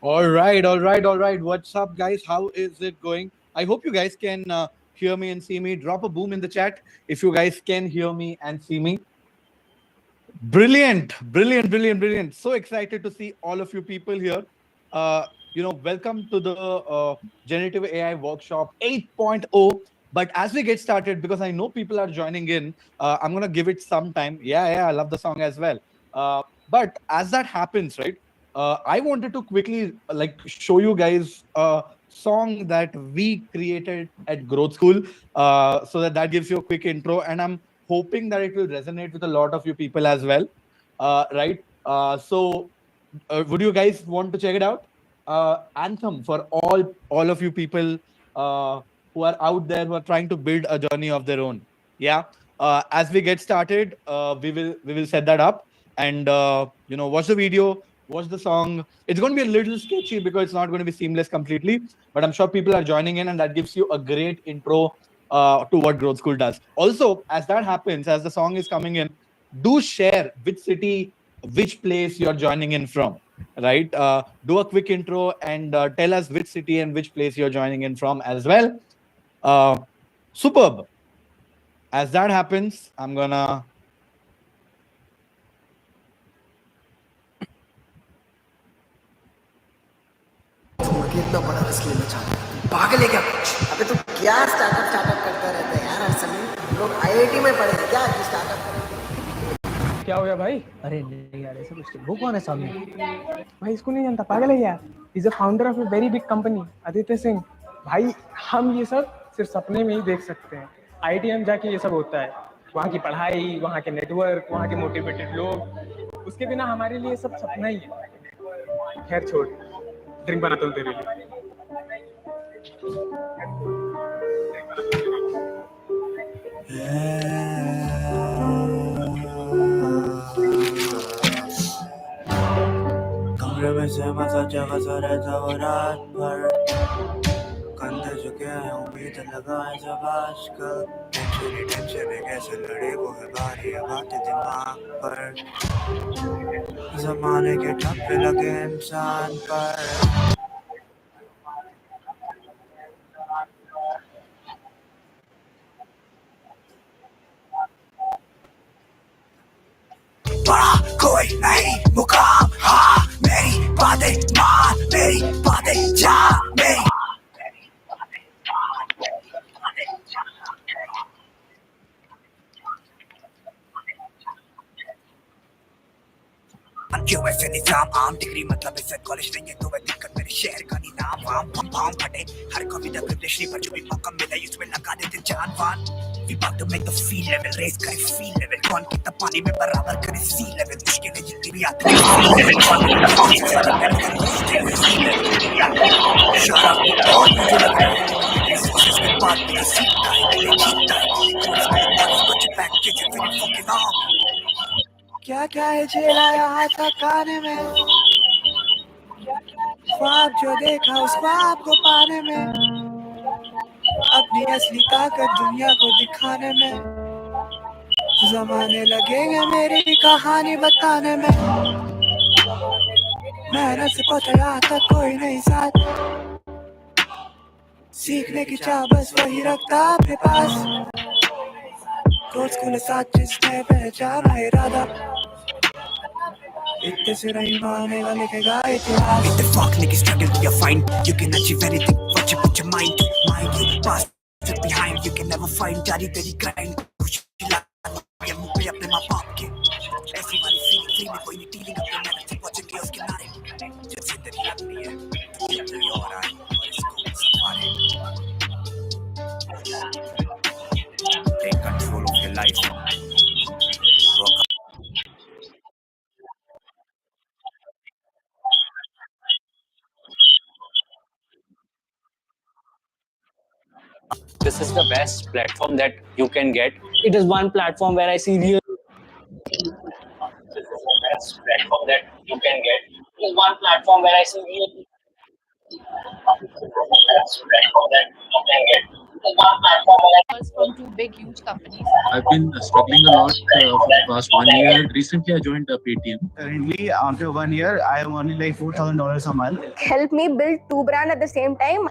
All right. What's up, guys? How is it going? I hope you guys can hear me and see me. Drop a boom in the chat if you guys can hear me and see me. Brilliant. So excited to see all of you people here. Welcome to the Generative AI Workshop 8.0. But as we get started, because I know people are joining in, I'm going to give it some time. Yeah, I love the song as well. But as that happens, right, I wanted to quickly show you guys a song that we created at Growth School so that gives you a quick intro. And I'm hoping that it will resonate with a lot of you people as well. Right. Would you guys want to check it out? Anthem for all of you people uh, who are out there who are trying to build a journey of their own. Yeah. As we get started, we will set that up and watch the video, watch the song. It's going to be a little sketchy because it's not going to be seamless completely, but I'm sure people are joining in, and that gives you a great intro to what Growth School does. Also, as that happens, as the song is coming in, do share which city, which place you're joining in from, right? Do a quick intro and tell us which city and which place you're joining in from as well. Uh, Superb. As that happens, I'm gonna. मुझे इतना बड़ा risk लेना चाहता है, पागल है क्या कुछ? अबे तू क्या स्टार्टअप करता रहता है यार? हर समय लोग आईआईटी में पढ़े हैं क्या कि स्टार्टअप करेंगे? क्या हो गया भाई? अरे नहीं यार, ऐसा कुछ नहीं। वो कौन है सामने? भाई इसको नहीं जानता, पागल है यार। Is a founder of a very big company, Aditya Singh. भाई हम ये सब सिर्फ सपने में ही देख सकते हैं। आईआईटी में जाके ये सब होता है, वहाँ की पढ़ाई, वहाँ के नेटवर्क, वहाँ के मोटिवेटेड लोग, उसके बिना हमारे लिए सब सपना ही है। खैर छोड़, ड्रिंक बनाता हूँ तेरे लिए। कमरे में से मजा जगह सा रहता हो रात भर, कंधे झुके हैं उम्मीद लगाए जब आजकल। टेंशन है कैसे लड़े वो है भारी है बात दिमाग पर, जमाने के ठप्पे लगे इंसान पर। बड़ा कोई नहीं मुकाम, हाँ मेरी बातें मान, मेरी बातें जा, मेरी यूएसए निजाम आम डिग्री मतलब इज्जत कॉलेज नहीं है तो वह दिक्कत मेरे शहर का नहीं नाम वाम हम भाम फटे हर कविता प्रिविलेज नहीं पर जो भी मौका मिला उसमें लगा देते जान वान। We about to make the feel level raise करे feel level कौन कितना पानी में बराबर करे sea level मुश्किल है जितनी भी आती है sea level कौन shut up और मुझे लग रहा है इसके बाद मेरा सीखता है मेरे जीतता है कुछ बैक के जो फिर fucking on क्या क्या है झेला यहाँ तक आने में, ख्वाब जो देखा उस ख्वाब को पाने में, अपनी असली ताकत दुनिया को दिखाने में, जमाने लगेंगे मेरी कहानी बताने में। मेहनत से पहुंचा यहाँ तक कोई नहीं साथ, सीखने की चाह बस वही रखता अपने पास। ग्रोथ स्कूल साथ जिसने पहचाना इरादा, इतने से नहीं मानेगा लिखेगा इतिहास। What the fuck niggas struggle to find, you can achieve anything what you put your mind to, mind you past it behind, you can never find जारी तेरी grind खुशी ये मुंह पे अपने माँ बाप के ऐसी वाली फीलिंग फ्री में कोई नहीं डीलिंग अपने मेहनत से पहुंचे के उसके नारे जब जिंदगी लगनी है तो ये कोई और आए और इसको संभाले। Take control of your life, work this is the best platform that you can get. It is one platform where I see real. This is the best platform that you can get. It is one platform where I see real. This is the best platform that you can get. From two big, huge companies. I've been struggling a lot for the past 1 year. Recently, I joined Paytm. Currently, after 1 year, I am earning like $4,000 a month. Help me build two brands at the same time.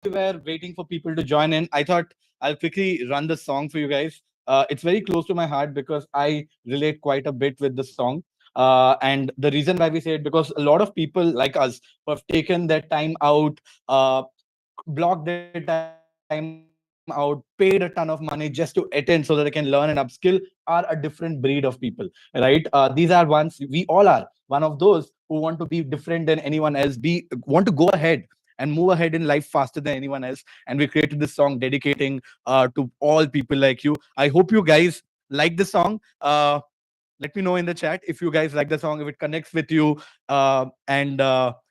We were waiting for people to join in, I thought I'll quickly run the song for you guys. It's very close to my heart because I relate quite a bit with the song. And the reason why we say it, because a lot of people like us who have taken their time out, blocked their time out, paid a ton of money just to attend so that they can learn and upskill, are a different breed of people, right? These are ones, we all are one of those who want to be different than anyone else, want to go ahead and move ahead in life faster than anyone else. And we created this song dedicating to all people like you. I hope you guys like the song. Let me know in the chat if you guys like the song, if it connects with you. And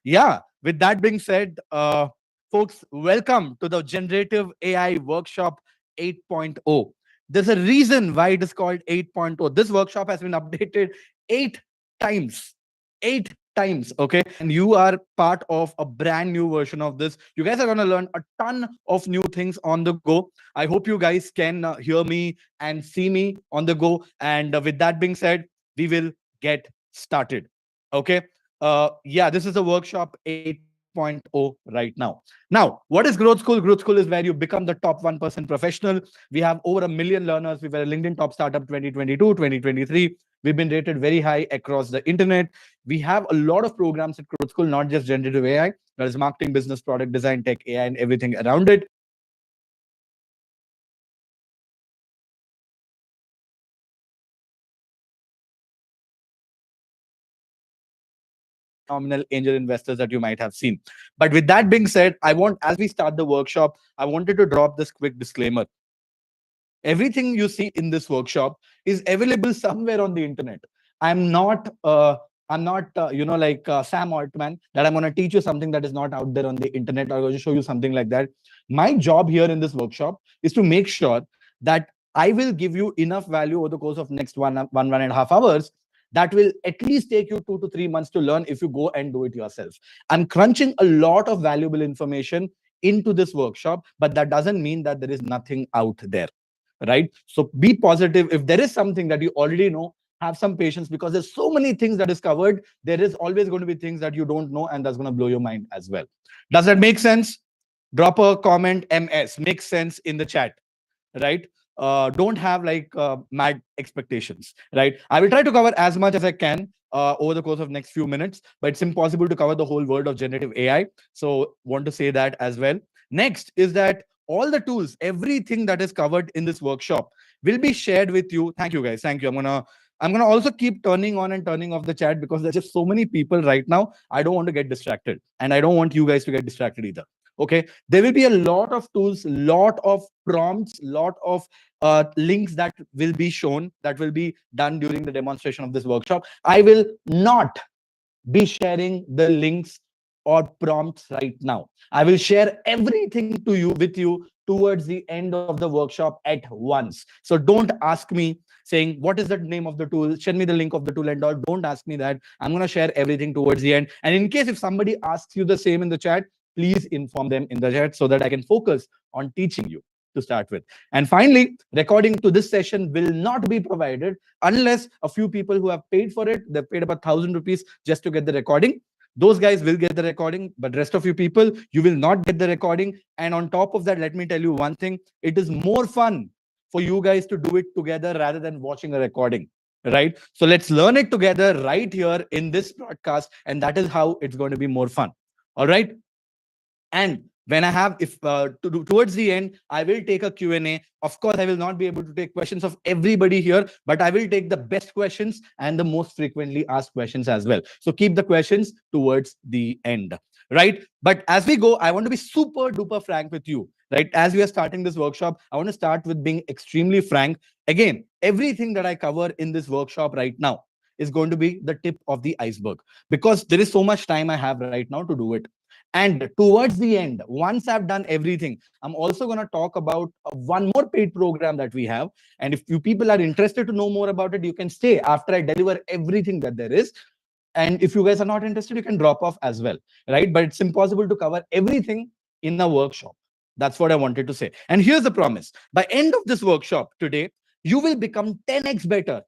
Yeah, with that being said, folks, welcome to the Generative AI Workshop 8.0. There's a reason why it is called 8.0. This workshop has been updated 8 times. 8 times, okay? And you are part of a brand new version of this. You guys are going to learn a ton of new things on the go. I hope you guys can hear me and see me on the go. And with that being said, we will get started. Okay. Yeah, this is a workshop 8.0 right now. Now, what is Growth School? Growth School is where you become the top 1% professional. We have over a million learners. We were a LinkedIn top startup 2022, 2023. We've been rated very high across the internet. We have a lot of programs at Growth School, not just generative AI. There is marketing, business, product design, tech, AI, and everything around it. Phenomenal angel investors that you might have seen. But with that being said, as we start the workshop, I wanted to drop this quick disclaimer. Everything you see in this workshop is available somewhere on the internet. I'm not like Sam Altman, that I'm going to teach you something that is not out there on the internet, or going to show you something like that. My job here in this workshop is to make sure that I will give you enough value over the course of next 1.5 hours that will at least take you 2 to 3 months to learn if you go and do it yourself. I'm crunching a lot of valuable information into this workshop, but that doesn't mean that there is nothing out there, right? So be positive. If there is something that you already know, have some patience, because there's so many things that is covered. There is always going to be things that you don't know, and that's going to blow your mind as well. Does that make sense? Drop a comment, ms makes sense, in the chat, right? Don't have like mad expectations, right? I will try to cover as much as I can over the course of next few minutes, but it's impossible to cover the whole world of generative AI. So want to say that as well. Next is that all the tools, everything that is covered in this workshop will be shared with you. Thank you guys. Thank you. I'm gonna also keep turning on and turning off the chat because there's just so many people right now. I don't want to get distracted, and I don't want you guys to get distracted either. Okay, there will be a lot of tools, lot of prompts, lot of links that will be shown, that will be done during the demonstration of this workshop. I will not be sharing the links or prompts right now. I will share everything to you with you towards the end of the workshop at once. So don't ask me saying, what is the name of the tool? Send me the link of the tool and all. Don't ask me that. I'm going to share everything towards the end. And in case if somebody asks you the same in the chat, please inform them in the chat so that I can focus on teaching you to start with. And finally, recording to this session will not be provided unless a few people who have paid for it, they've paid about 1,000 rupees just to get the recording. Those guys will get the recording, but rest of you people, you will not get the recording. And on top of that, let me tell you one thing: it is more fun for you guys to do it together rather than watching a recording, right? So let's learn it together right here in this broadcast, and that is how it's going to be more fun. All right. And when I have, if towards the end, I will take a Q&A. Of course, I will not be able to take questions of everybody here, but I will take the best questions and the most frequently asked questions as well. So keep the questions towards the end. right? But as we go, I want to be super duper frank with you, right? As we are starting this workshop, I want to start with being extremely frank. Again, everything that I cover in this workshop right now is going to be the tip of the iceberg, because there is so much time I have right now to do it. And towards the end, once I've done everything, I'm also going to talk about one more paid program that we have. And if you people are interested to know more about it, you can stay after I deliver everything that there is. And if you guys are not interested, you can drop off as well, right? But it's impossible to cover everything in a workshop. That's what I wanted to say. And here's the promise: by end of this workshop today, you will become 10x better,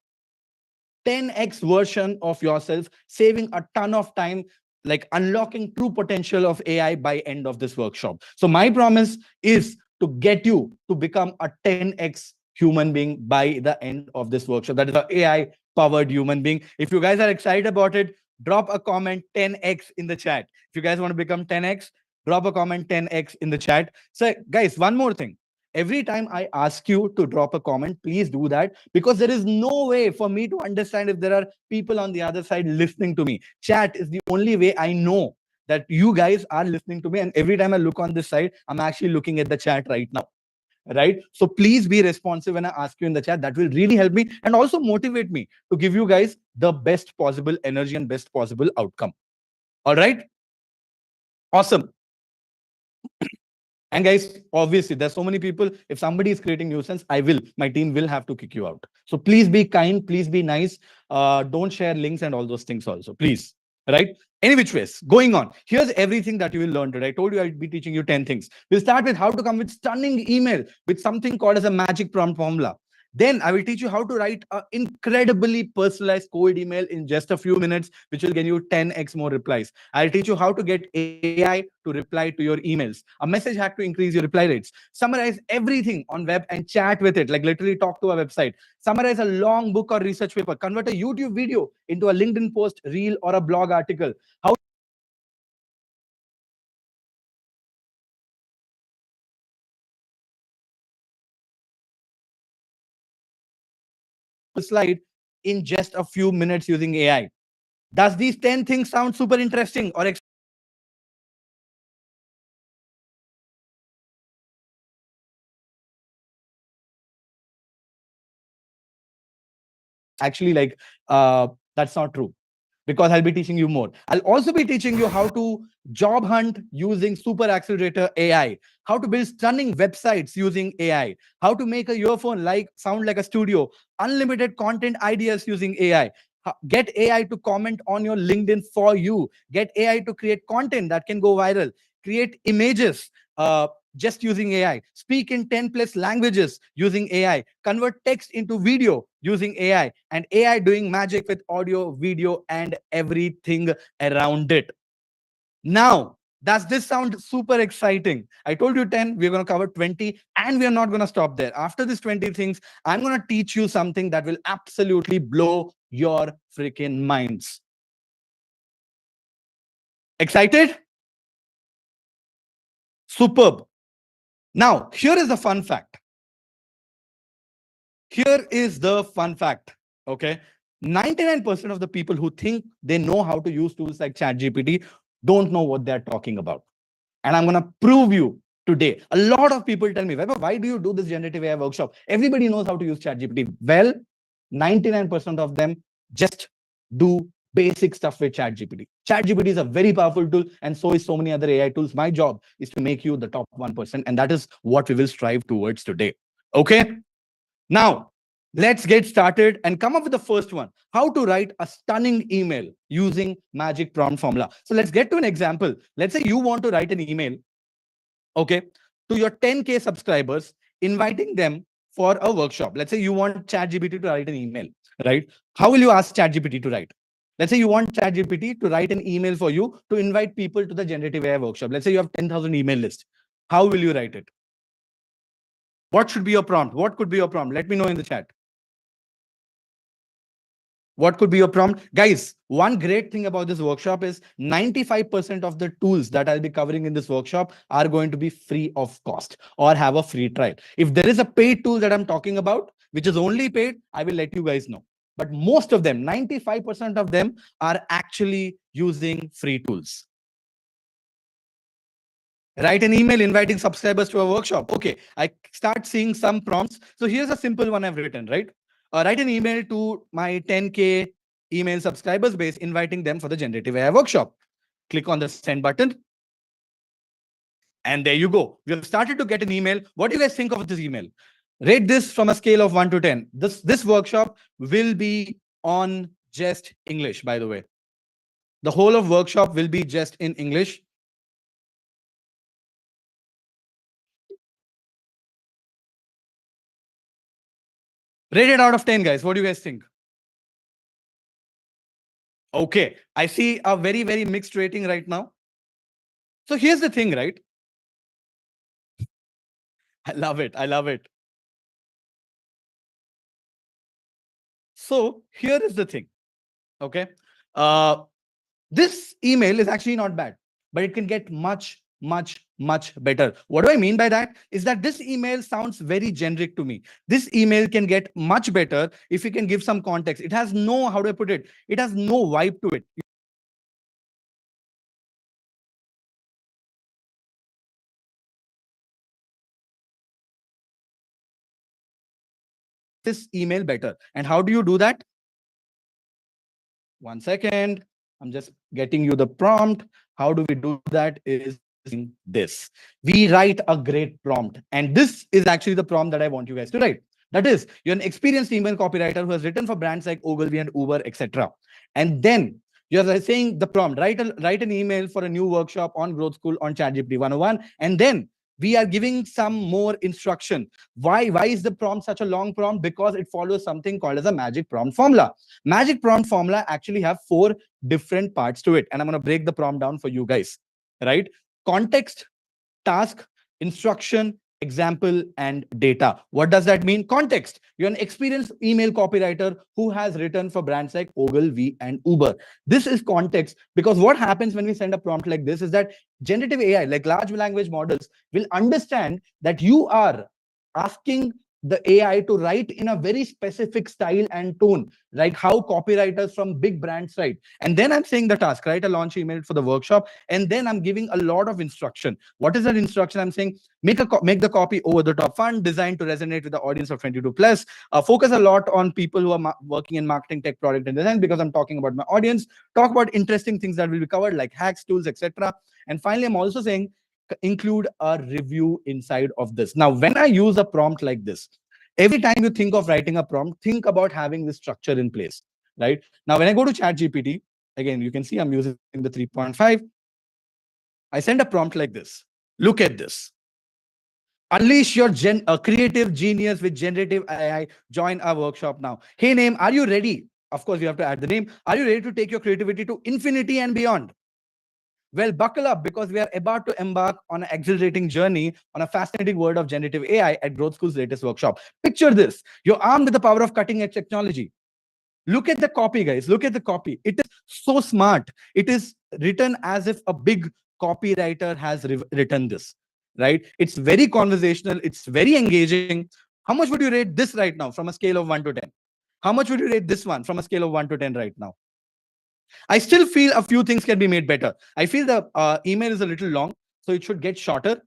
10x version of yourself, saving a ton of time, like unlocking true potential of AI by end of this workshop. So my promise is to get you to become a 10x human being by the end of this workshop. That is a AI powered human being. If you guys are excited about it, drop a comment 10x in the chat. If you guys want to become 10x, drop a comment 10x in the chat. So guys, one more thing: every time I ask you to drop a comment, please do that, because there is no way for me to understand if there are people on the other side listening to me. Chat is the only way I know that you guys are listening to me. And every time I look on this side, I'm actually looking at the chat right now. Right? So please be responsive when I ask you in the chat. That will really help me and also motivate me to give you guys the best possible energy and best possible outcome. All right? Awesome. And guys, obviously, there's so many people. If somebody is creating nuisance, my team will have to kick you out. So please be kind, please be nice. Don't share links and all those things also, please. Right? Any which ways, going on. Here's everything that you will learn today. I told you I'd be teaching you 10 things. We'll start with how to come with stunning email with something called as a magic prompt formula. Then I will teach you how to write an incredibly personalized cold email in just a few minutes, which will get you 10x more replies. I'll teach you how to get AI to reply to your emails, a message hack to increase your reply rates, summarize everything on web and chat with it, like literally talk to a website, summarize a long book or research paper, convert a YouTube video into a LinkedIn post, reel, or a blog article, how slide in just a few minutes using AI. Does these 10 things sound super interesting or actually like that's not true? Because I'll be teaching you more. I'll also be teaching you how to job hunt using Super Accelerator AI, how to build stunning websites using AI, how to make a earphone like sound like a studio, unlimited content ideas using AI. Get AI to comment on your LinkedIn for you. Get AI to create content that can go viral. Create images just using AI. Speak in 10 plus languages using AI. Convert text into video using AI. And AI doing magic with audio, video, and everything around it. Now, does this sound super exciting? I told you 10, we're going to cover 20, and we're not going to stop there. After these 20 things, I'm going to teach you something that will absolutely blow your freaking minds. Excited? Superb. Now, here is the fun fact. Here is the fun fact. Okay. 99% of the people who think they know how to use tools like ChatGPT don't know what they're talking about. And I'm going to prove you today. A lot of people tell me, why do you do this generative AI workshop? Everybody knows how to use ChatGPT. Well, 99% of them just do basic stuff with ChatGPT. ChatGPT is a very powerful tool, and so is so many other AI tools. My job is to make you the top 1%, and that is what we will strive towards today. Okay. Now, let's get started and come up with the first one: how to write a stunning email using magic prompt formula. So let's get to an example. Let's say you want to write an email, okay, to your 10K subscribers, inviting them for a workshop. Let's say you want ChatGPT to write an email, right? How will you ask ChatGPT to write? Let's say you want ChatGPT to write an email for you to invite people to the generative AI workshop. Let's say you have 10,000 email list. How will you write it? What should be your prompt? What could be your prompt? Let me know in the chat. What could be your prompt? Guys, one great thing about this workshop is 95% of the tools that I'll be covering in this workshop are going to be free of cost or have a free trial. If there is a paid tool that I'm talking about, which is only paid, I will let you guys know. But most of them, 95% of them, are actually using free tools. Write an email inviting subscribers to a workshop. Okay, I start seeing some prompts. So here's a simple one I've written, right? Write an email to my 10K email subscribers base, inviting them for the generative AI workshop. Click on the send button. And there you go. We have started to get an email. What do you guys think of this email? Rate this from a scale of 1 to 10. This workshop will be on just English, by the way. The whole of workshop will be just in English. Rated out of 10, guys. What do you guys think? Okay, I see a very, very mixed rating right now. So here's the thing, right? I love it. I love it. So here is the thing. Okay. Uh, this email is actually not bad, but it can get much, much, much better. What do I mean by that? Is that this email sounds very generic to me. This email can get much better if you can give some context. It has no, how do I put it? It has no vibe to it. This email better. And how do you do that? 1 second. I'm just getting you the prompt. How do we do that? Is this. We write a great prompt. And this is actually the prompt that I want you guys to write. That is, you're an experienced email copywriter who has written for brands like Ogilvy and Uber, etc. And then you're saying the prompt, write an email for a new workshop on Growth School on ChatGPT 101. And then we are giving some more instruction. Why is the prompt such a long prompt? Because it follows something called as a magic prompt formula. Magic prompt formula actually have 4 different parts to it. And I'm going to break the prompt down for you guys, right? Context, task, instruction, example, and data. What does that mean? Context. You're an experienced email copywriter who has written for brands like Ogilvy and Uber. This is context, because what happens when we send a prompt like this is that generative AI, like large language models, will understand that you are asking the AI to write in a very specific style and tone, like how copywriters from big brands write. And then I'm saying the task, write a launch email for the workshop. And then I'm giving a lot of instruction. What is that instruction? I'm saying make the copy over the top fun, designed to resonate with the audience of 22 plus. Focus a lot on people who are working in marketing, tech, product, and design, because I'm talking about my audience. Talk about interesting things that will be covered, like hacks, tools, etc. And finally, I'm also saying include a review inside of this. Now, when I use a prompt like this, every time you think of writing a prompt, think about having this structure in place, right? Now, when I go to ChatGPT, again, you can see I'm using the 3.5. I send a prompt like this. Look at this. Unleash your creative genius with generative AI. Join our workshop now. Hey, name, are you ready? Of course, you have to add the name. Are you ready to take your creativity to infinity and beyond? Well, buckle up, because we are about to embark on an exhilarating journey on a fascinating world of generative AI at Growth School's latest workshop. Picture this. You're armed with the power of cutting-edge technology. Look at the copy, guys. Look at the copy. It is so smart. It is written as if a big copywriter has written this, right? It's very conversational. It's very engaging. How much would you rate this right now from a scale of 1 to 10? How much would you rate this one from a scale of 1 to 10 right now? I still feel a few things can be made better. I feel the email is a little long, so it should get shorter.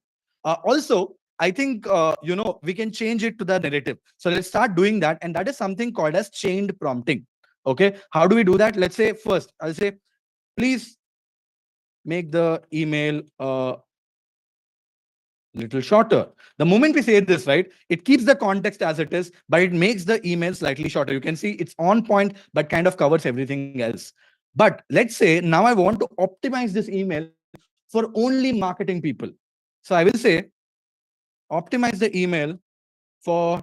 Also, I think we can change it to the narrative. So let's start doing that, and that is something called as chained prompting. Okay, how do we do that? Let's say first, I'll say, please make the email little shorter. The moment we say this, right, it keeps the context as it is, but it makes the email slightly shorter. You can see it's on point, but kind of covers everything else. But let's say now I want to optimize this email for only marketing people. So I will say, optimize the email for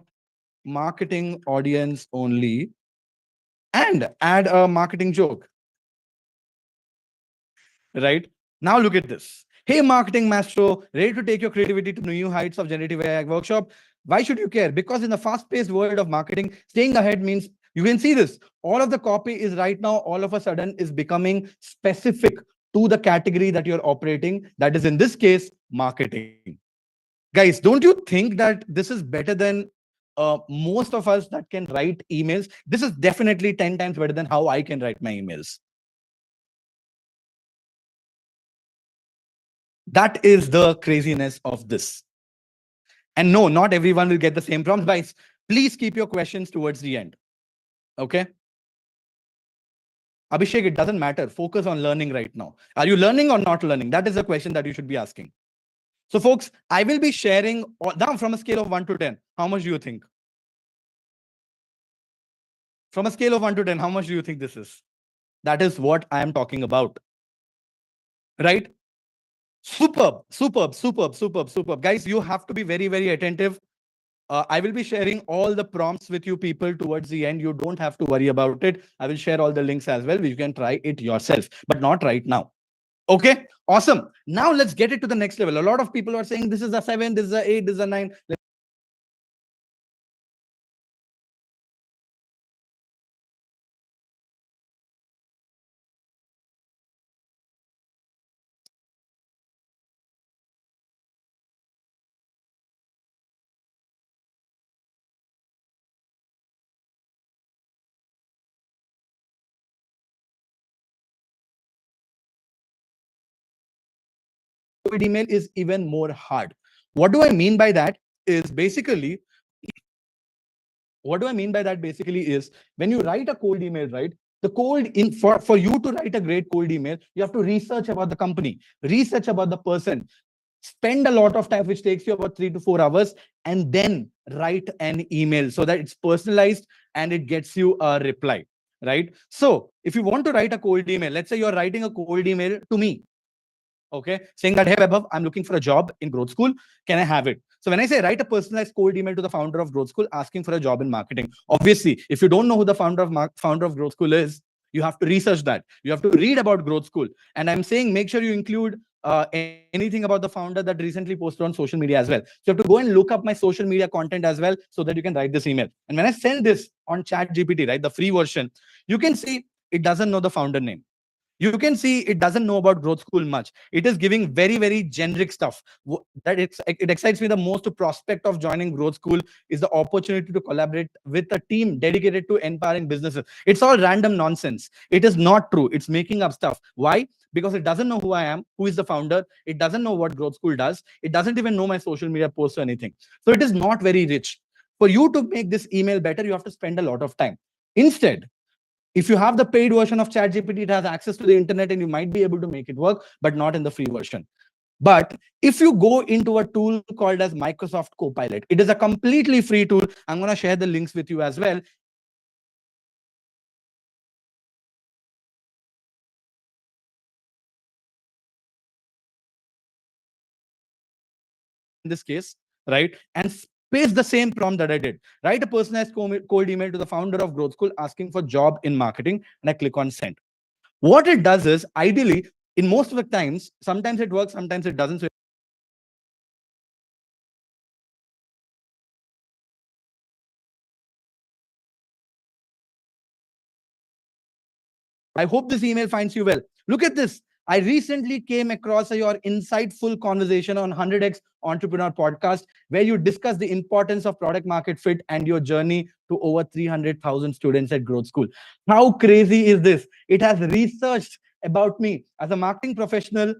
marketing audience only, and add a marketing joke, right? Now look at this. Hey, marketing maestro, ready to take your creativity to new heights of generative AI workshop? Why should you care? Because in the fast-paced world of marketing, staying ahead means, you can see this. All of the copy is right now, all of a sudden, is becoming specific to the category that you're operating. That is, in this case, marketing. Guys, don't you think that this is better than most of us that can write emails? This is definitely 10 times better than how I can write my emails. That is the craziness of this. And no, not everyone will get the same prompts. Guys, please keep your questions towards the end. Okay. Abhishek, it doesn't matter. Focus on learning right now. Are you learning or not learning? That is the question that you should be asking. So, folks, I will be sharing now from a scale of 1 to 10. How much do you think? From a scale of 1 to 10, how much do you think this is? That is what I am talking about. Right? Superb, superb, superb, superb, superb. Guys, you have to be very, very attentive. I will be sharing all the prompts with you people towards the end. You don't have to worry about it. I will share all the links as well. You can try it yourself, but not right now. Okay, awesome. Now let's get it to the next level. A lot of people are saying this is a 7, this is a 8, this is a 9. Cold email is even more hard. What do I mean by that is basically, what do I mean by that basically is when you write a cold email, right? The cold in for you to write a great cold email, you have to research about the company, research about the person, spend a lot of time, which takes you about 3 to 4 hours, and then write an email so that it's personalized and it gets you a reply, right? So if you want to write a cold email, let's say you're writing a cold email to me, okay, saying that, hey, Vaibhav, I'm looking for a job in Growth School. Can I have it? So when I say write a personalized cold email to the founder of Growth School asking for a job in marketing, obviously, if you don't know who the founder of Growth School is, you have to research that. You have to read about Growth School. And I'm saying make sure you include anything about the founder that recently posted on social media as well. So you have to go and look up my social media content as well so that you can write this email. And when I send this on ChatGPT, right, the free version, you can see it doesn't know the founder name. You can see it doesn't know about Growth School much. It is giving very, very generic stuff. It excites me the most to prospect of joining Growth School is the opportunity to collaborate with a team dedicated to empowering businesses. It's all random nonsense. It is not true. It's making up stuff. Why? Because it doesn't know who I am, who is the founder. It doesn't know what Growth School does. It doesn't even know my social media posts or anything. So it is not very rich. For you to make this email better, you have to spend a lot of time. Instead, if you have the paid version of ChatGPT, it has access to the internet and you might be able to make it work, but not in the free version. But if you go into a tool called as Microsoft Copilot, it is a completely free tool. I'm going to share the links with you as well. In this case, right? And paste the same prompt that I did. Write a personalized cold email to the founder of Growth School asking for job in marketing, and I click on send. What it does is, ideally, in most of the times, sometimes it works, sometimes it doesn't. So I hope this email finds you well. Look at this. I recently came across your insightful conversation on 100x Entrepreneur podcast, where you discuss the importance of product market fit and your journey to over 300,000 students at Growth School. How crazy is this? It has researched about me as a marketing professional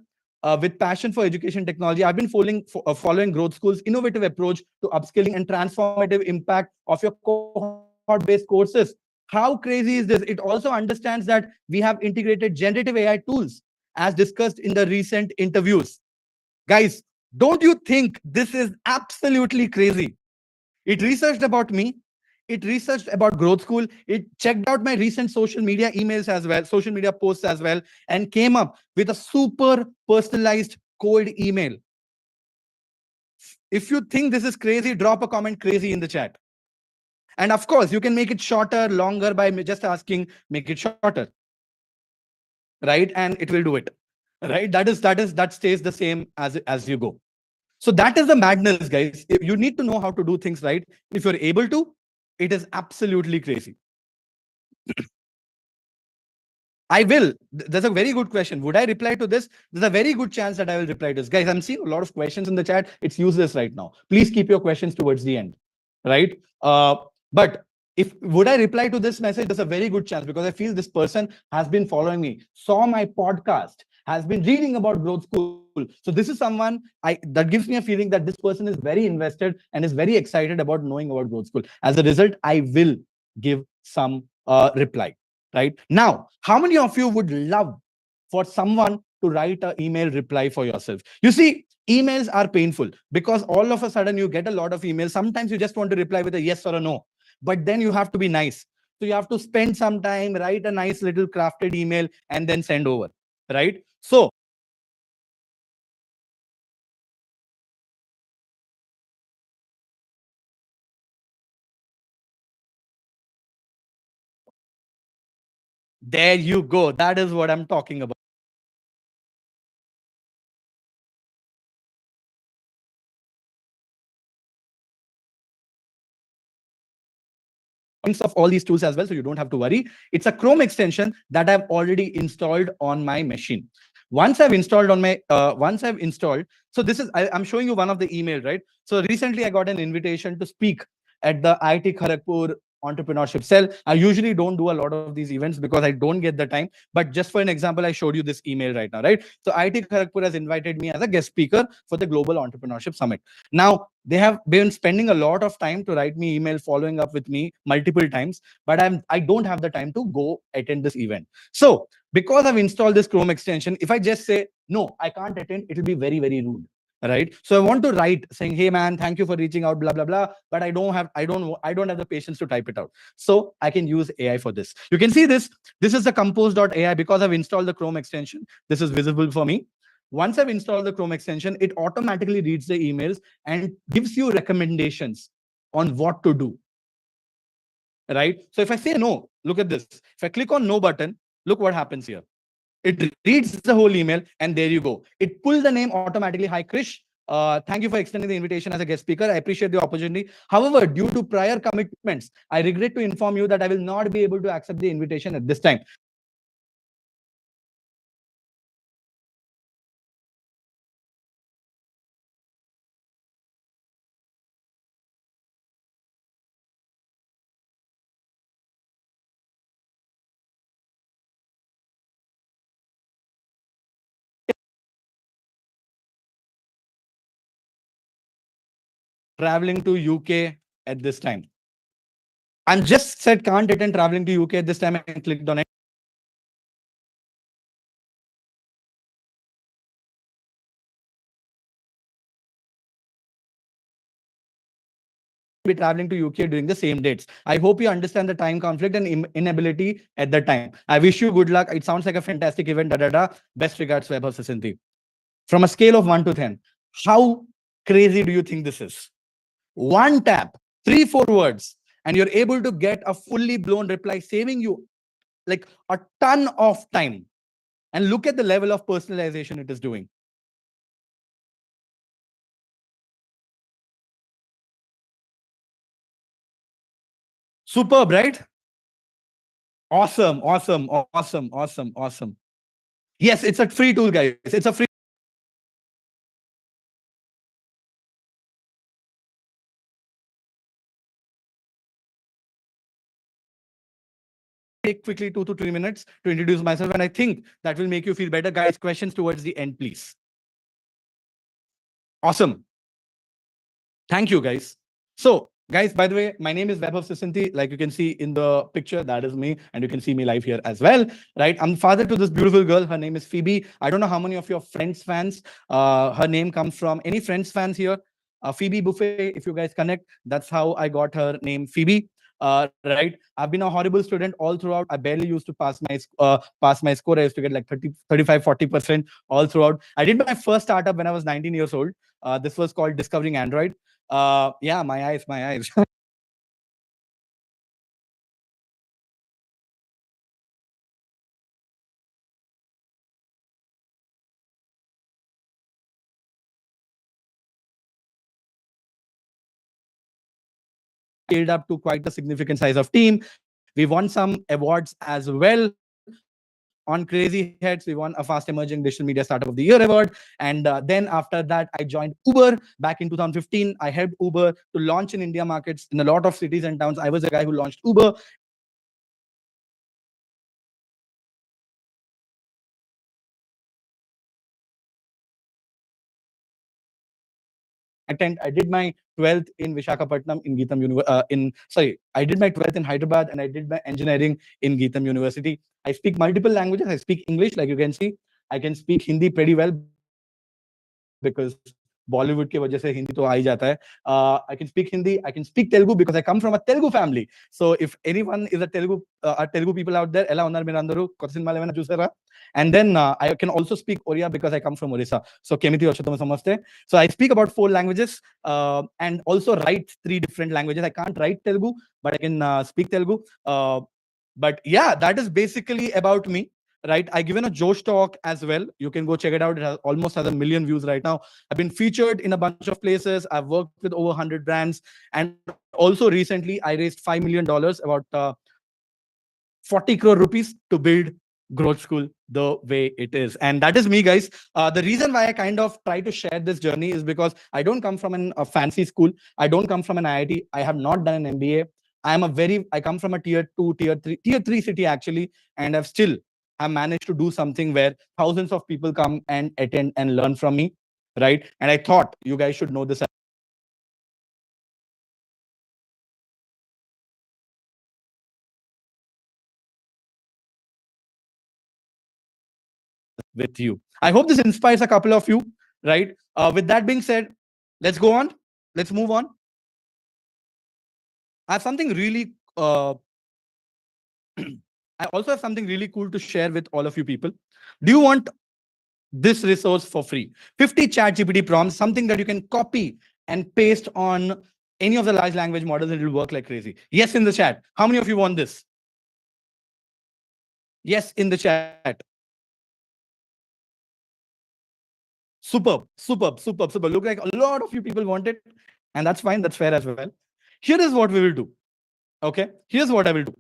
with passion for education technology. I've been following Growth School's innovative approach to upskilling and transformative impact of your cohort-based courses. How crazy is this? It also understands that we have integrated generative AI tools as discussed in the recent interviews. Guys, don't you think this is absolutely crazy? It researched about me. It researched about Growth School. It checked out my recent social media emails as well, social media posts as well, and came up with a super personalized cold email. If you think this is crazy, drop a comment crazy in the chat. And of course, you can make it shorter, longer by just asking, make it shorter, right? And it will do it, right? That stays the same as you go. So that is the madness, guys. You need to know how to do things right. If you're able to, it is absolutely crazy. I will. There's a very good question. Would I reply to this? There's a very good chance that I will reply to this. Guys, I'm seeing a lot of questions in the chat. It's useless right now. Please keep your questions towards the end, right? But if would I reply to this message? There's a very good chance because I feel this person has been following me, saw my podcast, has been reading about Growth School. So this is someone that gives me a feeling that this person is very invested and is very excited about knowing about Growth School. As a result, I will give some reply. Right now, how many of you would love for someone to write an email reply for yourself? You see, emails are painful because all of a sudden you get a lot of emails. Sometimes you just want to reply with a yes or a no, but then you have to be nice. So you have to spend some time, write a nice little crafted email, and then send over. Right? So there you go. That is what I'm talking about. Of all these tools as well, so you don't have to worry. It's a Chrome extension that I've already installed on my machine. Once I've installed, so this is I'm showing you one of the email, right? So recently I got an invitation to speak at the IIT Kharagpur entrepreneurship cell. I usually don't do a lot of these events because I don't get the time. But just for an example, I showed you this email right now, right? So IIT Kharagpur has invited me as a guest speaker for the Global Entrepreneurship Summit. Now, they have been spending a lot of time to write me email, following up with me multiple times, but I don't have the time to go attend this event. So because I've installed this Chrome extension, if I just say no, I can't attend, it will be very, very rude. Right. So I want to write saying, hey man, thank you for reaching out, blah, blah, blah. But I don't have the patience to type it out. So I can use AI for this. You can see this. This is the compose.ai because I've installed the Chrome extension. This is visible for me. Once I've installed the Chrome extension, it automatically reads the emails and gives you recommendations on what to do. Right? So if I say no, look at this. If I click on no button, look what happens here. It reads the whole email, and there you go. It pulls the name automatically. Hi, Krish. Thank you for extending the invitation as a guest speaker. I appreciate the opportunity. However, due to prior commitments, I regret to inform you that I will not be able to accept the invitation at this time. Traveling to UK at this time. I'm just said can't attend traveling to UK at this time and clicked on it. Be traveling to UK during the same dates. I hope you understand the time conflict and inability at that time. I wish you good luck. It sounds like a fantastic event. Da da da. Best regards, Web of Sisinti. From a scale of 1 to 10, how crazy do you think this is? One tap, 3, 4 words, and you're able to get a fully blown reply, saving you like a ton of time. And look at the level of personalization it is doing. Superb, right? Awesome, awesome, awesome, awesome, awesome. Yes, it's a free tool, guys. It's a free. Take quickly 2 to 3 minutes to introduce myself, and I think that will make you feel better. Guys, questions towards the end, please. Awesome. Thank you, guys. So, guys, by the way, my name is Vaibhav Sisanti. Like you can see in the picture, that is me, and you can see me live here as well, right? I'm father to this beautiful girl. Her name is Phoebe. I don't know how many of your Friends fans her name comes from. Any Friends fans here? Phoebe Buffet, if you guys connect, that's how I got her name, Phoebe. Right. I've been a horrible student all throughout. I barely used to pass my score. I used to get like 30, 35, 40% all throughout. I did my first startup when I was 19 years old. This was called Discovering Android. Yeah, my eyes, my eyes. Scaled up to quite a significant size of team. We won some awards as well on Crazy Heads. We won a Fast Emerging Digital Media Startup of the Year award. And then after that, I joined Uber back in 2015. I helped Uber to launch in India markets in a lot of cities and towns. I was the guy who launched Uber. I did my 12th in Vishakhapatnam in Geetam I did my 12th in Hyderabad and I did my engineering in Geetam University. I speak multiple languages. I speak English, like you can see. I can speak Hindi pretty well because Bollywood की वजह से हिंदी तो आ ही जाता है. I can speak Hindi. I can speak Telugu because I come from a Telugu family. So if anyone is a Telugu people out there, ela unnar meer andaru kotta cinema emana chusara. And then I can also speak Oriya because I come from Orissa. So kemiti vachutama samaste. So I speak about 4 languages and also write 3 different languages. I can't write Telugu, but I can speak Telugu. But yeah, that is basically about me. Right, I given a Josh talk as well. You can go check it out. It has almost has a million views right now. I've been featured in a bunch of places. I've worked with over 100 brands, and also recently I raised $5 million, about 40 crore rupees to build growth school the way it is. And that is me, guys. The reason why I kind of try to share this journey is because I don't come from a fancy school. I don't come from an IIT. I have not done an MBA. I come from a tier 2, tier 3 city actually, and I've still have managed to do something where thousands of people come and attend and learn from me, right? And I thought you guys should know this with you. I hope this inspires a couple of you, right? With that being said, let's go on. Let's move on. I have something really, I also have something really cool to share with all of you people. Do you want this resource for free? 50 ChatGPT prompts, something that you can copy and paste on any of the large language models and it will work like crazy. Yes, in the chat. How many of you want this? Yes, in the chat. Superb, superb, superb, superb. Look like a lot of you people want it, and that's fine. That's fair as well. Here is what we will do. Okay, here's what I will do.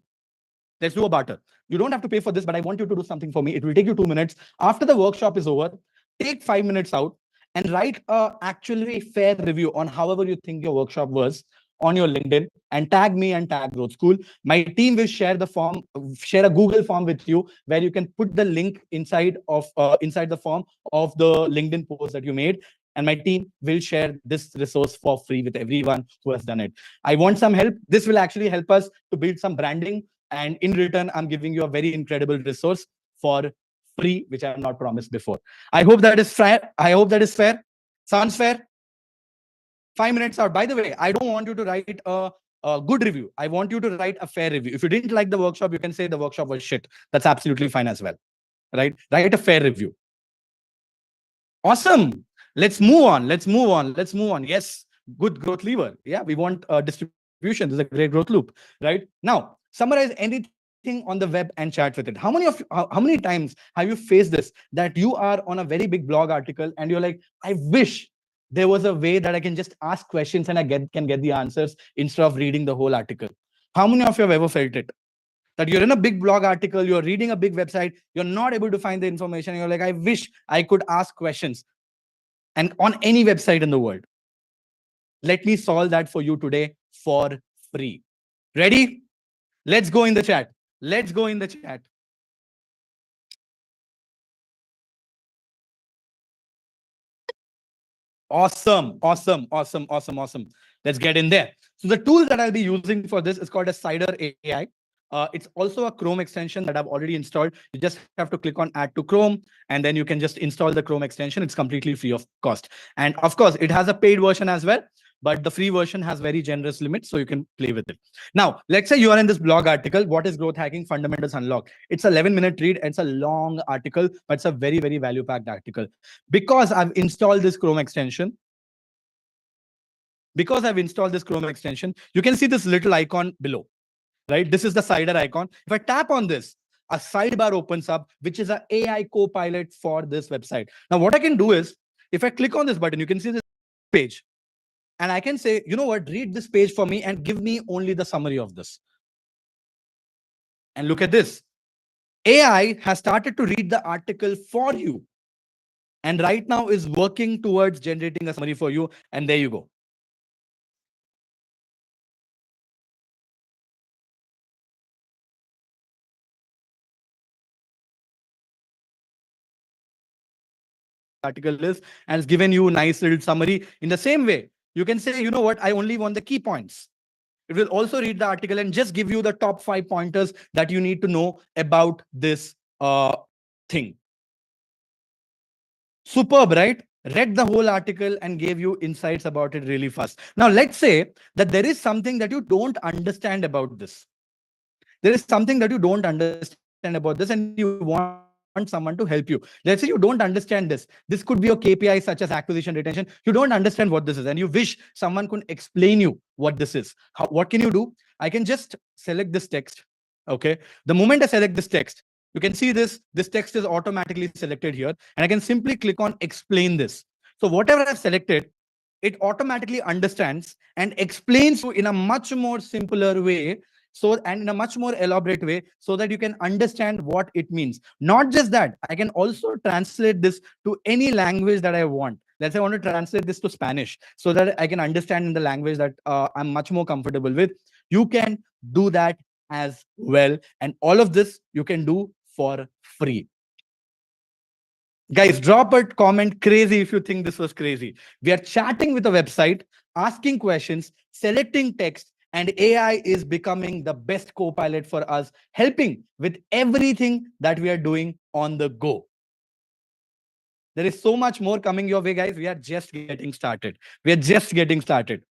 Let's do a barter. You don't have to pay for this, but I want you to do something for me. It will take you 2 minutes. After the workshop is over, take 5 minutes out and write a actually fair review on however you think your workshop was on your LinkedIn and tag me and tag Growth School. My team will share the form, share a Google form with you where you can put the link inside the form of the LinkedIn post that you made. And my team will share this resource for free with everyone who has done it. I want some help. This will actually help us to build some branding. And in return, I'm giving you a very incredible resource for free, which I have not promised before. I hope that is fair. I hope that is fair. Sounds fair? 5 minutes out. By the way, I don't want you to write a good review. I want you to write a fair review. If you didn't like the workshop, you can say the workshop was shit. That's absolutely fine as well. Right? Write a fair review. Awesome. Let's move on. Let's move on. Let's move on. Yes, good growth lever. Yeah, we want distribution. This is a great growth loop, right? Now, summarize anything on the web and chat with it. How many times have you faced this that you are on a very big blog article and you're like, I wish there was a way that I can just ask questions and can get the answers instead of reading the whole article? How many of you have ever felt it? That you're in a big blog article, you're reading a big website, you're not able to find the information, and you're like, I wish I could ask questions and on any website in the world. Let me solve that for you today for free. Ready? Let's go in the chat. Let's go in the chat. Awesome, awesome, awesome, awesome, awesome. Let's get in there. So the tool that I'll be using for this is called a Cider AI. It's also a Chrome extension that I've already installed. You just have to click on Add to Chrome, and then you can just install the Chrome extension. It's completely free of cost. And of course, it has a paid version as well, but the free version has very generous limits, so you can play with it. Now, let's say you are in this blog article, What is Growth Hacking Fundamentals Unlocked? It's an 11-minute read. It's a long article, but it's a very, very value-packed article. Because I've installed this Chrome extension, you can see this little icon below, right? This is the Cider icon. If I tap on this, a sidebar opens up, which is an AI co-pilot for this website. Now, what I can do is, if I click on this button, you can see this page. And I can say, you know what, read this page for me and give me only the summary of this. And look at this. AI has started to read the article for you. And right now is working towards generating a summary for you. And there you go. Article is, and it's given you a nice little summary. In the same way, You can say, you know what, I only want the key points. It will also read the article and just give you the top 5 pointers that you need to know about this thing. Superb, right? Read the whole article and gave you insights about it really fast. Now, let's say that there is something that you don't understand about this. There is something that you don't understand about this and you want someone to help you. Let's say you don't understand this. This could be your KPI such as acquisition retention. You don't understand what this is and you wish someone could explain you what this is. What can you do? I can just select this text. Okay. The moment I select this text, you can see this text is automatically selected here and I can simply click on explain this. So whatever I've selected, it automatically understands and explains you in a much more simpler way, so and in a much more elaborate way, so that you can understand what it means. Not just that, I can also translate this to any language that I want. Let's say I want to translate this to Spanish so that I can understand in the language that I'm much more comfortable with. You can do that as well, and all of this you can do for free. Guys, drop a comment crazy if you think this was crazy. We are chatting with a website, asking questions, selecting text, and AI is becoming the best co-pilot for us, helping with everything that we are doing on the go. There is so much more coming your way, guys. We are just getting started. We are just getting started.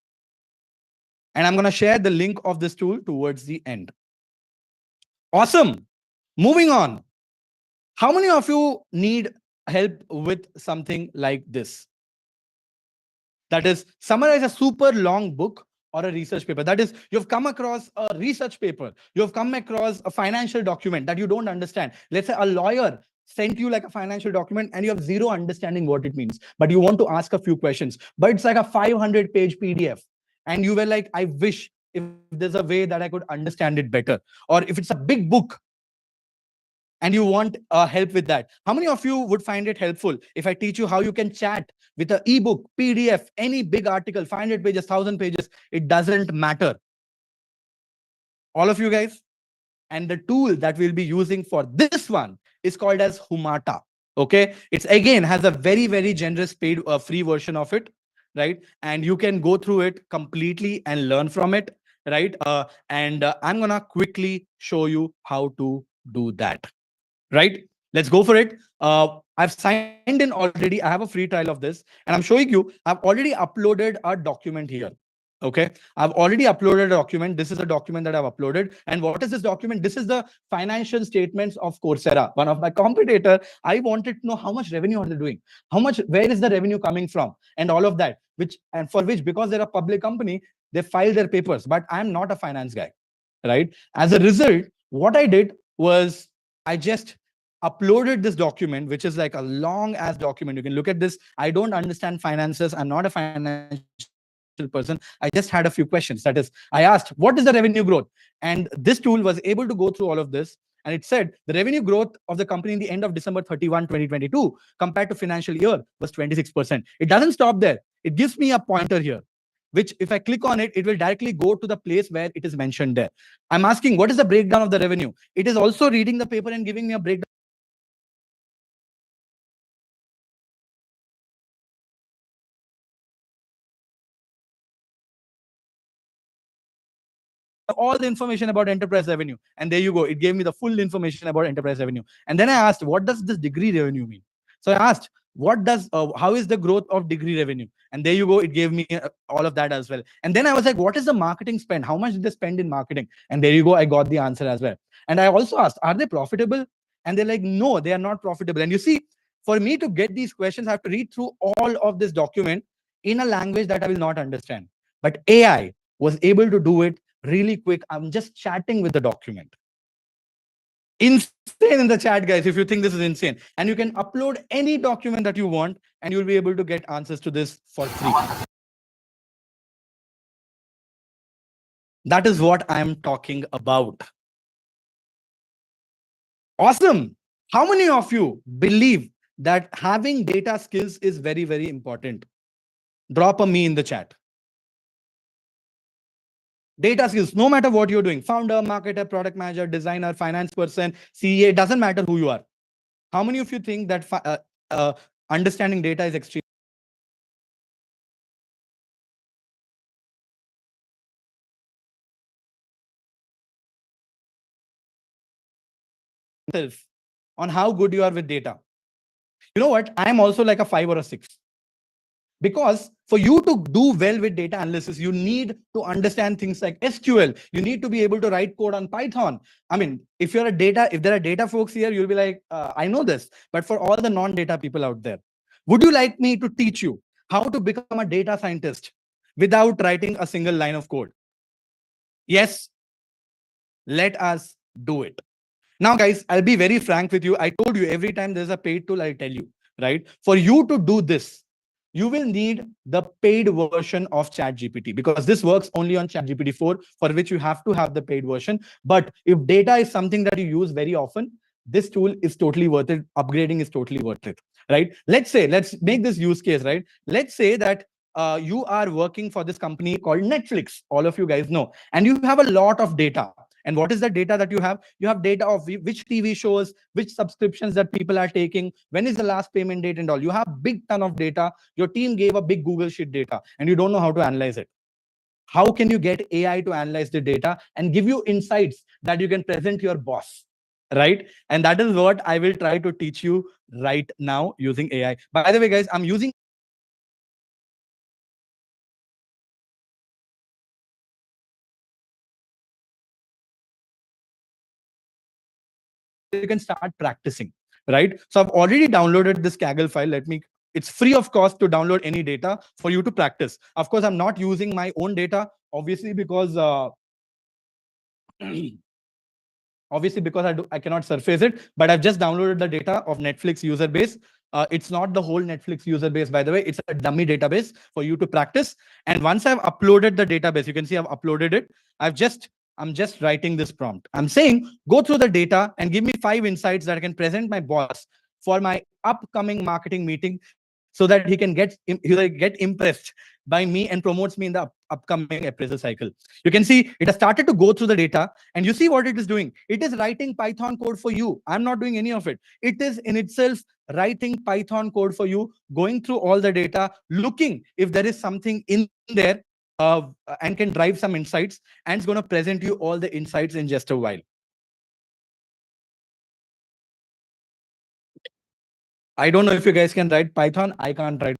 And I'm going to share the link of this tool towards the end. Awesome. Moving on. How many of you need help with something like this? That is, summarize a super long book or a research paper. That is, you've come across a research paper, you've come across a financial document that you don't understand. Let's say a lawyer sent you like a financial document and you have zero understanding what it means, but you want to ask a few questions, but it's like a 500-page PDF. And you were like, I wish if there's a way that I could understand it better. Or if it's a big book and you want help with that. How many of you would find it helpful if I teach you how you can chat with an ebook, PDF, any big article, 500 pages, 1,000 pages? It doesn't matter. All of you guys? And the tool that we'll be using for this one is called as Humata. Okay, it's again has a very, very generous paid free version of it, right? And you can go through it completely and learn from it, right? And I'm gonna quickly show you how to do that. Right? Let's go for it. I've signed in already. I have a free trial of this, and I'm showing you. I've already uploaded a document here. Okay, I've already uploaded a document. This is a document that I've uploaded. And what is this document? This is the financial statements of Coursera, one of my competitor. I wanted to know how much revenue are they doing, how much, where is the revenue coming from, and all of that. Which and for which, because they're a public company, they file their papers. But I'm not a finance guy, right? As a result, what I did was I just uploaded this document, which is like a long ass document. You can look at this. I don't understand finances. I'm not a financial person. I just had a few questions. That is, I asked, what is the revenue growth? And this tool was able to go through all of this. And it said the revenue growth of the company in the end of December 31, 2022, compared to financial year was 26%. It doesn't stop there. It gives me a pointer here, which if I click on it, it will directly go to the place where it is mentioned there. I'm asking, what is the breakdown of the revenue? It is also reading the paper and giving me a breakdown of the revenue. It is also giving me a breakdown of the revenue. It is also giving me a breakdown of the revenue. It is also giving me a breakdown of the revenue. It is also giving me a breakdown of the revenue. And all the information about enterprise revenue. And there you go. It gave me the full information about enterprise revenue. And then I asked, what does this degree revenue mean? So I asked, how is the growth of degree revenue? And there you go. It gave me all of that as well. And then I was like, what is the marketing spend? How much did they spend in marketing? And there you go. I got the answer as well. And I also asked, are they profitable? And they're like, no, they are not profitable. And you see, for me to get these questions, I have to read through all of this document in a language that I will not understand. But AI was able to do it really quick. I'm just chatting with the document. Insane in the chat, guys, if you think this is insane. And you can upload any document that you want, and you'll be able to get answers to this for free. That is what I'm talking about. Awesome. How many of you believe that having data skills is very, very important? Drop a me in the chat. Data skills, no matter what you're doing, founder, marketer, product manager, designer, finance person, CA, doesn't matter who you are. How many of you think that understanding data is extremely yourself on how good you are with data. You know what? I am also like a 5 or a 6. Because for you to do well with data analysis, you need to understand things like SQL. You need to be able to write code on Python. I mean, if there are data folks here, you'll be like, I know this. But for all the non-data people out there, would you like me to teach you how to become a data scientist without writing a single line of code? Yes, let us do it. Now, guys, I'll be very frank with you. I told you every time there's a paid tool, I tell you, right? For you to do this, you will need the paid version of ChatGPT because this works only on ChatGPT 4, for which you have to have the paid version. But if data is something that you use very often, this tool is totally worth it. Upgrading is totally worth it, right? Let's make this use case, right? Let's say that you are working for this company called Netflix. All of you guys know, and you have a lot of data. And what is the data that you have? You have data of which TV shows, which subscriptions that people are taking, when is the last payment date and all. You have big ton of data. Your team gave a big Google Sheet data and you don't know how to analyze it. How can you get AI to analyze the data and give you insights that you can present your boss? Right? And that is what I will try to teach you right now using AI. By the way, guys, I'm using you can start practicing, right? So I've already downloaded this Kaggle file. It's free of cost to download any data for you to practice. Of course, I'm not using my own data, obviously, because I cannot surface it, but I've just downloaded the data of Netflix user base. It's not the whole Netflix user base, by the way. It's a dummy database for you to practice. And once I've uploaded the database, you can see I've uploaded it. I'm just writing this prompt. I'm saying, go through the data and give me 5 insights that I can present my boss for my upcoming marketing meeting so that he'll get impressed by me and promotes me in the upcoming appraisal cycle. You can see it has started to go through the data, and you see what it is doing. It is writing Python code for you. I'm not doing any of it. It is in itself writing Python code for you, going through all the data, looking if there is something in there, and can drive some insights, and it's going to present you all the insights in just a while. I don't know if you guys can write Python. I can't write.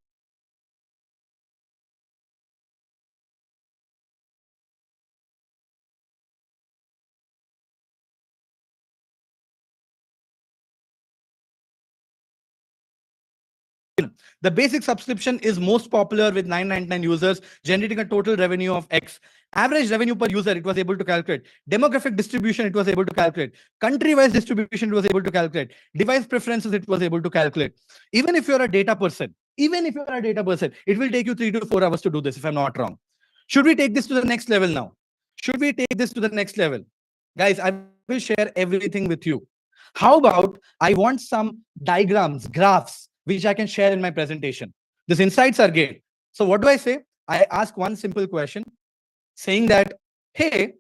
The basic subscription is most popular with 999 users, generating a total revenue of X. Average revenue per user, it was able to calculate. Demographic distribution, it was able to calculate. Country-wise distribution, it was able to calculate. Device preferences, it was able to calculate. Even if you're a data person, it will take you 3 to 4 hours to do this, if I'm not wrong. Should we take this to the next level now? Should we take this to the next level? Guys, I will share everything with you. How about I want some diagrams, graphs, which I can share in my presentation. These insights are great. So what do I say? I ask one simple question saying that, hey,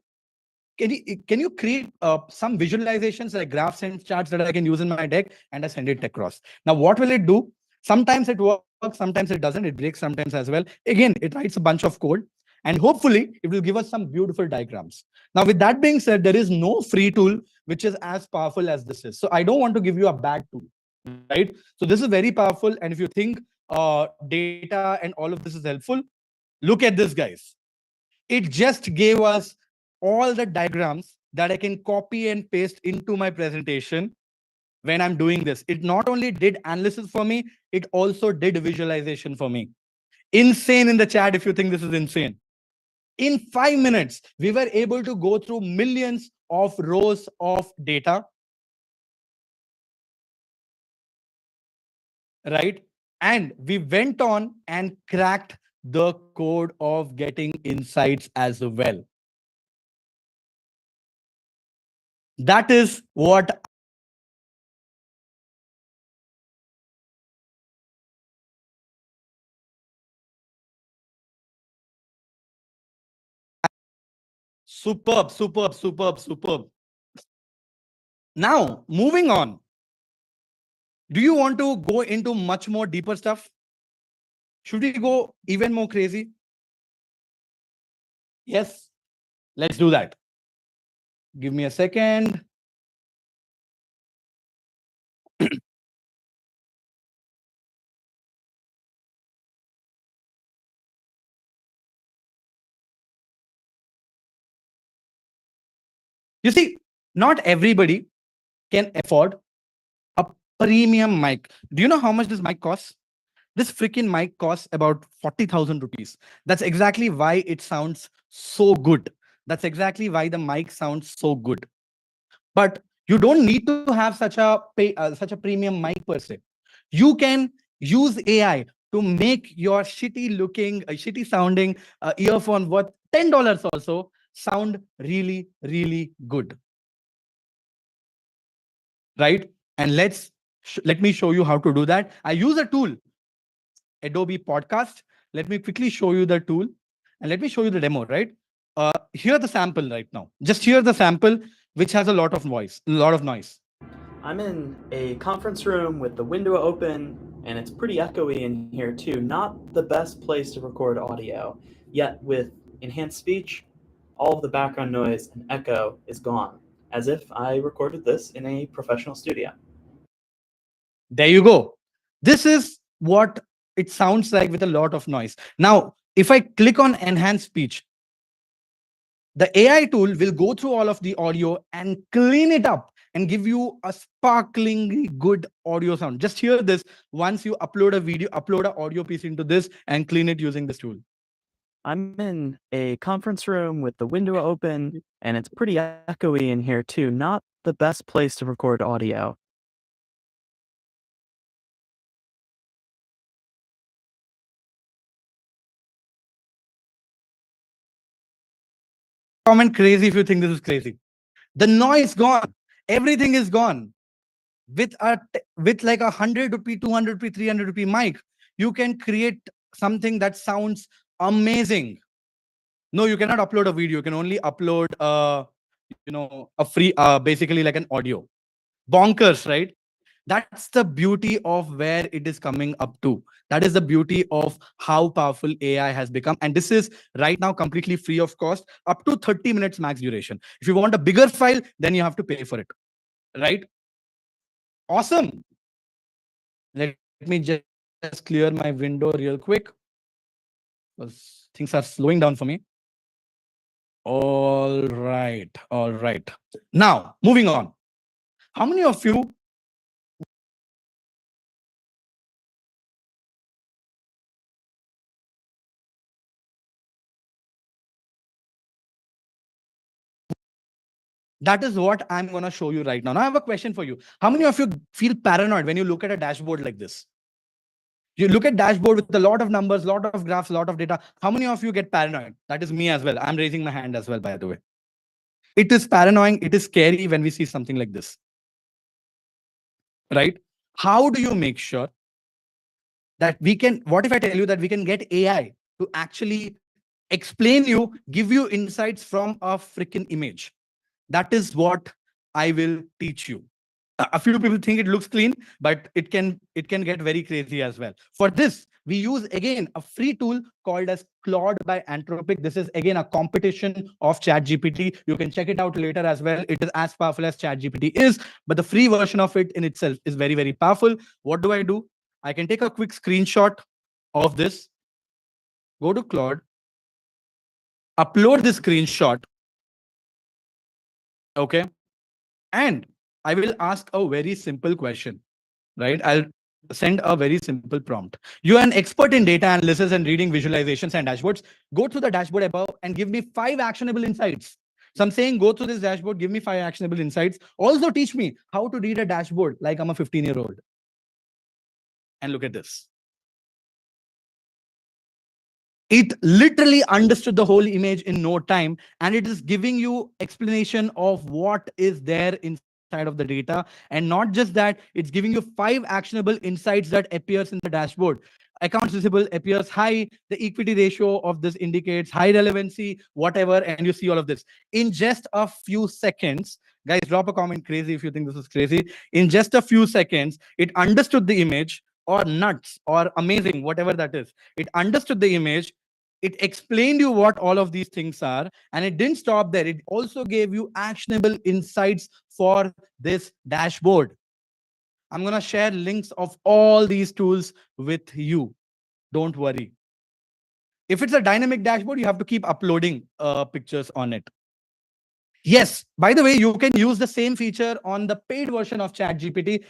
can you create some visualizations like graphs and charts that I can use in my deck, and I send it across. Now, what will it do? Sometimes it works, sometimes it doesn't. It breaks sometimes as well. Again, it writes a bunch of code, and hopefully it will give us some beautiful diagrams. Now, with that being said, there is no free tool which is as powerful as this is. So I don't want to give you a bad tool, right? So this is very powerful. And if you think data and all of this is helpful, look at this, guys. It just gave us all the diagrams that I can copy and paste into my presentation when I'm doing this. It not only did analysis for me, it also did visualization for me. Insane in the chat if you think this is insane. In 5 minutes, we were able to go through millions of rows of data, right? And we went on and cracked the code of getting insights as well. That is what superb, superb, superb, superb. Now, moving on. Do you want to go into much more deeper stuff? Should we go even more crazy? Yes, let's do that. Give me a second. You see, not everybody can afford a premium mic. Do you know how much this mic costs? This freaking mic costs about 40,000 rupees. That's exactly why it sounds so good. That's exactly why the mic sounds so good. But you don't need to have such a premium mic per se. You can use AI to make your shitty looking, shitty sounding earphone worth $10 also sound really, really good, right? And let me show you how to do that. I use a tool, Adobe Podcast. Let me quickly show you the tool and let me show you the demo, right? Hear the sample right now. Just hear the sample, which has a lot of noise. I'm in a conference room with the window open, and it's pretty echoey in here too. Not the best place to record audio. Yet with enhanced speech, all of the background noise and echo is gone, as if I recorded this in a professional studio. There you go. This is what it sounds like with a lot of noise. Now, if I click on enhance speech, the AI tool will go through all of the audio and clean it up and give you a sparklingly good audio sound. Just hear this once you upload a video, upload an audio piece into this and clean it using this tool. I'm in a conference room with the window open, and it's pretty echoey in here too. Not the best place to record audio. Comment crazy if you think this is crazy. The noise gone. Everything is gone. With like 100 rupee, 200 rupee, 300 rupee mic, you can create something that sounds amazing. No, you cannot upload a video. You can only upload a free basically like an audio. Bonkers, right? That's the beauty of where it is coming up to. That is the beauty of how powerful AI has become. And this is right now completely free of cost, up to 30 minutes max duration. If you want a bigger file, then you have to pay for it. Right? Awesome. Let me just clear my window real quick because things are slowing down for me. All right. All right. Now, moving on. How many of you that is what I'm going to show you right now. Now, I have a question for you. How many of you feel paranoid when you look at a dashboard like this? You look at dashboard with a lot of numbers, lot of graphs, lot of data. How many of you get paranoid? That is me as well. I'm raising my hand as well, by the way. It is paranoid. It is scary when we see something like this, right? How do you make sure that we can, what if I tell you that we can get AI to actually explain you, give you insights from a freaking image? That is what I will teach you. A few people think it looks clean, but it can get very crazy as well. For this, we use again a free tool called as Claude by Anthropic. This is again a competition of ChatGPT. You can check it out later as well. It is as powerful as ChatGPT is, but the free version of it in itself is very, very powerful. What do? I can take a quick screenshot of this, go to Claude, upload this screenshot, okay? And I will ask a very simple question, right? I'll send a very simple prompt. You are an expert in data analysis and reading visualizations and dashboards. Go through the dashboard above and give me 5 actionable insights. So I'm saying go through this dashboard, give me 5 actionable insights. Also teach me how to read a dashboard like I'm a 15-year-old. And look at this. It literally understood the whole image in no time, and it is giving you explanation of what is there inside of the data. And not just that, it's giving you 5 actionable insights that appears in the dashboard. Accounts receivable appears high, the equity ratio of this indicates high relevancy, whatever, and you see all of this in just a few seconds. Guys, drop a comment crazy if you think this is crazy. In just a few seconds, it understood the image, or nuts or amazing, whatever that is. It understood the image, it explained you what all of these things are, and it didn't stop there. It also gave you actionable insights for this dashboard. I'm going to share links of all these tools with you. Don't worry. If it's a dynamic dashboard, you have to keep uploading pictures on it. Yes, by the way, you can use the same feature on the paid version of ChatGPT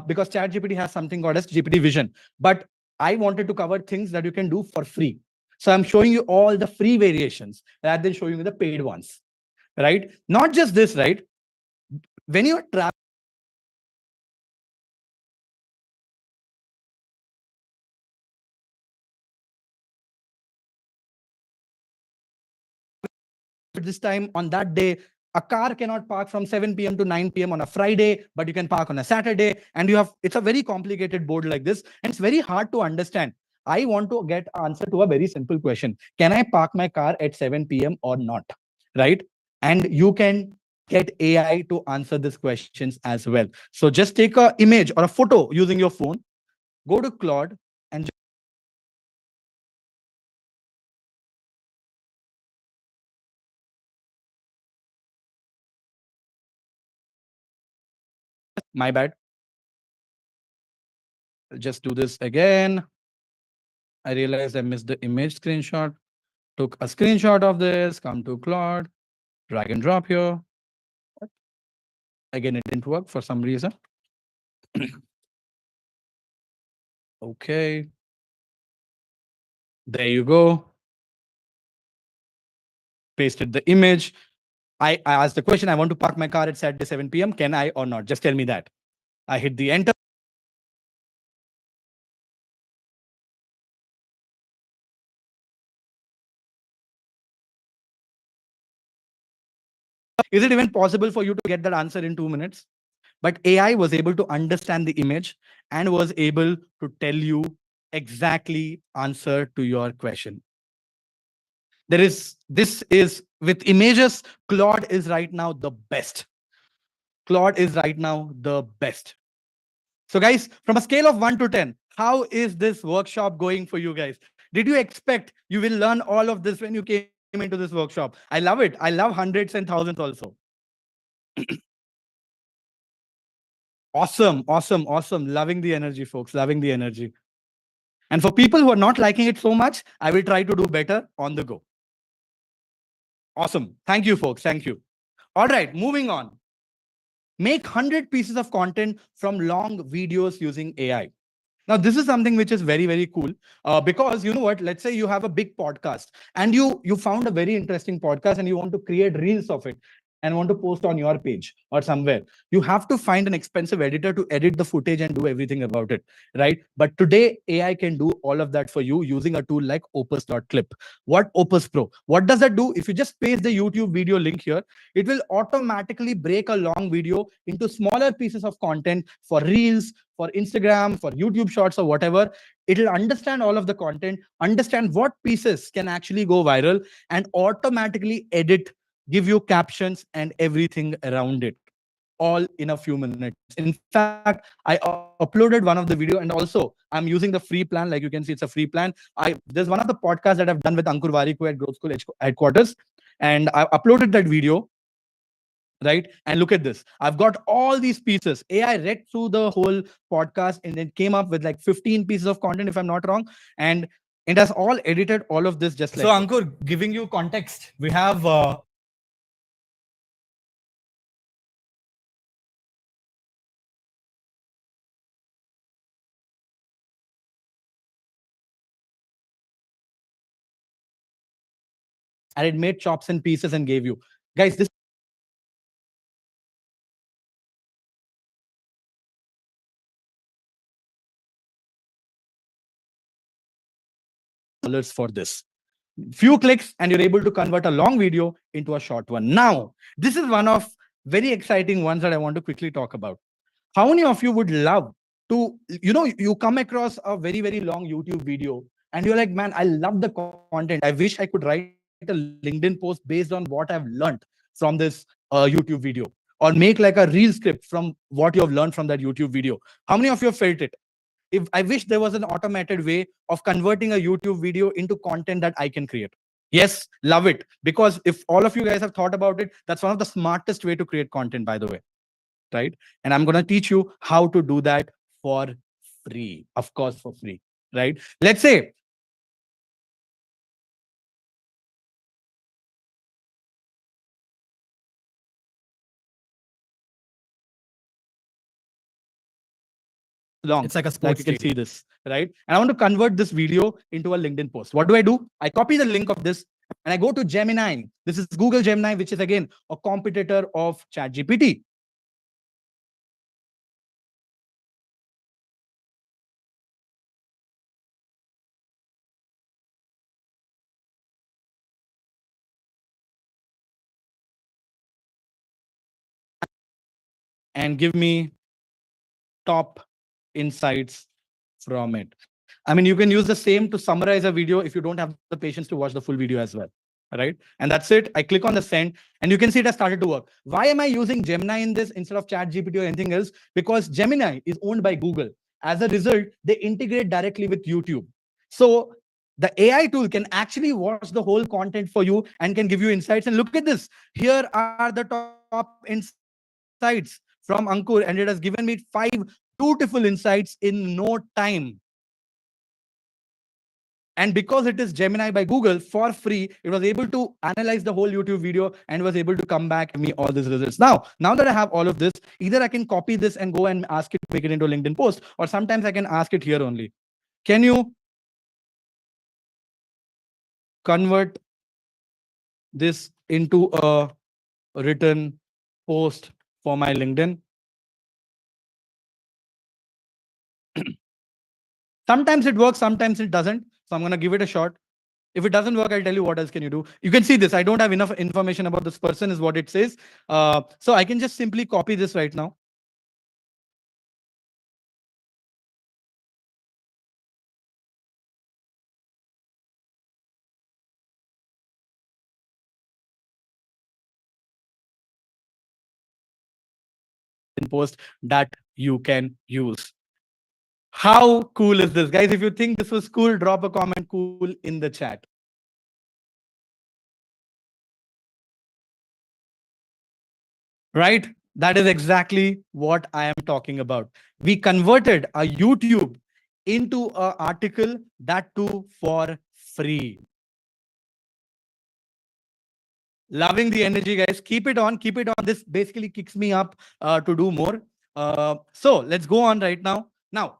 because ChatGPT has something called as GPT Vision. But I wanted to cover things that you can do for free. So I'm showing you all the free variations rather than showing you the paid ones, right? Not just this, right? When you're traveling this time on that day, a car cannot park from 7 p.m. to 9 p.m. on a Friday, but you can park on a Saturday. And you have, it's a very complicated board like this, and it's very hard to understand. I want to get answer to a very simple question. Can I park my car at 7 p.m. or not? Right? And you can get AI to answer these questions as well. So just take a image or a photo using your phone, go to Claude and my bad. I'll just do this again. I realized I missed the image screenshot. Took a screenshot of this, come to Claude, drag and drop here. Again, it didn't work for some reason. Okay. There you go. Pasted the image. I asked the question, I want to park my car at Saturday 7 p.m. Can I or not? Just tell me that. I hit the enter. Is it even possible for you to get that answer in 2 minutes? But AI was able to understand the image and was able to tell you exactly answer to your question. This is with images, Claude is right now the best. Claude is right now the best. So guys, from a scale of 1 to 10, how is this workshop going for you guys? Did you expect you will learn all of this when you came into this workshop? I love it. I love hundreds and thousands also. Awesome, awesome, awesome. Loving the energy, folks. Loving the energy. And for people who are not liking it so much, I will try to do better on the go. Awesome. Thank you, folks. Thank you. All right, moving on. Make 100 pieces of content from long videos using AI. Now, this is something which is very, very cool because you know what? Let's say you have a big podcast and you found a very interesting podcast and you want to create reels of it and want to post on your page or somewhere. You have to find an expensive editor to edit the footage and do everything about it, right? But today, AI can do all of that for you using a tool like Opus.clip. What Opus Pro? What does that do? If you just paste the YouTube video link here, it will automatically break a long video into smaller pieces of content for reels, for Instagram, for YouTube shorts or whatever. It'll understand all of the content, understand what pieces can actually go viral, and automatically edit, give you captions and everything around it, all in a few minutes. In fact, I uploaded one of the video, and also I'm using the free plan. Like you can see, it's a free plan. There's one of the podcasts that I've done with Ankur Warikoo at Growth School headquarters, and I uploaded that video, right? And look at this. I've got all these pieces. AI read through the whole podcast and then came up with like 15 pieces of content, if I'm not wrong. And it has all edited all of this just like so. Ankur, giving you context, we have and it made chops and pieces and gave you. Guys, this dollars for this. Few clicks and you're able to convert a long video into a short one. Now, this is one of very exciting ones that I want to quickly talk about. How many of you would love to, you come across a very, very long YouTube video and you're like, man, I love the content. I wish I could write a LinkedIn post based on what I've learned from this YouTube video, or make like a reel script from what you have learned from that YouTube video. How many of you have felt it? If I wish there was an automated way of converting a YouTube video into content that I can create. Yes, love it. Because if all of you guys have thought about it, that's one of the smartest way to create content, by the way. Right? And I'm going to teach you how to do that for free. Of course, for free. Right? Let's say long. It's like a Like sports you can see stadium. this, right? And I want to convert this video into a LinkedIn post. What do? I copy the link of this and I go to Gemini. This is Google Gemini, which is again a competitor of ChatGPT. And give me top insights from it. I mean, you can use the same to summarize a video if you don't have the patience to watch the full video as well. Right. And that's it. I click on the send and you can see it has started to work. Why am I using Gemini in this instead of ChatGPT or anything else? Because Gemini is owned by Google. As a result, they integrate directly with YouTube. So the AI tool can actually watch the whole content for you and can give you insights. And look at this. Here are the top insights from Ankur, and it has given me 5 beautiful insights in no time. And because it is Gemini by Google for free, it was able to analyze the whole YouTube video and was able to come back and me all these results. Now that I have all of this, either I can copy this and go and ask it to make it into a LinkedIn post, or sometimes I can ask it here only. Can you convert this into a written post for my LinkedIn? Sometimes it works, sometimes it doesn't. So I'm going to give it a shot. If it doesn't work, I'll tell you what else can you do. You can see this. I don't have enough information about this person is what it says. So I can just simply copy this right now. Post that you can use. How cool is this, guys? If you think this was cool, drop a comment cool in the chat. Right? That is exactly what I am talking about. We converted a YouTube into an article, that too for free. Loving the energy, guys. Keep it on. Keep it on. This basically kicks me up to do more. So let's go on right now. Now,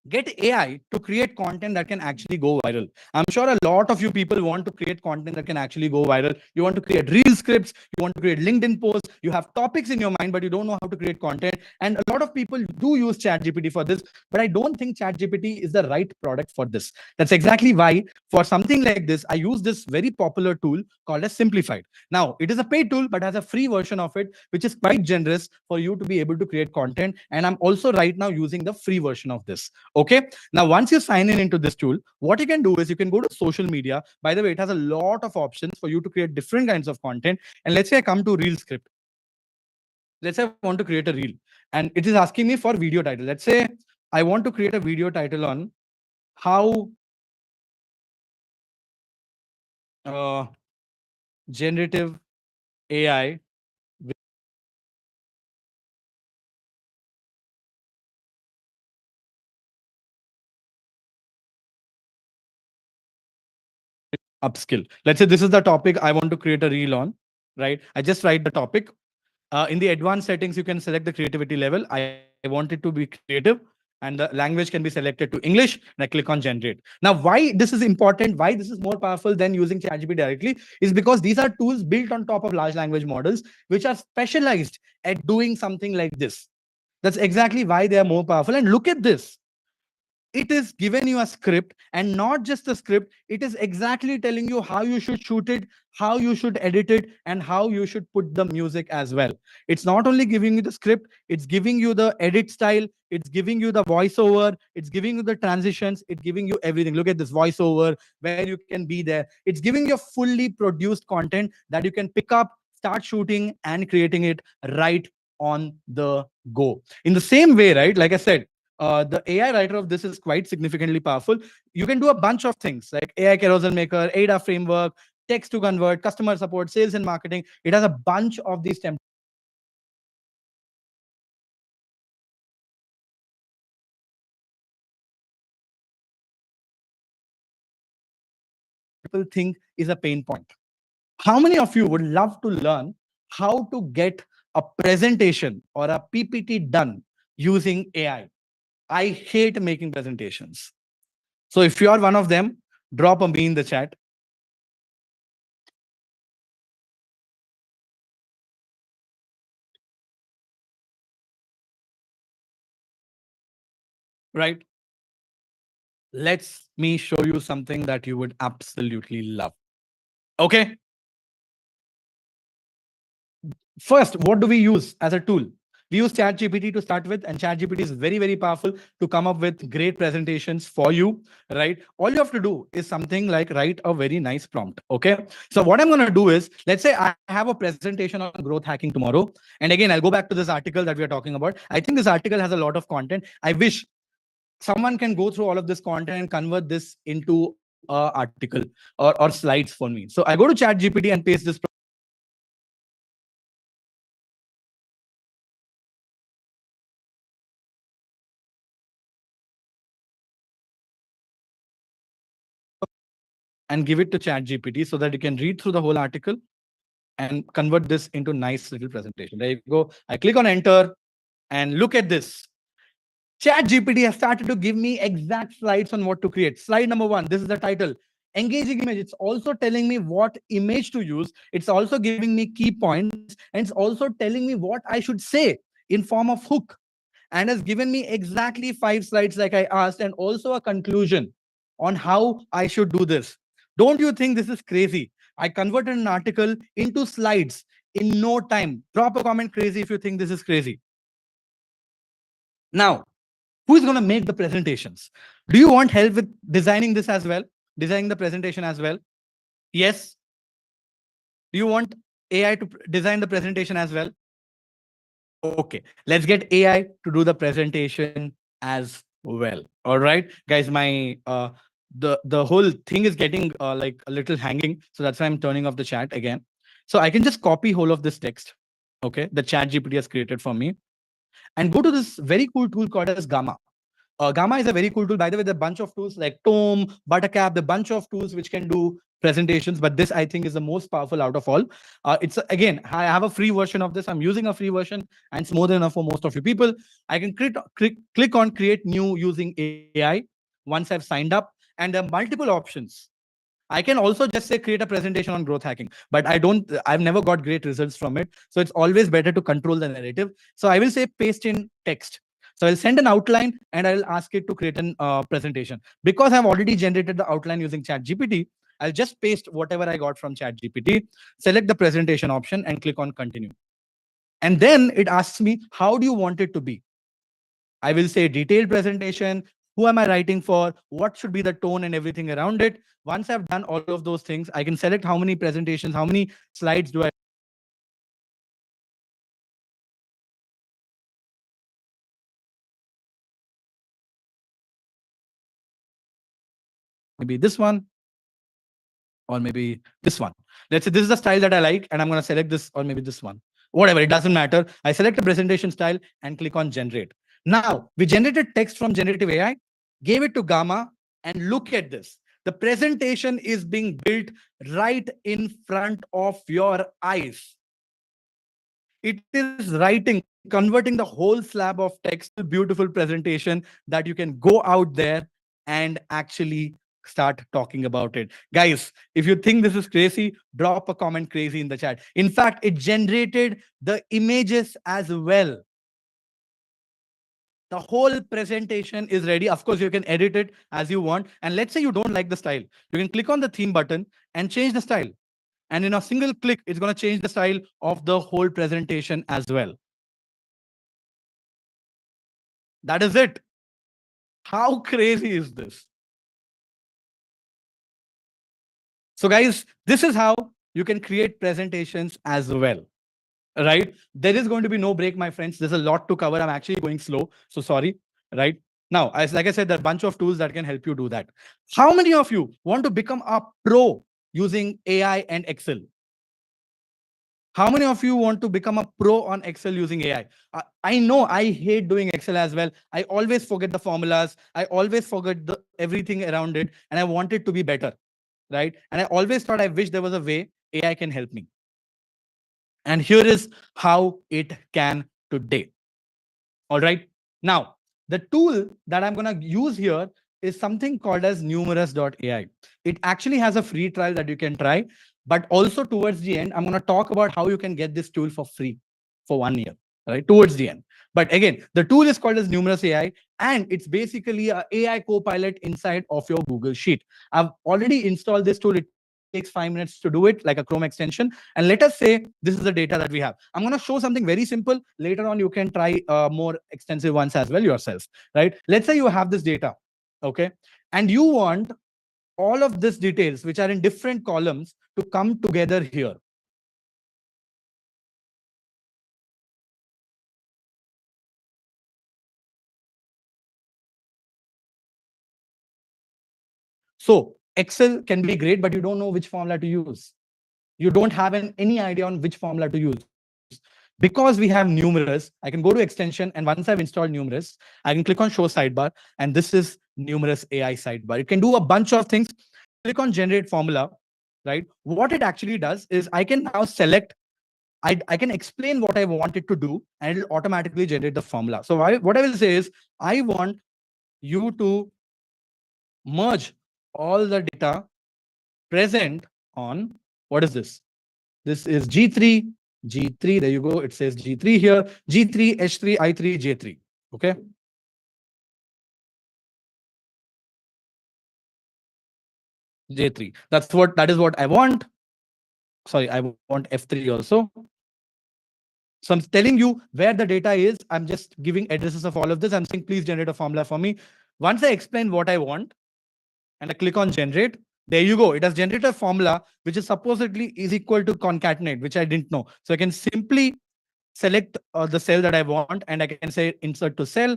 get AI to create content that can actually go viral. I'm sure a lot of you people want to create content that can actually go viral. You want to create reel scripts, you want to create LinkedIn posts, you have topics in your mind, but you don't know how to create content. And a lot of people do use ChatGPT for this, but I don't think ChatGPT is the right product for this. That's exactly why for something like this, I use this very popular tool called as Simplified. Now, it is a paid tool, but has a free version of it, which is quite generous for you to be able to create content. And I'm also right now using the free version of this. Okay. Now, once you sign in into this tool, what you can do is you can go to social media. By the way, it has a lot of options for you to create different kinds of content. And let's say I come to Reel script. Let's say I want to create a reel and it is asking me for video title. Let's say I want to create a video title on how generative AI upskill. Let's say this is the topic I want to create a reel on, right? I just write the topic. In the advanced settings, you can select the creativity level. I want it to be creative and the language can be selected to English and I click on generate. Now, why this is important, why this is more powerful than using ChatGPT directly is because these are tools built on top of large language models, which are specialized at doing something like this. That's exactly why they are more powerful. And look at this. It is given you a script, and not just a script, it is exactly telling you how you should shoot it, how you should edit it, and how you should put the music as well. It's not only giving you the script, it's giving you the edit style, it's giving you the voiceover, it's giving you the transitions, it's giving you everything. Look at this voiceover where you can be there. It's giving you fully produced content that you can pick up, start shooting and creating it right on the go. In the same way, right, like I said, the AI writer of this is quite significantly powerful. You can do a bunch of things like AI carousel maker, ADA framework, text to convert, customer support, sales and marketing. It has a bunch of these templates. People think is a pain point. How many of you would love to learn how to get a presentation or a PPT done using AI? I hate making presentations. So if you are one of them, drop a me in the chat. Right? Let's me show you something that you would absolutely love. Okay. First, what do we use as a tool? We use ChatGPT to start with, and ChatGPT is very, very powerful to come up with great presentations for you, right? All you have to do is something like write a very nice prompt. Okay. So, what I'm going to do is, let's say I have a presentation on growth hacking tomorrow. And again, I'll go back to this article that we are talking about. I think this article has a lot of content. I wish someone can go through all of this content and convert this into a article or slides for me. So I go to ChatGPT and paste this and give it to ChatGPT so that you can read through the whole article and convert this into nice little presentation. There you go. I click on enter and look at this. ChatGPT has started to give me exact slides on what to create. Slide number 1, this is the title. Engaging image. It's also telling me what image to use. It's also giving me key points, and it's also telling me what I should say in form of hook, and has given me exactly 5 slides like I asked, and also a conclusion on how I should do this. Don't you think this is crazy? I converted an article into slides in no time. Drop a comment crazy if you think this is crazy. Now, who is going to make the presentations? Do you want help with designing this as well? Designing the presentation as well? Yes. Do you want AI to design the presentation as well? Okay, let's get AI to do the presentation as well. All right, guys, my the whole thing is getting like a little hanging, so that's why I'm turning off the chat again. So I can just copy whole of this text, okay, the chat GPT has created for me, and go to this very cool tool called as Gamma. Gamma is a very cool tool. By the way, there are a bunch of tools like Tome, Buttercap, the bunch of tools which can do presentations, but this I think is the most powerful out of all. It's again, I have a free version of this. I'm using a free version, and it's more than enough for most of you people. I can click on create new using AI once I've signed up, and there are multiple options. I can also just say create a presentation on growth hacking, but I've never got great results from it. So it's always better to control the narrative. So I will say paste in text. So I'll send an outline and I'll ask it to create an presentation. Because I've already generated the outline using ChatGPT, I'll just paste whatever I got from ChatGPT, select the presentation option and click on continue. And then it asks me, how do you want it to be? I will say detailed presentation. Who am I writing for? What should be the tone and everything around it? Once I've done all of those things, I can select how many presentations, how many slides do I maybe this one or maybe this one. Let's say this is the style that I like, and I'm going to select this or maybe this one. Whatever, it doesn't matter. I select a presentation style and click on generate. Now, we generated text from generative AI, gave it to Gamma, and look at this. The presentation is being built right in front of your eyes. It is writing, converting the whole slab of text to beautiful presentation that you can go out there and actually start talking about it. Guys, if you think this is crazy, drop a comment crazy in the chat. In fact, it generated the images as well. The whole presentation is ready. Of course, you can edit it as you want. And let's say you don't like the style. You can click on the theme button and change the style. And in a single click, it's going to change the style of the whole presentation as well. That is it. How crazy is this? So guys, this is how you can create presentations as well, right? There is going to be no break, my friends. There's a lot to cover. I'm actually going slow, so sorry, right? Now, as like I said, there are a bunch of tools that can help you do that. How many of you want to become a pro using AI and Excel? How many of you want to become a pro on Excel using AI? I know I hate doing Excel as well. I always forget the formulas. I always forget everything around it, and I want it to be better, right? And I always thought I wish there was a way AI can help me. And here is how it can today. All right. Now, The tool that I'm going to use here is something called as numerous.ai. It actually has a free trial that you can try, but also towards the end, I'm going to talk about how you can get this tool for free for 1 year, right? Towards the end. But again, the tool is called as Numerous AI, and it's basically a AI co-pilot inside of your Google Sheet. I've already installed this tool. It takes 5 minutes to do it, like a Chrome extension. And let us say this is the data that we have. I'm going to show something very simple. Later on, you can try more extensive ones as well yourself, right? Let's say you have this data, okay? And you want all of these details, which are in different columns, to come together here. So Excel can be great, but you don't know which formula to use. You don't have any idea on which formula to use. Because we have Numerous, I can go to extension, and once I've installed Numerous, I can click on show sidebar, and this is Numerous AI sidebar. It can do a bunch of things. Click on generate formula, right? What it actually does is I can now select, I can explain what I want it to do, and it'll automatically generate the formula. So what I will say is, I want you to merge all the data present on, what is this? This is G3, G3, there you go. It says G3 here, G3, H3, I3, J3. Okay. J3. That is what I want. Sorry, I want F3 also. So I'm telling you where the data is. I'm just giving addresses of all of this. I'm saying, please generate a formula for me. Once I explain what I want and I click on generate, there you go. It has generated a formula, which is supposedly is equal to concatenate, which I didn't know. So I can simply select the cell that I want, and I can say insert to cell.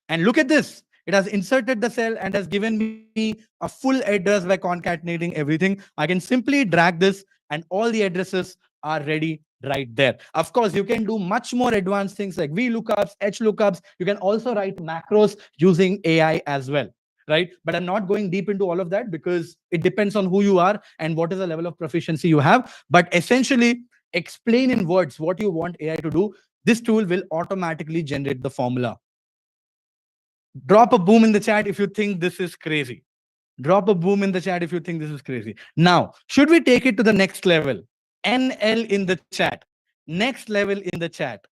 And look at this. It has inserted the cell and has given me a full address by concatenating everything. I can simply drag this, and all the addresses are ready right there. Of course, you can do much more advanced things like VLOOKUPs, HLOOKUPs. You can also write macros using AI as well, right? But I'm not going deep into all of that because it depends on who you are and what is the level of proficiency you have. But essentially, explain in words what you want AI to do. This tool will automatically generate the formula. Drop a boom in the chat if you think this is crazy. Drop a boom in the chat if you think this is crazy. Now, should we take it to the next level? NL in the chat. Next level in the chat.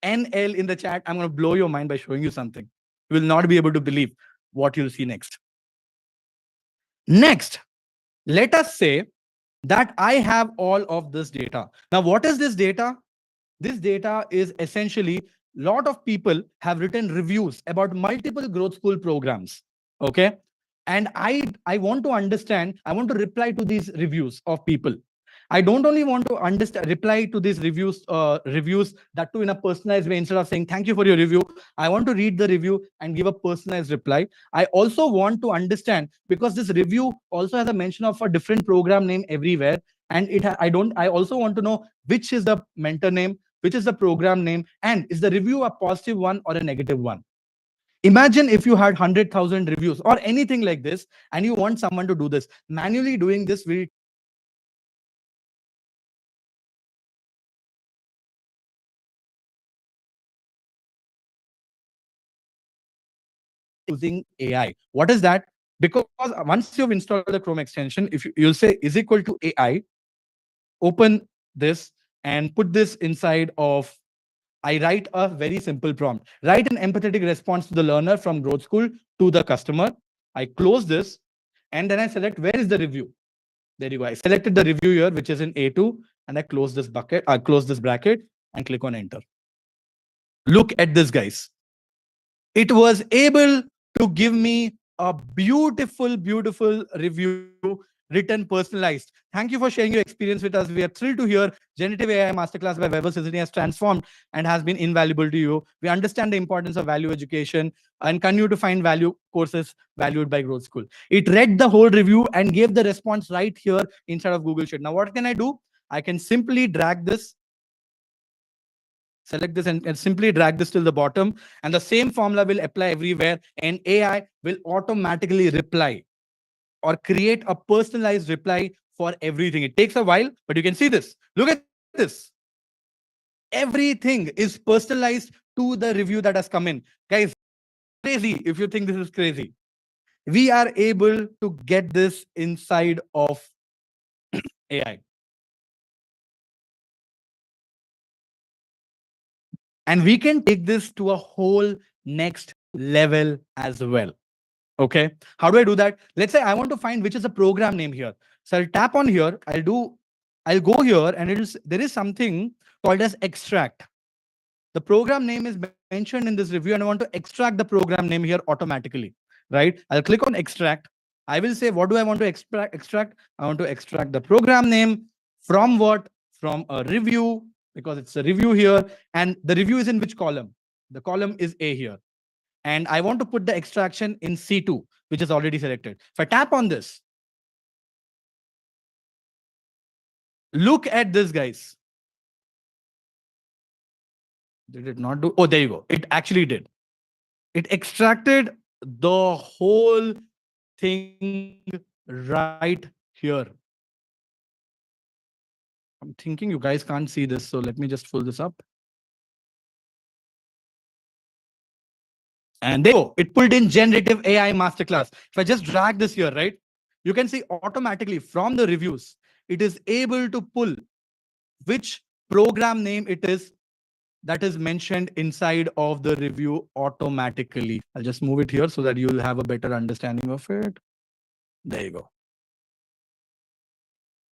NL in the chat. I'm going to blow your mind by showing you something. You will not be able to believe what you'll see next. Next, let us say that I have all of this data. Now, what is this data? This data is essentially, a lot of people have written reviews about multiple growth school programs. Okay. And I want to understand, I want to reply to these reviews of people. I don't only want to understand, reply to these reviews that too in a personalized way. Instead of saying thank you for your review, I want to read the review and give a personalized reply. I also want to understand, because this review also has a mention of a different program name everywhere, and I also want to know which is the mentor name, which is the program name, and is the review a positive one or a negative one. Imagine if you had 100,000 reviews or anything like this, and you want someone to do this. Manually doing this will using AI. What is that? Because once you've installed the Chrome extension, if you'll say is equal to AI, open this and put this inside of, I write a very simple prompt. Write an empathetic response to the learner from growth school to the customer. I close this, and then I select where is the review. There you go. I selected the review here, which is in A2, and I close this bucket. I close this bracket and click on enter. Look at this, guys. It was able to give me a beautiful, beautiful review, written personalized. Thank you for sharing your experience with us. We are thrilled to hear Generative AI Masterclass by Weber Sydney has transformed and has been invaluable to you. We understand the importance of value education and continue to find value courses valued by Growth School. It read the whole review and gave the response right here inside of Google Sheet. Now, what can I do? I can simply drag this, select this, and simply drag this till the bottom, and the same formula will apply everywhere, and AI will automatically reply or create a personalized reply for everything. It takes a while, but you can see this. Look at this. Everything is personalized to the review that has come in. Guys, crazy if you think this is crazy. We are able to get this inside of AI. And we can take this to a whole next level as well. Okay. How do I do that? Let's say I want to find which is a program name here. So I'll tap on here. I'll go here and there is something called as extract. The program name is mentioned in this review and I want to extract the program name here automatically, right? I'll click on extract. I will say, what do I want to extract? I want to extract the program name from what? From a review, because it's a review here. And the review is in which column? The column is A here. And I want to put the extraction in C2, which is already selected. If I tap on this, look at this, guys. Did it not do? Oh, there you go. It actually did. It extracted the whole thing right here. I'm thinking you guys can't see this, so let me just pull this up. And there you go. It pulled in generative AI masterclass. If I just drag this here, right, you can see automatically from the reviews, it is able to pull which program name it is that is mentioned inside of the review automatically. I'll just move it here so that you'll have a better understanding of it. There you go.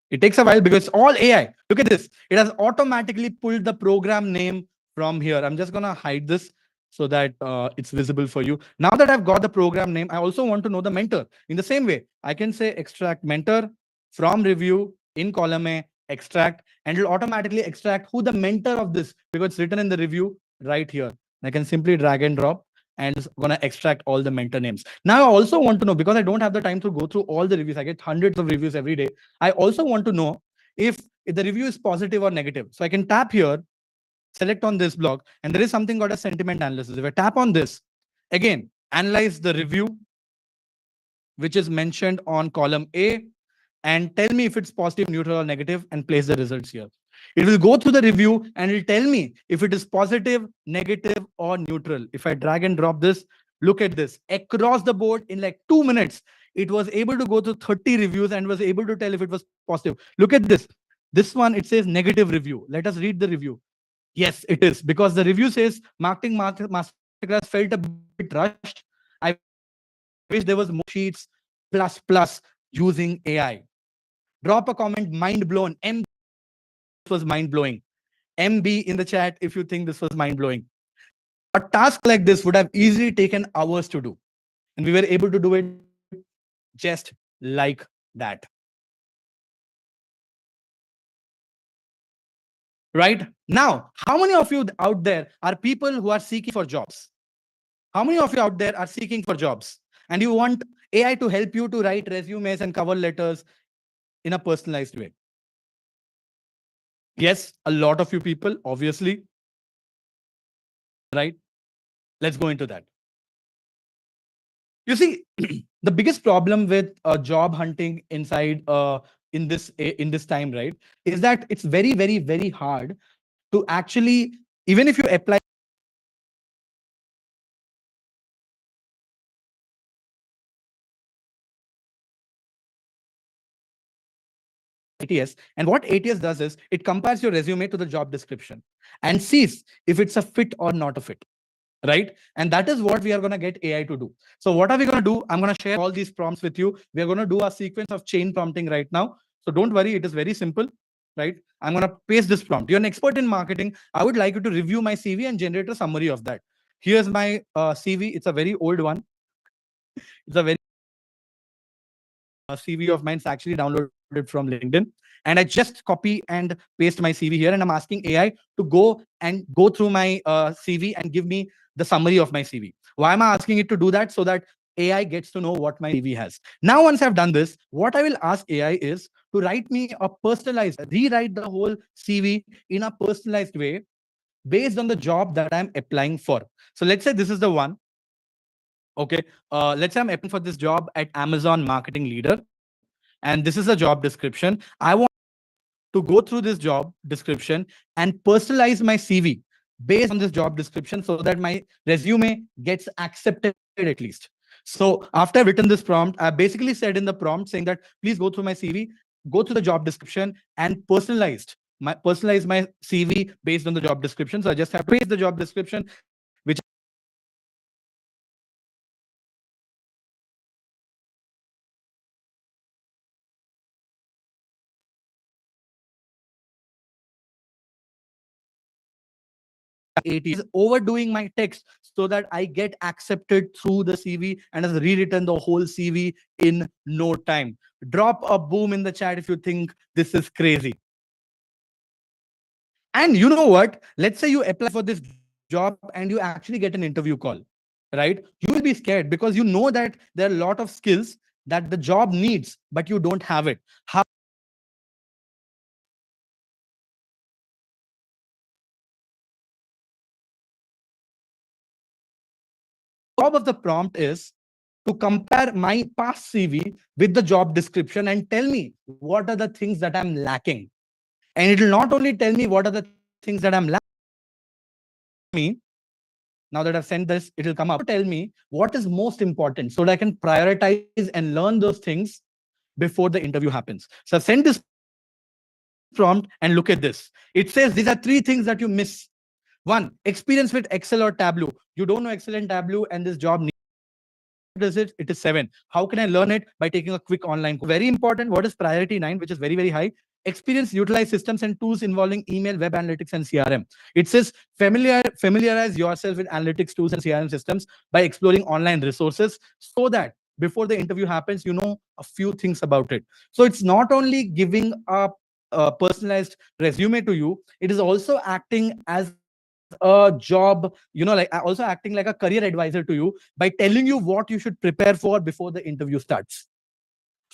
It takes a while because it's all AI. Look at this. It has automatically pulled the program name from here. I'm just going to hide this so that it's visible for you. Now that I've got the program name, I also want to know the mentor. In the same way, I can say extract mentor from review in column A, extract, and it'll automatically extract who the mentor of this, because it's written in the review right here. I can simply drag and drop and it's gonna extract all the mentor names. Now I also want to know, because I don't have the time to go through all the reviews, I get hundreds of reviews every day. I also want to know if the review is positive or negative. So I can tap here, select on this block, and there is something called a sentiment analysis. If I tap on this, again, analyze the review, which is mentioned on column A, and tell me if it's positive, neutral, or negative, and place the results here. It will go through the review and it'll tell me if it is positive, negative, or neutral. If I drag and drop this, look at this. Across the board in like 2 minutes, it was able to go through 30 reviews and was able to tell if it was positive. Look at this. This one, it says negative review. Let us read the review. Yes, it is, because the review says marketing masterclass felt a bit rushed. I wish there was more sheets plus plus using AI. Drop a comment, mind blown. This was mind blowing. MB in the chat if you think this was mind blowing. A task like this would have easily taken hours to do. And we were able to do it just like that. Right? Now, how many of you out there are people who are seeking for jobs? How many of you out there are seeking for jobs? And you want AI to help you to write resumes and cover letters in a personalized way? Yes, a lot of you people, obviously. Right? Let's go into that. You see, the biggest problem with job hunting inside in this time, right, is that it's very, very, very hard to actually, even if you apply ATS, and what ATS does is it compares your resume to the job description and sees if it's a fit or not a fit. Right? And that is what we are going to get AI to do. So what are we going to do? I'm going to share all these prompts with you. We are going to do a sequence of chain prompting right now. So don't worry, it is very simple, right? I'm going to paste this prompt. You're an expert in marketing. I would like you to review my CV and generate a summary of that. Here's my CV. It's a very old one. It's a very CV of mine. It's actually downloaded from LinkedIn. And I just copy and paste my CV here. And I'm asking AI to go through my CV and give me the summary of my CV. Why am I asking it to do that? So that AI gets to know what my CV has. Now, once I've done this, what I will ask AI is to write me a personalized, rewrite the whole CV in a personalized way based on the job that I'm applying for. So let's say this is the one. Okay. Let's say I'm applying for this job at Amazon Marketing Leader. And this is a job description. I want to go through this job description and personalize my CV based on this job description so that my resume gets accepted at least. So after I've written this prompt, I basically said in the prompt saying that please go through my CV, go through the job description, and personalize my CV based on the job description. So I just have to paste the job description, which I did. And then I said that it is overdoing my text so that I get accepted through the CV and has rewritten the whole CV in no time. Drop a boom in the chat if you think this is crazy. And you know what? Let's say you apply for this job and you actually get an interview call, right? You will be scared because you know that there are a lot of skills that the job needs, but you don't have it. How job of the prompt is to compare my past CV with the job description and tell me what are the things that I'm lacking. And it will not only tell me what are the things that I'm lacking, me now that I've sent this, it will come up. Tell me what is most important so that I can prioritize and learn those things before the interview happens. So I've sent this prompt and look at this. It says these are three things that you miss. One, experience with Excel or Tableau. You don't know Excel and Tableau, and this job needs. Does it? It is 7. How can I learn it? By taking a quick online course. Very important. What is priority 9, which is very, very high? Experience, utilize systems and tools involving email, web analytics, and CRM. It says familiarize yourself with analytics tools and CRM systems by exploring online resources so that before the interview happens, you know a few things about it. So it's not only giving a personalized resume to you, it is also acting as a job, also acting like a career advisor to you by telling you what you should prepare for before the interview starts.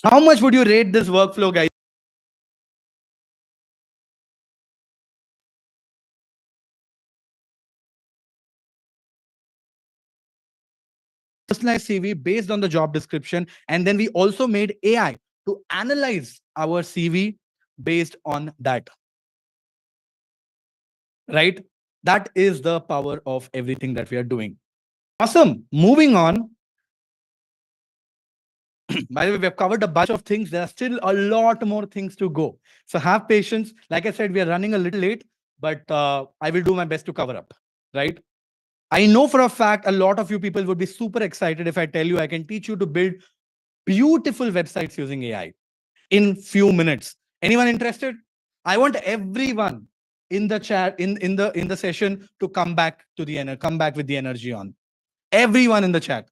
How much would you rate this workflow, guys? Personalized CV based on the job description. And then we also made AI to analyze our CV based on that, right? That is the power of everything that we are doing. Awesome. Moving on. By the way, we have covered a bunch of things. There are still a lot more things to go. So have patience. Like I said, we are running a little late, but I will do my best to cover up, right? I know for a fact a lot of you people would be super excited if I tell you I can teach you to build beautiful websites using AI in few minutes. Anyone interested? I want everyone in the chat, in the session to come back with the energy on. Everyone in the chat.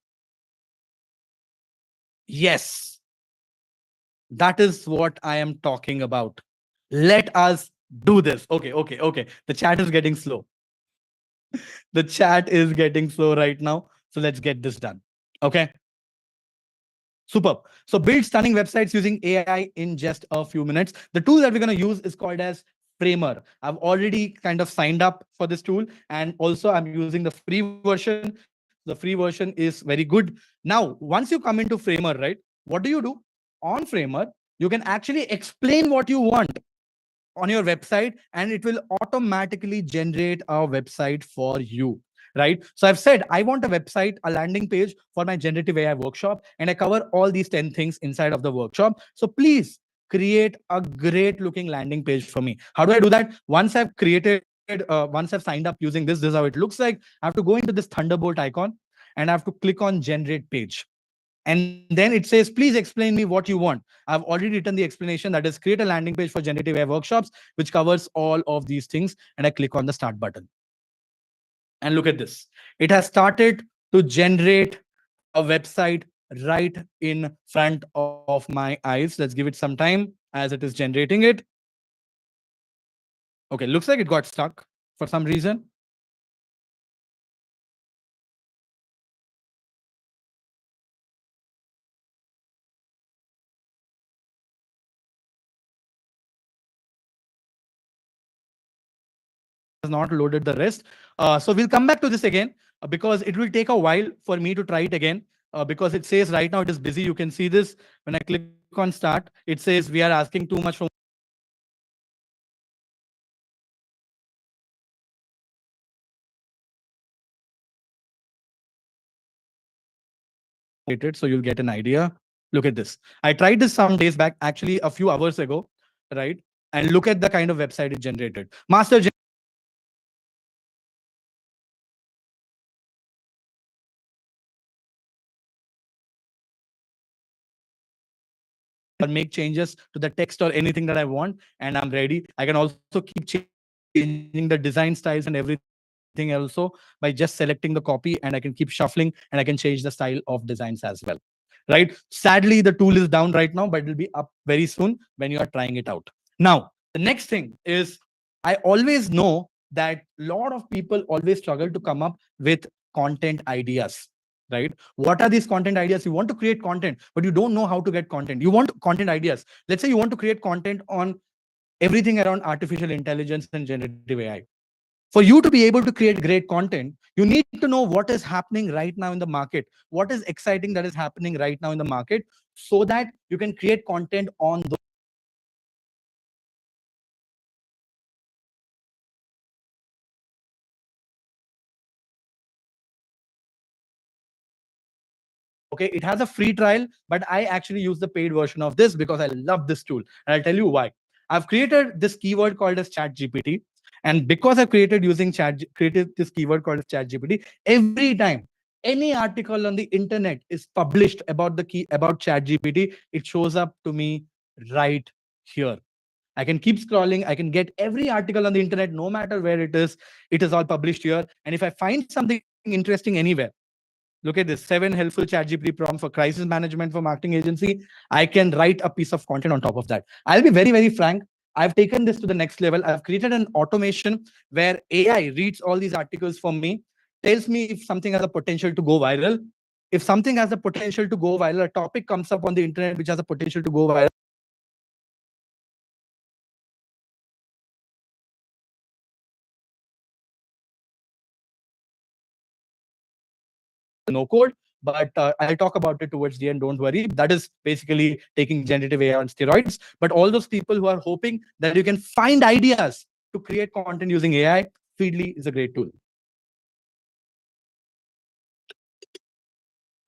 Yes, that is what I am talking about. Let us do this. Okay. The chat is getting slow. The chat is getting slow right now. So let's get this done. Okay. Superb. So build stunning websites using AI in just a few minutes. The tool that we're going to use is called as Framer. I've already kind of signed up for this tool, and also I'm using the free version. The free version is very good. Now, once you come into Framer, right, what do? On Framer, you can actually explain what you want on your website, and it will automatically generate a website for you, right? So I've said I want a website, a landing page for my generative AI workshop, and I cover all these 10 things inside of the workshop. So please create a great looking landing page for me. How do I do that? Once I've signed up using this is how it looks like. I have to go into this Thunderbolt icon and I have to click on generate page. And then it says, please explain me what you want. I've already written the explanation, that is, create a landing page for generative AI workshops, which covers all of these things. And I click on the start button. And look at this. It has started to generate a website right in front of my eyes. Let's give it some time as it is generating it. Okay, looks like it got stuck for some reason. Has not loaded the rest. So we'll come back to this again because it will take a while for me to try it again because it says right now it is busy. You can see this when I click on start. It says we are asking too much from So you'll get an idea. Look at this. I tried this some days back, actually a few hours ago, right? And look at the kind of website it generated. Master or make changes to the text or anything that I want, and I'm ready. I can also keep changing the design styles and everything also by just selecting the copy, and I can keep shuffling and I can change the style of designs as well. Right? Sadly, the tool is down right now, but it'll be up very soon when you are trying it out. Now, the next thing is I always know that a lot of people always struggle to come up with content ideas. Right? What are these content ideas? You want to create content, but you don't know how to get content. You want content ideas. Let's say you want to create content on everything around artificial intelligence and generative AI. For you to be able to create great content, you need to know what is happening right now in the market, what is exciting that is happening right now in the market, so that you can create content on those. Okay, it has a free trial, but I actually use the paid version of this because I love this tool. And I'll tell you why. I've created this keyword called as ChatGPT. And because I've created this keyword called as ChatGPT, every time any article on the internet is published about about ChatGPT, it shows up to me right here. I can keep scrolling. I can get every article on the internet, no matter where it is. It is all published here. And if I find something interesting anywhere, look at this 7 helpful ChatGPT prompt for crisis management for marketing agency. I can write a piece of content on top of that. I'll be very, very frank. I've taken this to the next level. I've created an automation where AI reads all these articles for me, tells me if something has a potential to go viral. If something has a potential to go viral, a topic comes up on the internet which has a potential to go viral. No code, but I'll talk about it towards the end. Don't worry. That is basically taking generative AI on steroids. But all those people who are hoping that you can find ideas to create content using AI, Feedly is a great tool.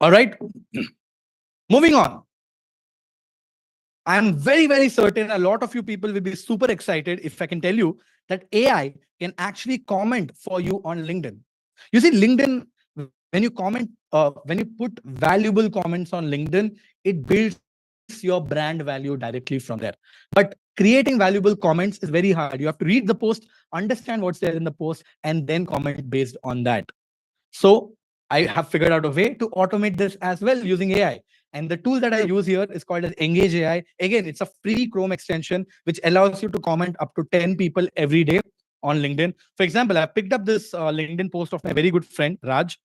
All right. Moving on. I'm very, very certain a lot of you people will be super excited if I can tell you that AI can actually comment for you on LinkedIn. You see, LinkedIn, when you put valuable comments on LinkedIn, it builds your brand value directly from there. But creating valuable comments is very hard. You have to read the post, understand what's there in the post, and then comment based on that. So I have figured out a way to automate this as well using AI. And the tool that I use here is called as Engage AI. Again, it's a free Chrome extension which allows you to comment up to 10 people every day on LinkedIn. For example, I picked up this LinkedIn post of my very good friend Raj,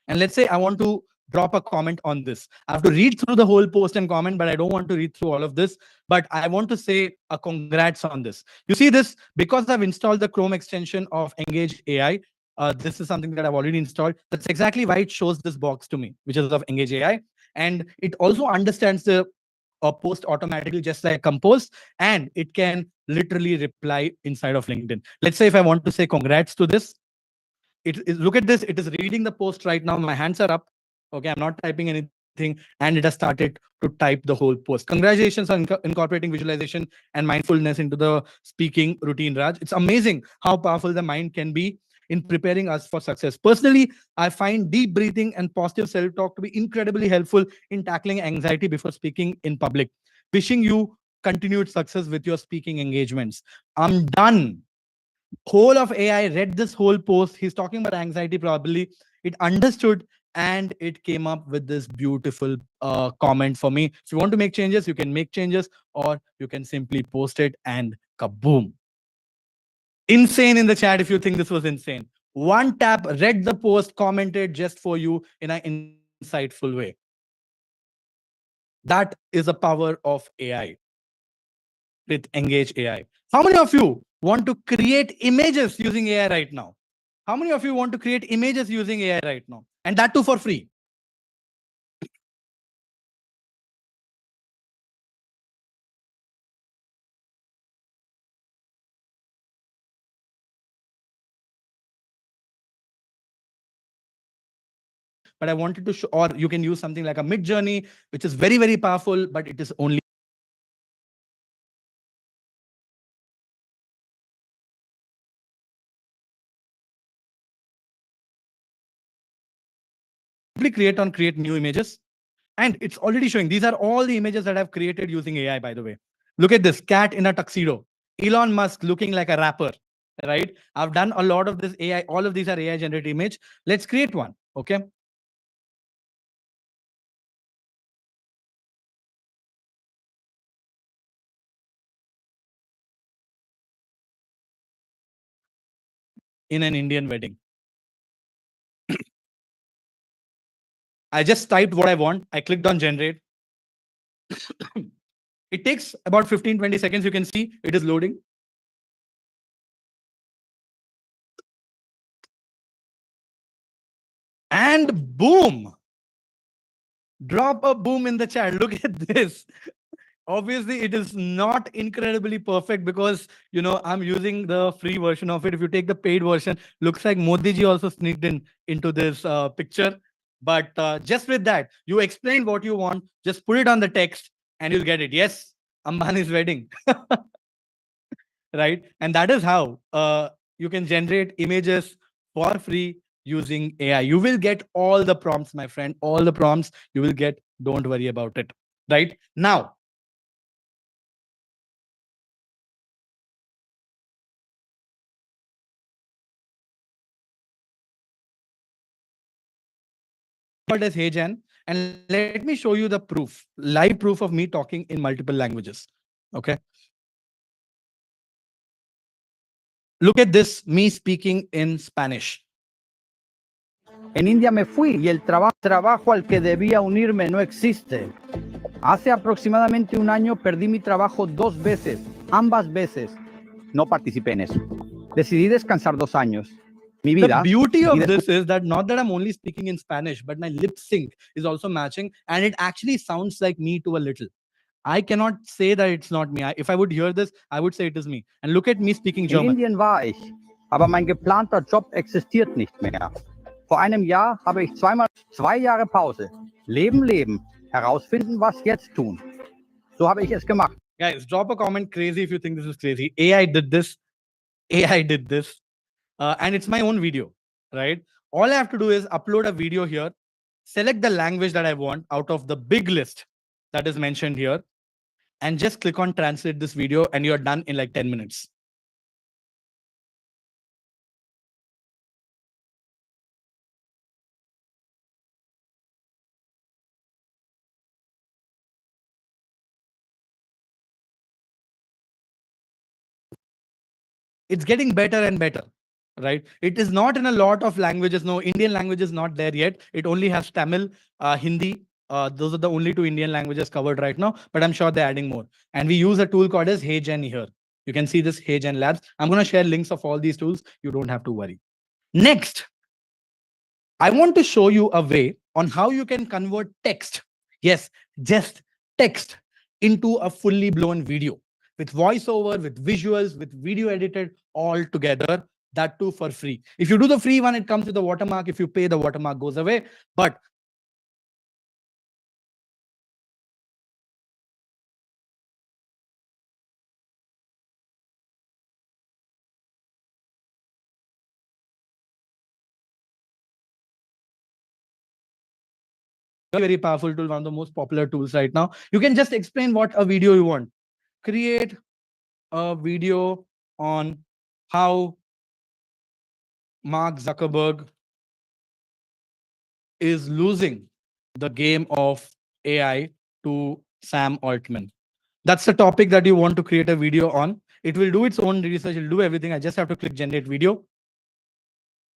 and let's say I want to drop a comment on this. I have to read through the whole post and comment, but I don't want to read through all of this. But I want to say a congrats on this. You see this because I've installed the Chrome extension of Engage AI. This is something that I've already installed. That's exactly why it shows this box to me, which is of Engage AI. And it also understands the post automatically, just like Compose, and it can literally reply inside of LinkedIn. Let's say if I want to say congrats to this, look at this. It is reading the post right now. My hands are up. Okay, I'm not typing anything, and it has started to type the whole post. Congratulations on incorporating visualization and mindfulness into the speaking routine, Raj. It's amazing how powerful the mind can be in preparing us for success. Personally, I find deep breathing and positive self-talk to be incredibly helpful in tackling anxiety before speaking in public. Wishing you continued success with your speaking engagements. I'm done. Whole of AI read this whole post. He's talking about anxiety probably. It understood and it came up with this beautiful comment for me. If you want to make changes, you can make changes, or you can simply post it and kaboom. Insane in the chat if you think this was insane. One tap, read the post, commented just for you in an insightful way. That is the power of AI with Engage AI. How many of you want to create images using AI right now? How many of you want to create images using AI right now? And that too for free. but I wanted to show, or you can use something like a mid journey, which is very, very powerful, but it is only create new images. And it's already showing. These are all the images that I've created using AI, by the way. Look at this cat in a tuxedo. Elon Musk looking like a rapper, right? I've done a lot of this AI. All of these are AI generated image. Let's create one. Okay. In an Indian wedding. I just typed what I want. I clicked on generate. It takes about 15-20 seconds. You can see it is loading. And boom, drop a boom in the chat. Look at this. Obviously, it is not incredibly perfect because, I'm using the free version of it. If you take the paid version, looks like Modi ji also sneaked in into this picture. But just with that, you explain what you want, just put it on the text and you'll get it. Yes, Ambani's wedding. Right? And that is how you can generate images for free using AI. You will get all the prompts, my friend, all the prompts you will get. Don't worry about it. Right? Now, called as HeyGen, and let me show you the proof, live proof of me talking in multiple languages. Okay. Look at this, me speaking in Spanish. En India me fui y el trabajo al que debía unirme no existe. Hace aproximadamente un año perdí mi trabajo 2 veces, ambas veces. No participé en eso. Decidí descansar 2 años. Mi The vida. beauty of this is that not that I'm only speaking in Spanish, but my lip sync is also matching, and it actually sounds like me to a little. I cannot say that it's not me. If I would hear this, I would say it is me. And look at me speaking In German. Indien war ich, aber mein geplanter Job existiert nicht mehr. Vor einem Jahr habe ich 2 Jahre Pause. Leben, leben. Herausfinden, was jetzt tun. So habe ich es gemacht. Guys, drop a comment crazy if you think this is crazy. AI did this. AI did this. And it's my own video, right? All I have to do is upload a video here, select the language that I want out of the big list that is mentioned here, and just click on translate this video, and you're done in like 10 minutes. It's getting better and better, right? It is not in a lot of languages. No, Indian language is not there yet. It only has Tamil, Hindi. Those are the only two Indian languages covered right now, but I'm sure they're adding more. And we use a tool called as HeyGen here. You can see this HeyGen Labs. I'm going to share links of all these tools. You don't have to worry. Next, I want to show you a way on how you can convert text. Yes, just text into a fully blown video with voiceover, with visuals, with video edited all together. That too for free. If you do the free one, it comes with a watermark. If you pay, the watermark goes away. But very powerful tool, one of the most popular tools right now. You can just explain what a video you want. Create a video on how Mark Zuckerberg is losing the game of AI to Sam Altman. That's the topic that you want to create a video on. It will do its own research, it'll do everything. I just have to click generate video.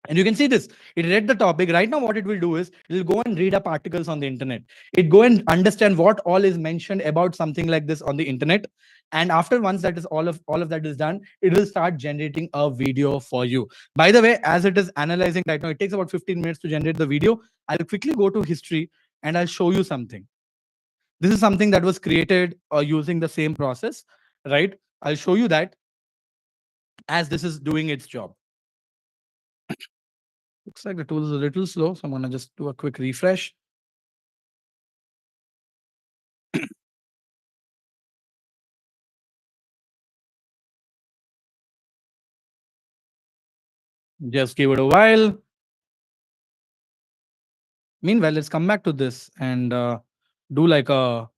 And you can see this. It read the topic. Right now, what it will do is it will go and read up articles on the internet. It go and understand what all is mentioned about something like this on the internet. And after once that is all of that is done, it will start generating a video for you. By the way, as it is analyzing right now, it takes about 15 minutes to generate the video. I'll quickly go to history and I'll show you something. This is something that was created using the same process, right? I'll show you that as this is doing its job. Looks like the tool is a little slow, so I'm gonna just do a quick refresh. Just give it a while. Meanwhile, let's come back to this and do like a.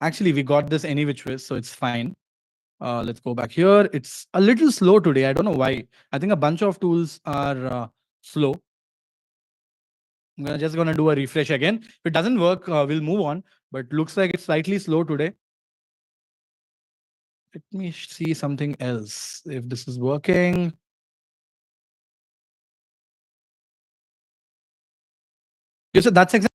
Actually, we got this any which way, so it's fine. Let's go back here. It's a little slow today. I don't know why. I think a bunch of tools are slow. Just gonna do a refresh again. If it doesn't work, we'll move on. But looks like it's slightly slow today. Let me see something else. If this is working. You said that's exactly.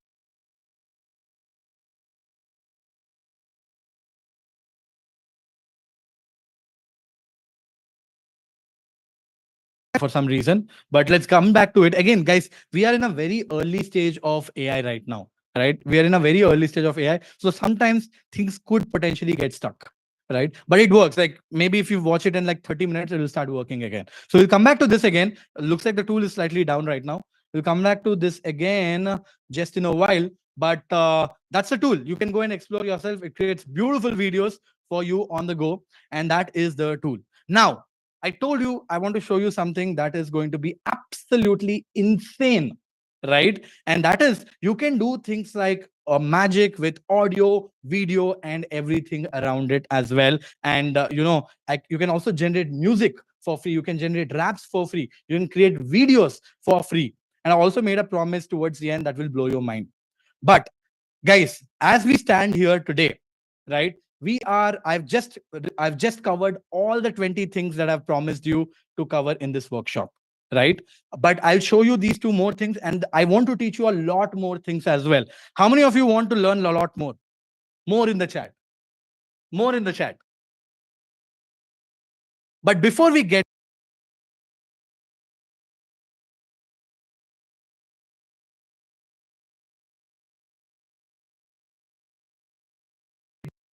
For some reason, but let's come back to it again, guys. We are in a very early stage of AI right now, right? We are in a very early stage of AI, so sometimes things could potentially get stuck, right? But it works. Like maybe if you watch it in like 30 minutes, it will start working again. So we'll come back to this again. Looks like the tool is slightly down right now. We'll come back to this again just in a while, but that's the tool. You can go and explore yourself. It creates beautiful videos for you on the go, and that is the tool. Now I told you I want to show you something that is going to be absolutely insane, right? And that is you can do things like magic with audio, video, and everything around it as well. And you can also generate music for free. You can generate raps for free. You can create videos for free. And I also made a promise towards the end that will blow your mind. But guys, as we stand here today, right, we are I've just covered all the 20 things that I've promised you to cover in this workshop, right? But I'll show you these two more things, and I want to teach you a lot more things as well. How many of you want to learn a lot more in the chat? More in the chat. But before we get,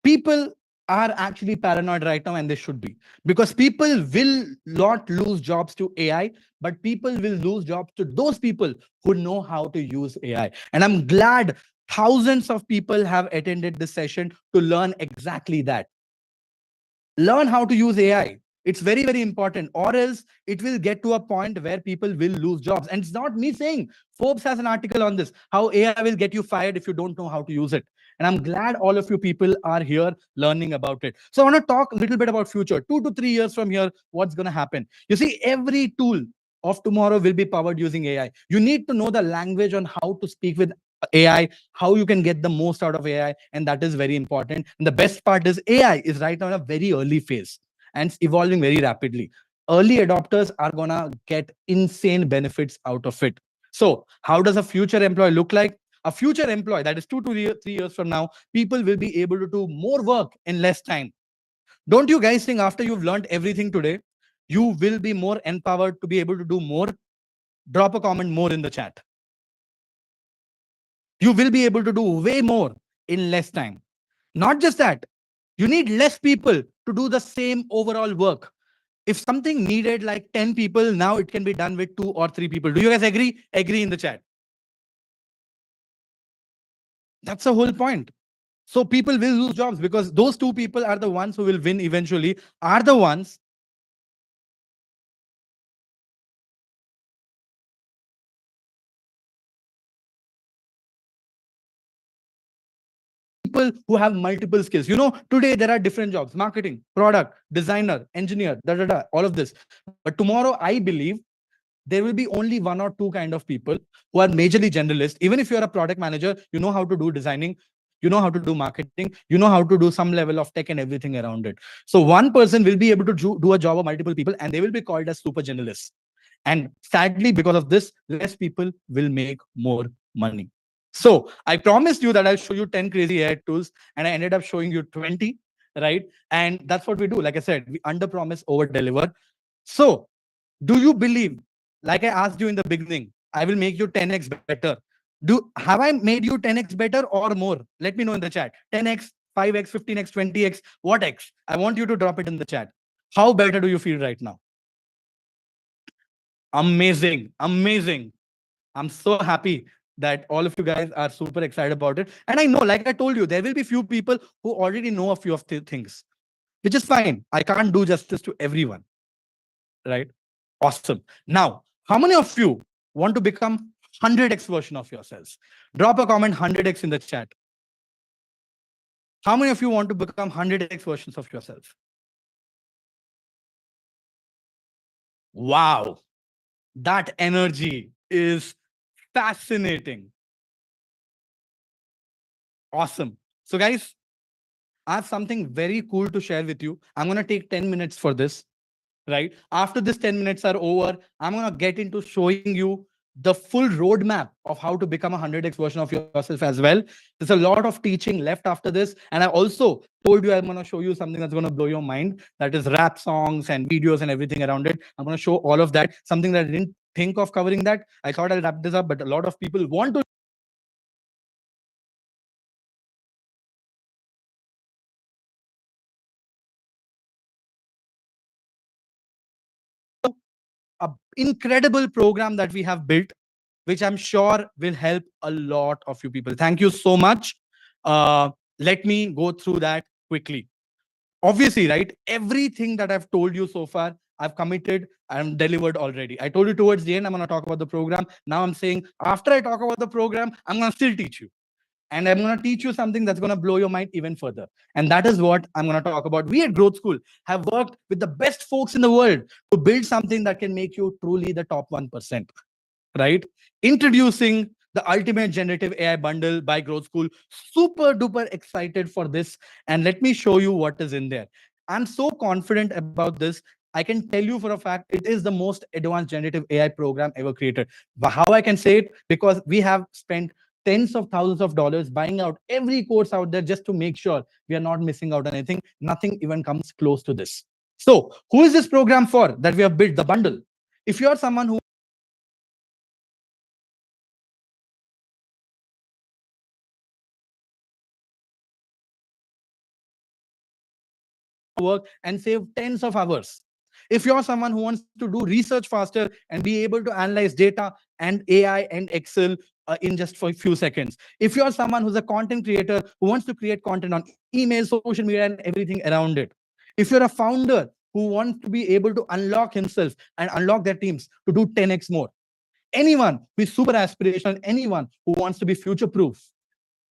people are actually paranoid right now, and they should be, because people will not lose jobs to AI, but people will lose jobs to those people who know how to use AI. And I'm glad thousands of people have attended this session to learn exactly that. Learn how to use AI. It's very, very important, or else it will get to a point where people will lose jobs. And it's not me saying. Forbes has an article on this, how AI will get you fired if you don't know how to use it. And I'm glad all of you people are here learning about it. So I want to talk a little bit about future. 2 to 3 years from here, what's going to happen? You see, every tool of tomorrow will be powered using AI. You need to know the language on how to speak with AI, how you can get the most out of AI, and that is very important. And the best part is AI is right now in a very early phase and it's evolving very rapidly. Early adopters are gonna get insane benefits out of it. So, how does a future employee look like? A future employee, that is 2 to 3 years from now, people will be able to do more work in less time. Don't you guys think after you've learned everything today, you will be more empowered to be able to do more? Drop a comment more in the chat. You will be able to do way more in less time. Not just that, you need less people to do the same overall work. If something needed like 10 people, now it can be done with 2 or 3 people. Do you guys agree? Agree in the chat. That's the whole point. So people will lose jobs because those 2 people are the ones who will win eventually, are the ones people who have multiple skills. Today there are different jobs: marketing, product, designer, engineer, all of this. But tomorrow, I believe there will be only 1 or 2 kind of people who are majorly generalists. Even if you're a product manager, you know how to do designing, you know how to do marketing, you know how to do some level of tech and everything around it. So one person will be able to do a job of multiple people, and they will be called as super generalists. And sadly, because of this, less people will make more money. So I promised you that I'll show you 10 crazy AI tools, and I ended up showing you 20, right? And that's what we do. Like I said, we under promise, over deliver. So do you believe, like I asked you in the beginning, I will make you 10x better? Have I made you 10x better or more? Let me know in the chat. 10x, 5x, 15x, 20x, what x? I want you to drop it in the chat. How better do you feel right now? Amazing. Amazing. I'm so happy that all of you guys are super excited about it. And I know, like I told you, there will be few people who already know a few of the things, which is fine. I can't do justice to everyone, right? Awesome. Now, how many of you want to become 100x version of yourselves? Drop a comment 100x in the chat. How many of you want to become 100x versions of yourself? Wow, that energy is fascinating. Awesome. So, guys, I have something very cool to share with you. I'm going to take 10 minutes for this, right? After this 10 minutes are over, I'm going to get into showing you the full roadmap of how to become a 100x version of yourself as well. There's a lot of teaching left after this. And I also told you I'm going to show you something that's going to blow your mind. That is rap songs and videos and everything around it. I'm going to show all of that. Something that I didn't think of covering that. I thought I'll wrap this up, but a lot of people want to a incredible program that we have built, which I'm sure will help a lot of you people. Thank you so much. Let me go through that quickly. Obviously, right? Everything that I've told you so far, I've committed and delivered already. I told you towards the end, I'm going to talk about the program. Now I'm saying, after I talk about the program, I'm going to still teach you. And I'm going to teach you something that's going to blow your mind even further. And that is what I'm going to talk about. We at Growth School have worked with the best folks in the world to build something that can make you truly the top 1%, right? Introducing the ultimate generative AI bundle by Growth School. Super duper excited for this. And let me show you what is in there. I'm so confident about this. I can tell you for a fact it is the most advanced generative AI program ever created. But how I can say it? Because we have spent tens of thousands of dollars buying out every course out there just to make sure we are not missing out on anything. Nothing even comes close to this. So, who is this program for that we have built the bundle? If you are someone who work and save tens of hours. If you're someone who wants to do research faster and be able to analyze data and AI and Excel in just for a few seconds. If you're someone who's a content creator who wants to create content on email, social media, and everything around it. If you're a founder who wants to be able to unlock himself and unlock their teams to do 10x more. Anyone who is super aspirational, anyone who wants to be future proof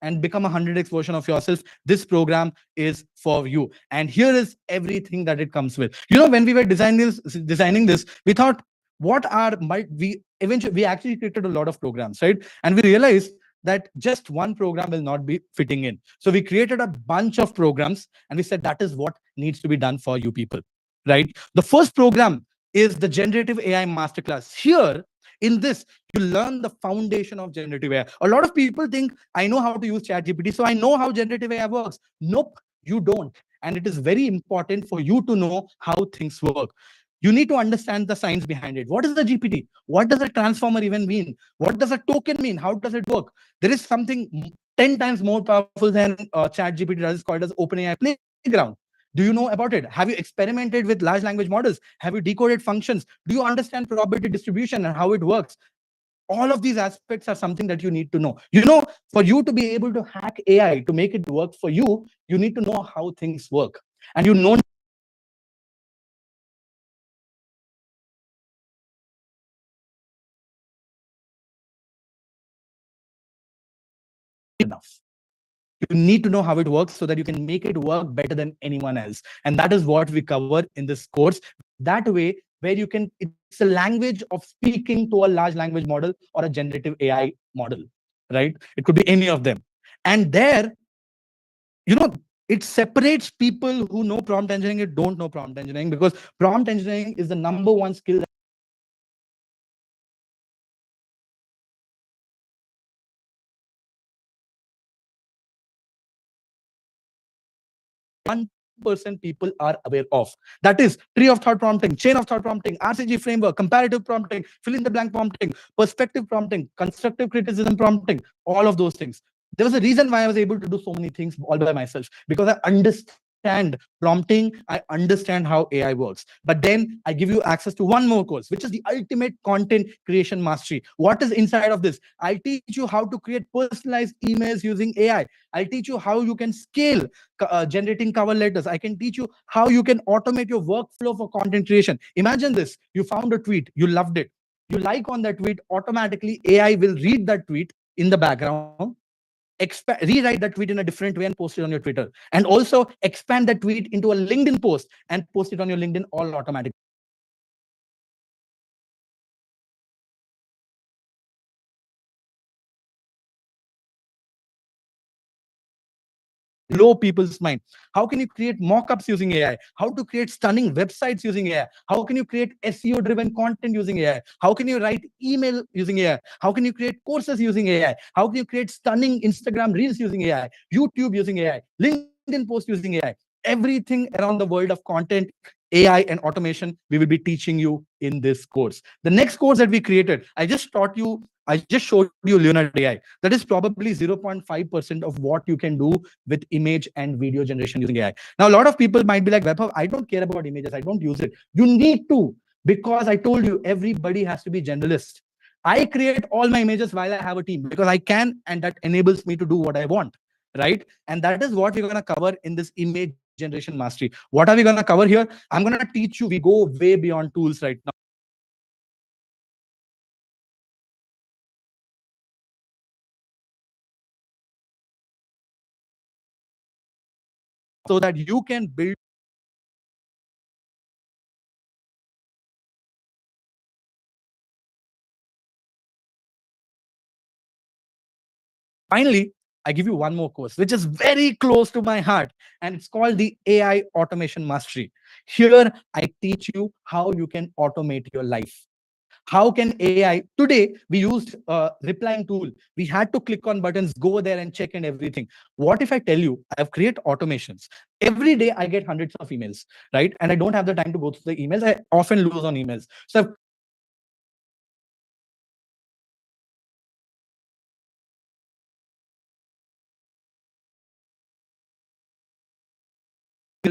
and become a 100x version of yourself, this program is for you. And here is everything that it comes with. You know, when we were designing this, we thought, what are might we eventually we actually created a lot of programs, right? And we realized that just one program will not be fitting in. So we created a bunch of programs and we said that is what needs to be done for you people, right? The first program is the generative AI masterclass. Here in this, you learn the foundation of generative AI. A lot of people think I know how to use ChatGPT, so I know how generative AI works. Nope, you don't. And it is very important for you to know how things work. You need to understand the science behind it. What is the GPT? What does a transformer even mean? What does a token mean? How does it work? There is something 10 times more powerful than ChatGPT that is called as OpenAI Playground. Do you know about it? Have you experimented with large language models? Have you decoded functions? Do you understand probability distribution and how it works? All of these aspects are something that you need to know. You know, for you to be able to hack AI to make it work for you, you need to know how things work. And you know enough. You need to know how it works so that you can make it work better than anyone else. And that is what we cover in this course. That way, where you can, it's a language of speaking to a large language model or a generative AI model, right? It could be any of them. And there, you know, it separates people who know prompt engineering and don't know prompt engineering, because prompt engineering is the number one skill 1% people are aware of. That is tree of thought prompting, chain of thought prompting, RCG framework, comparative prompting, fill in the blank prompting, perspective prompting, constructive criticism prompting, all of those things. There was a reason why I was able to do so many things all by myself, because I understand understand prompting, I understand how AI works. But then I give you access to one more course, which is the ultimate content creation mastery. What is inside of this? I'll teach you how to create personalized emails using AI. I'll teach you how you can scale generating cover letters. I can teach you how you can automate your workflow for content creation. Imagine this: you found a tweet, you loved it, you like on that tweet, automatically AI will read that tweet in the background, rewrite that tweet in a different way and post it on your Twitter, and also expand that tweet into a LinkedIn post and post it on your LinkedIn all automatically. Blow people's mind. How can you create mock-ups using AI? How to create stunning websites using AI? How can you create SEO-driven content using AI? How can you write email using AI? How can you create courses using AI? How can you create stunning Instagram reels using AI? YouTube using AI? LinkedIn post using AI? Everything around the world of content, AI and automation, we will be teaching you in this course. The next course that we created, I just showed you Leonard AI. That is probably 0.5% of what you can do with image and video generation using AI. Now, a lot of people might be like, Vaibhav, I don't care about images. I don't use it. You need to, because I told you, everybody has to be generalist. I create all my images while I have a team because I can, and that enables me to do what I want, right? And that is what we're going to cover in this image generation mastery. What are we going to cover here? I'm going to teach you, we go way beyond tools right now. So that you can build. Finally, I give you one more course, which is very close to my heart, and it's called the AI Automation Mastery. Here, I teach you how you can automate your life. How can AI? Today, we used a replying tool. We had to click on buttons, go there and check and everything. What if I tell you I've created automations? Every day I get hundreds of emails, right? And I don't have the time to go through the emails. I often lose on emails. So I've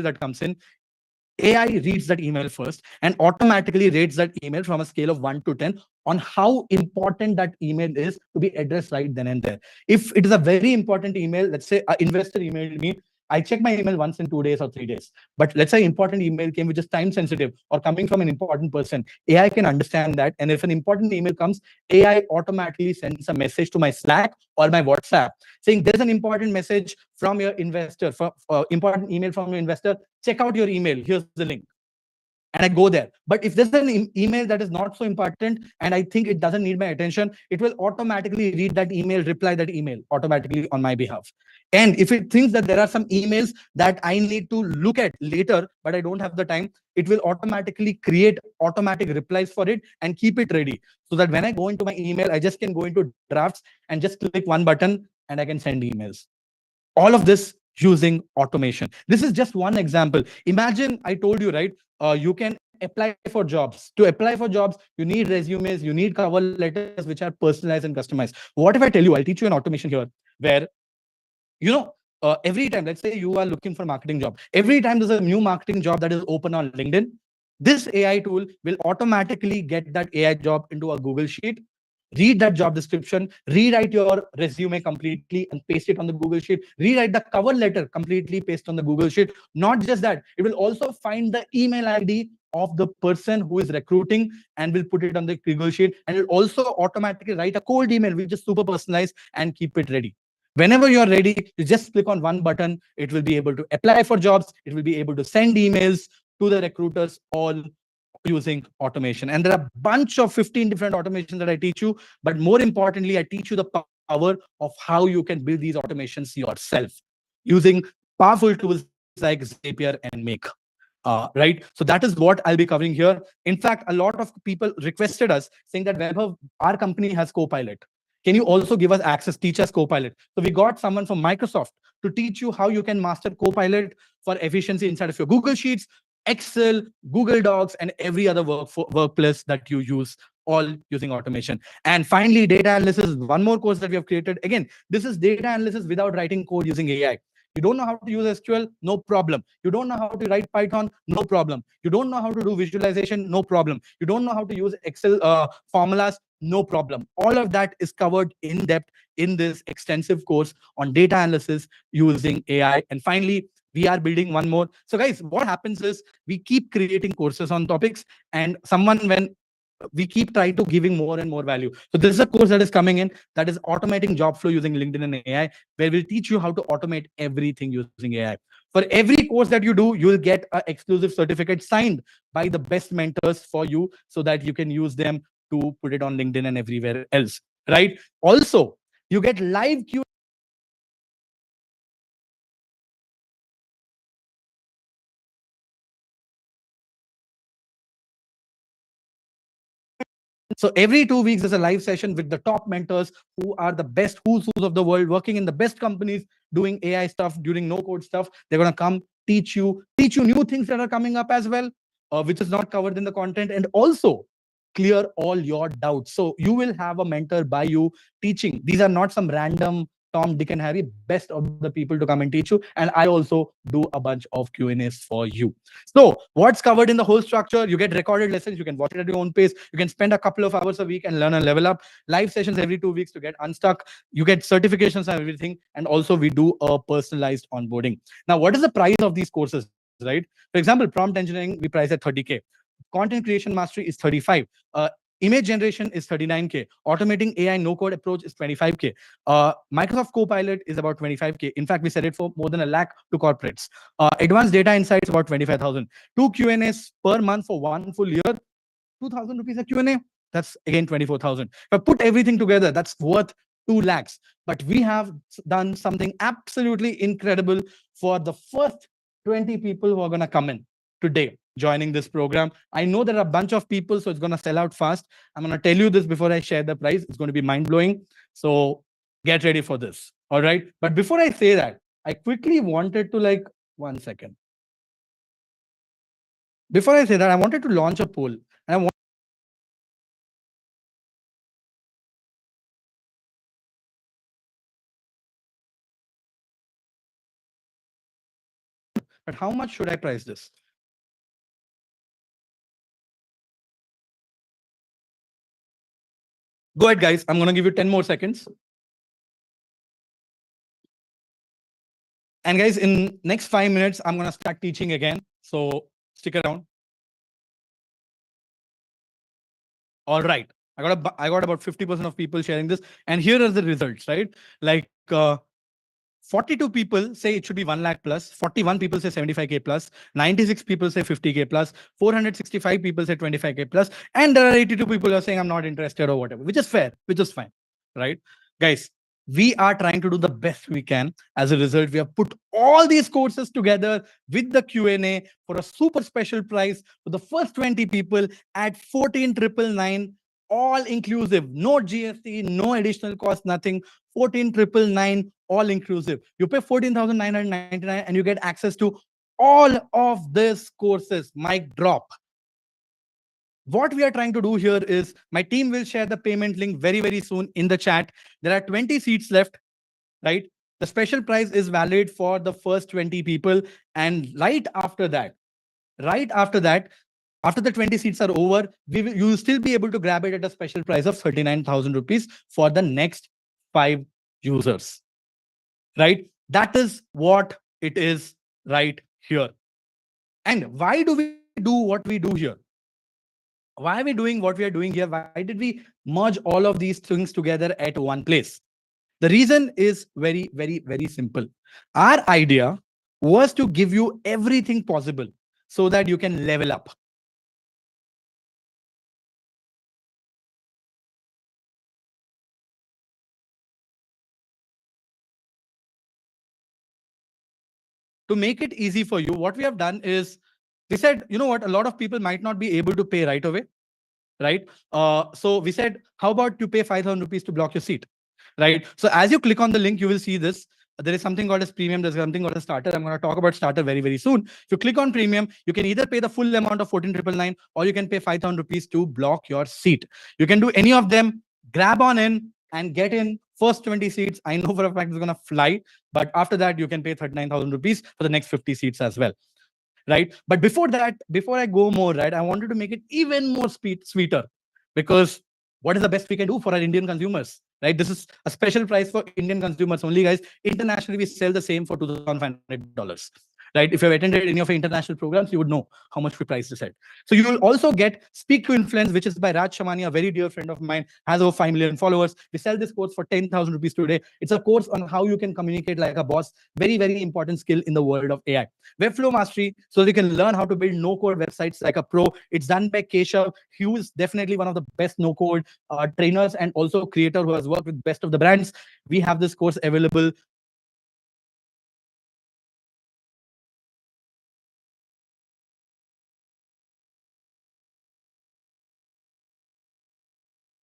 that comes in, AI reads that email first and automatically rates that email from a scale of 1 to 10 on how important that email is to be addressed right then and there. If it is a very important email, let's say an investor emailed me, I check my email once in 2 days or 3 days. But let's say important email came which is time sensitive or coming from an important person. AI can understand that. And if an important email comes, AI automatically sends a message to my Slack or my WhatsApp saying there's an important message from your investor, important email from your investor. Check out your email. Here's the link. And I go there. But if there's an email that is not so important and I think it doesn't need my attention, it will automatically read that email, reply that email automatically on my behalf. And if it thinks that there are some emails that I need to look at later, but I don't have the time, it will automatically create automatic replies for it and keep it ready. So that when I go into my email, I just can go into drafts and just click one button and I can send emails. All of this using automation. This is just one example. Imagine I told you, right? You can apply for jobs. To apply for jobs, you need resumes, you need cover letters which are personalized and customized. What if I tell you, I'll teach you an automation here where, every time, let's say you are looking for a marketing job, every time there's a new marketing job that is open on LinkedIn, this AI tool will automatically get that AI job into a Google Sheet, read that job description, rewrite your resume completely and paste it on the Google Sheet, rewrite the cover letter completely, paste on the Google Sheet. Not just that, it will also find the email ID of the person who is recruiting and will put it on the Google Sheet. And it will also automatically write a cold email, which is super personalized, and keep it ready. Whenever you're ready, you just click on one button. It will be able to apply for jobs. It will be able to send emails to the recruiters, all using automation. And there are a bunch of 15 different automations that I teach you. But more importantly, I teach you the power of how you can build these automations yourself using powerful tools like Zapier and Make. Right? So that is what I'll be covering here. In fact, a lot of people requested us saying that Vaibhav, our company has Copilot. Can you also give us access, teach us Copilot? So we got someone from Microsoft to teach you how you can master Copilot for efficiency inside of your Google Sheets, Excel, Google Docs, and every other workplace that you use, all using automation. And finally, data analysis, one more course that we have created. Again, this is data analysis without writing code using AI. You don't know how to use SQL? No problem. You don't know how to write Python? No problem. You don't know how to do visualization? No problem. You don't know how to use Excel formulas? No problem. All of that is covered in depth in this extensive course on data analysis using AI. And finally, we are building one more. So guys, what happens is we keep creating courses on topics, and someone, when we keep trying to giving more and more value. So this is a course that is coming in, that is automating job flow using LinkedIn and AI, where we'll teach you how to automate everything using AI. For every course that you do, you will get an exclusive certificate signed by the best mentors for you, so that you can use them to put it on LinkedIn and everywhere else, right? Also, you get live Q. So every 2 weeks, there's a live session with the top mentors who are the best who's who's of the world, working in the best companies, doing AI stuff, doing no code stuff. They're gonna come teach you new things that are coming up as well, which is not covered in the content, and also clear all your doubts. So you will have a mentor by you teaching. These are not some random Tom, Dick, and Harry, best of the people to come and teach you. And I also do a bunch of Q&As for you. So what's covered in the whole structure? You get recorded lessons. You can watch it at your own pace. You can spend a couple of hours a week and learn and level up. Live sessions every 2 weeks to get unstuck. You get certifications and everything. And also we do a personalized onboarding. Now, what is the price of these courses, right? For example, prompt engineering, we price at 30K. Content creation mastery is 35. Image generation is 39K. Automating AI no code approach is 25K. Microsoft Copilot is about 25K. In fact, we said it for more than a lakh to corporates. Advanced data insights about 25,000. Two Q&As per month for 1 full year, 2,000 rupees a Q&A. That's again 24,000. If I put everything together, that's worth 2 lakhs. But we have done something absolutely incredible for the first 20 people who are going to come in today joining this program. I know there are a bunch of people, so it's going to sell out fast. I'm going to tell you this before I share the price. It's going to be mind blowing. So get ready for this. All right. But before I say that, I quickly wanted to, like, 1 second. Before I say that, I wanted to launch a poll. And I want but how much should I price this? Go ahead, guys. I'm going to give you 10 more seconds. And guys, in next 5 minutes, I'm going to start teaching again. So stick around. All right. I got about 50% of people sharing this. And here are the results, right? Like 42 people say it should be 1 lakh plus, 41 people say 75K plus, 96 people say 50K plus, 465 people say 25K plus, and there are 82 people who are saying I'm not interested or whatever, which is fair, which is fine, right? Guys, we are trying to do the best we can. As a result, we have put all these courses together with the Q&A for a super special price for the first 20 people at 14,999, all inclusive, no GST, no additional cost, nothing. 14,999, all inclusive. You pay 14,999 and you get access to all of these courses. Mic drop. What we are trying to do here is my team will share the payment link very, very soon in the chat. There are 20 seats left, right? The special price is valid for the first 20 people. And right after that, after the 20 seats are over, you will still be able to grab it at a special price of 39,000 rupees for the next 5 users, right? That is what it is right here. And why do we do what we do here? Why are we doing what we are doing here? Why did we merge all of these things together at one place? The reason is very, very, very simple. Our idea was to give you everything possible so that you can level up. To make it easy for you, what we have done is we said, you know what, a lot of people might not be able to pay right away, right? So we said, how about you pay 5,000 rupees to block your seat, right? So as you click on the link, you will see this. There is something called as premium. There's something called as starter. I'm going to talk about starter very, very soon. If you click on premium, you can either pay the full amount of 14,999 or you can pay 5,000 rupees to block your seat. You can do any of them. Grab on in and get in First 20 seats, I know for a fact it's going to fly. But after that, you can pay 39,000 rupees for the next 50 seats as well. Right. But before that, before I go more, right, I wanted to make it even more sweeter, because what is the best we can do for our Indian consumers? Right. This is a special price for Indian consumers only, guys. Internationally, we sell the same for $2,500. Right. If you've attended any of our international programs, you would know how much we price this at. So you will also get Speak to Influence, which is by Raj Shamani, a very dear friend of mine, has over 5 million followers. We sell this course for 10,000 rupees today. It's a course on how you can communicate like a boss. Very, very important skill in the world of AI. Webflow Mastery, so you can learn how to build no-code websites like a pro. It's done by Keshav. He is definitely one of the best no-code trainers and also creator who has worked with best of the brands. We have this course available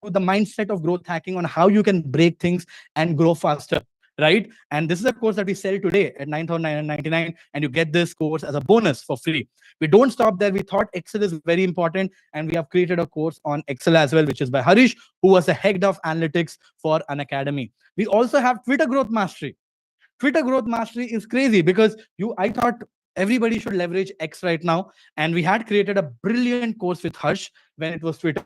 for the mindset of growth hacking on how you can break things and grow faster. Right. And this is a course that we sell today at 9,999, and you get this course as a bonus for free. We don't stop there. We thought Excel is very important, and we have created a course on Excel as well, which is by Harish, who was the head of analytics for an academy. We also have Twitter Growth Mastery. Twitter Growth Mastery is crazy because I thought everybody should leverage X right now. And we had created a brilliant course with Harsh when it was Twitter.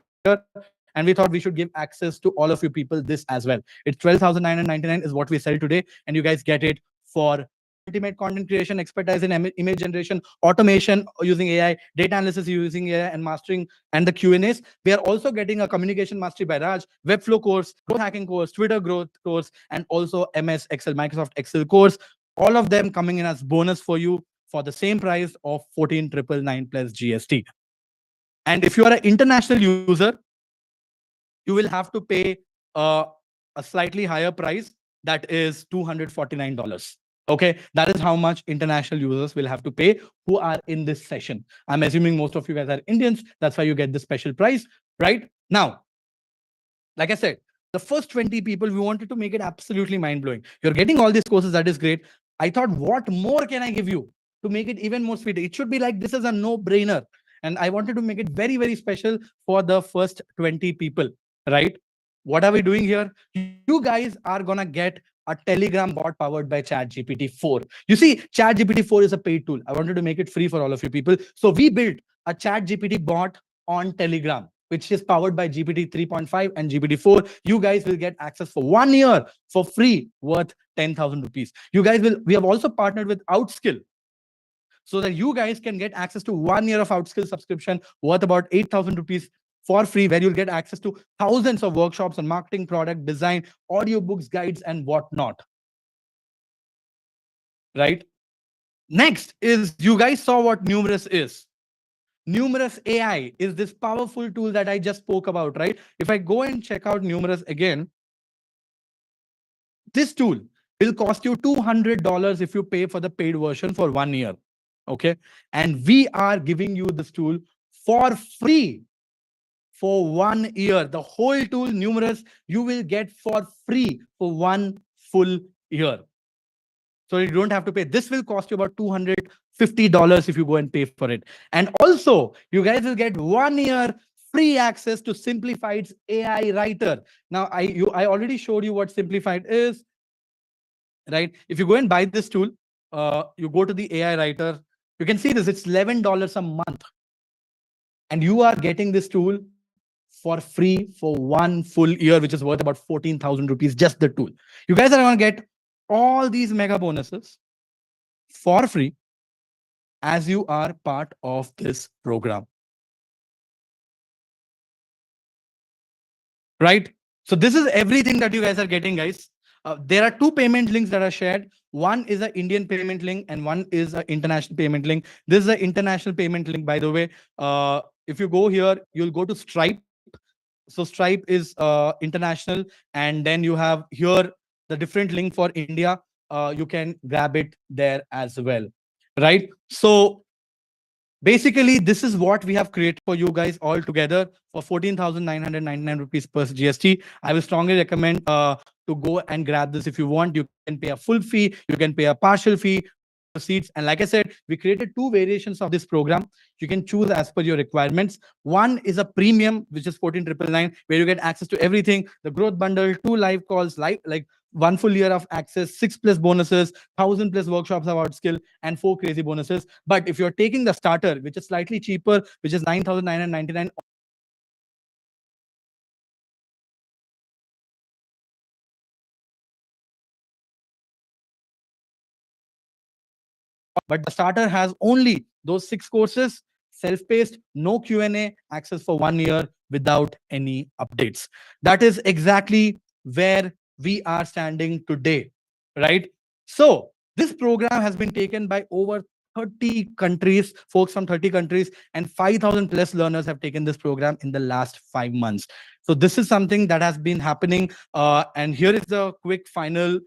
And we thought we should give access to all of you people this as well. It's 12,999 is what we sell today. And you guys get it for ultimate content creation, expertise in image generation, automation using AI, data analysis using AI, and mastering and the Q&As. We are also getting a communication mastery by Raj, Webflow course, growth hacking course, Twitter growth course, and also MS Excel, Microsoft Excel course. All of them coming in as bonus for you for the same price of 14,999 plus GST. And if you are an international user, you will have to pay uh, a slightly higher price, that is $249. Okay, that is how much international users will have to pay who are in this session. I'm assuming most of you guys are Indians. That's why you get the special price, right? Now, like I said, the first 20 people, we wanted to make it absolutely mind-blowing. You're getting all these courses, that is great. I thought, what more can I give you to make it even more sweet? It should be like, this is a no-brainer. And I wanted to make it very, very special for the first 20 people, right? What are we doing here? You guys are going to get a Telegram bot powered by ChatGPT 4. You see, ChatGPT 4 is a paid tool. I wanted to make it free for all of you people. So we built a ChatGPT bot on Telegram, which is powered by GPT 3.5 and GPT 4. You guys will get access for 1 year for free, worth 10,000 rupees. We have also partnered with Outskill, so that you guys can get access to 1 year of Outskill subscription worth about 8,000 rupees for free, where you'll get access to thousands of workshops on marketing, product design, audiobooks, guides, and whatnot. Right? Next is, you guys saw what Numerous is. Numerous AI is this powerful tool that I just spoke about, right? If I go and check out Numerous again, this tool will cost you $200 if you pay for the paid version for 1 year. Okay. And we are giving you this tool for free for 1 year. The whole tool, Numerous, you will get for free for 1 full year. So you don't have to pay. This will cost you about $250 if you go and pay for it. And also, you guys will get 1 year free access to Simplified's AI Writer. Now, I already showed you what Simplified is, right? If you go and buy this tool, you go to the AI Writer, you can see this, it's $11 a month. And you are getting this tool for free for 1 full year, which is worth about 14,000 rupees, just the tool. You guys are going to get all these mega bonuses for free as you are part of this program. Right? So this is everything that you guys are getting, guys. There are two payment links that are shared. One is an Indian payment link and one is an international payment link. This is an international payment link, by the way. If you go here, you'll go to Stripe. So Stripe is international. And then you have here the different link for India. You can grab it there as well. Right? So basically, this is what we have created for you guys all together for 14,999 rupees plus GST. I will strongly recommend to go and grab this if you want. You can pay a full fee, you can pay a partial fee, seats. And like I said, we created two variations of this program. You can choose as per your requirements. One is a premium, which is 14,999, where you get access to everything: the growth bundle, two live calls, live like 1 full year of access, 6+ bonuses, 1,000+ workshops about skill, and 4 crazy bonuses. But if you're taking the starter, which is slightly cheaper, which is 9,999, but the starter has only those 6 courses, self-paced, no Q&A, access for 1 year without any updates. That is exactly where we are standing today, right? So this program has been taken by over 30 countries, folks from 30 countries, and 5,000+ learners have taken this program in the last 5 months. So this is something that has been happening. And here is the quick final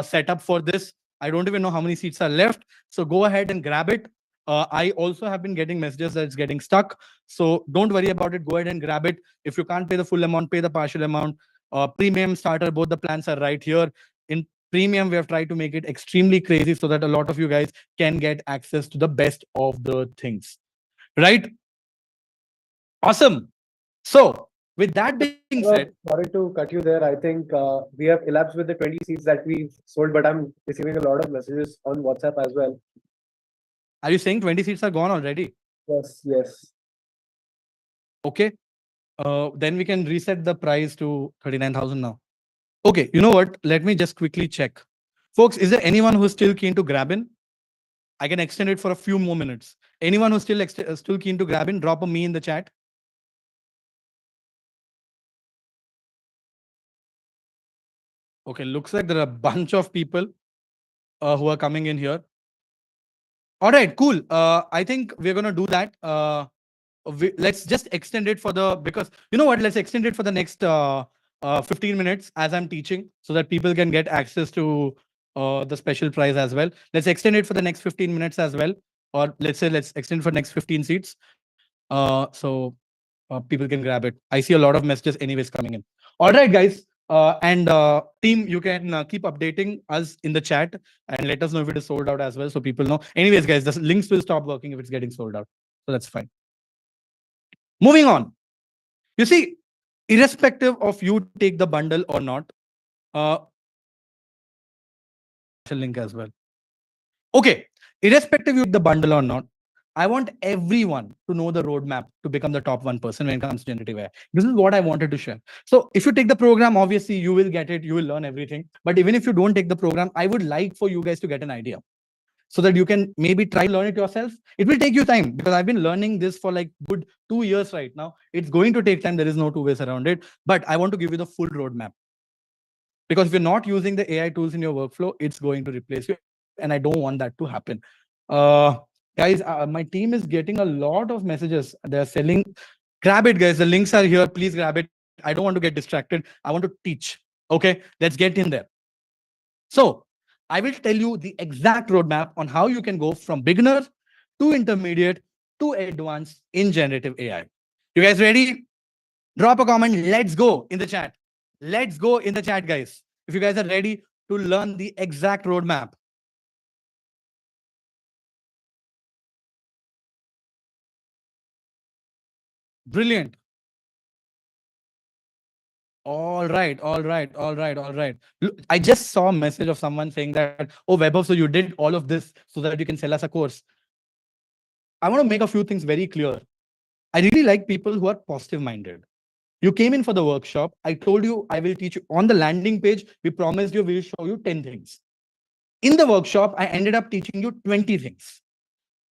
setup for this. I don't even know how many seats are left. So go ahead and grab it. I also have been getting messages that it's getting stuck. So don't worry about it. Go ahead and grab it. If you can't pay the full amount, pay the partial amount. Premium, starter, both the plans are right here. In premium, we have tried to make it extremely crazy so that a lot of you guys can get access to the best of the things. Right? Awesome. So with that being said, Sorry to cut you there. I think we have elapsed with the 20 seats that we've sold, but I'm receiving a lot of messages on WhatsApp as well. are you saying 20 seats are gone already? Yes, yes. Okay. Then we can reset the price to 39,000 now. Okay, you know what? Let me just quickly check. Folks, is there anyone who's still keen to grab in? I can extend it for a few more minutes. Anyone who's still keen to grab in, drop a me in the chat. Okay, looks like there are a bunch of people who are coming in here. All right, cool. I think we're going to do that. Let's just extend it for the, because you know what, let's extend it for the next 15 minutes as I'm teaching so that people can get access to the special prize as well. Let's extend it for the next 15 minutes as well, or let's say let's extend for next 15 seats so people can grab it. I see a lot of messages anyways coming in. All right, guys. And team, you can keep updating us in the chat and let us know if it is sold out as well so people know. Anyways, guys, the links will stop working if it's getting sold out. So that's fine. Moving on. You see, irrespective of you take the bundle or not, link as well. Okay, irrespective you take the bundle or not, I want everyone to know the roadmap to become the top 1% when it comes to generative AI. This is what I wanted to share. So if you take the program, obviously you will get it, you will learn everything. But even if you don't take the program, I would like for you guys to get an idea so that you can maybe try to learn it yourself. It will take you time because I've been learning this for like good 2 years right now. It's going to take time. There is no two ways around it. But I want to give you the full roadmap. Because if you're not using the AI tools in your workflow, it's going to replace you. And I don't want that to happen. Guys, my team is getting a lot of messages. They're selling. Grab it, guys. The links are here. Please grab it. I don't want to get distracted. I want to teach. Okay, let's get in there. So I will tell you the exact roadmap on how you can go from beginner to intermediate to advanced in generative AI. You guys ready? Drop a comment. Let's go in the chat. Let's go in the chat, guys. If you guys are ready to learn the exact roadmap. Brilliant. All right, all right, all right, all right. I just saw a message of someone saying that, oh, Webber, so you did all of this so that you can sell us a course. I want to make a few things very clear. I really like people who are positive minded. You came in for the workshop. I told you I will teach you on the landing page. We promised you we will show you 10 things. In the workshop, I ended up teaching you 20 things.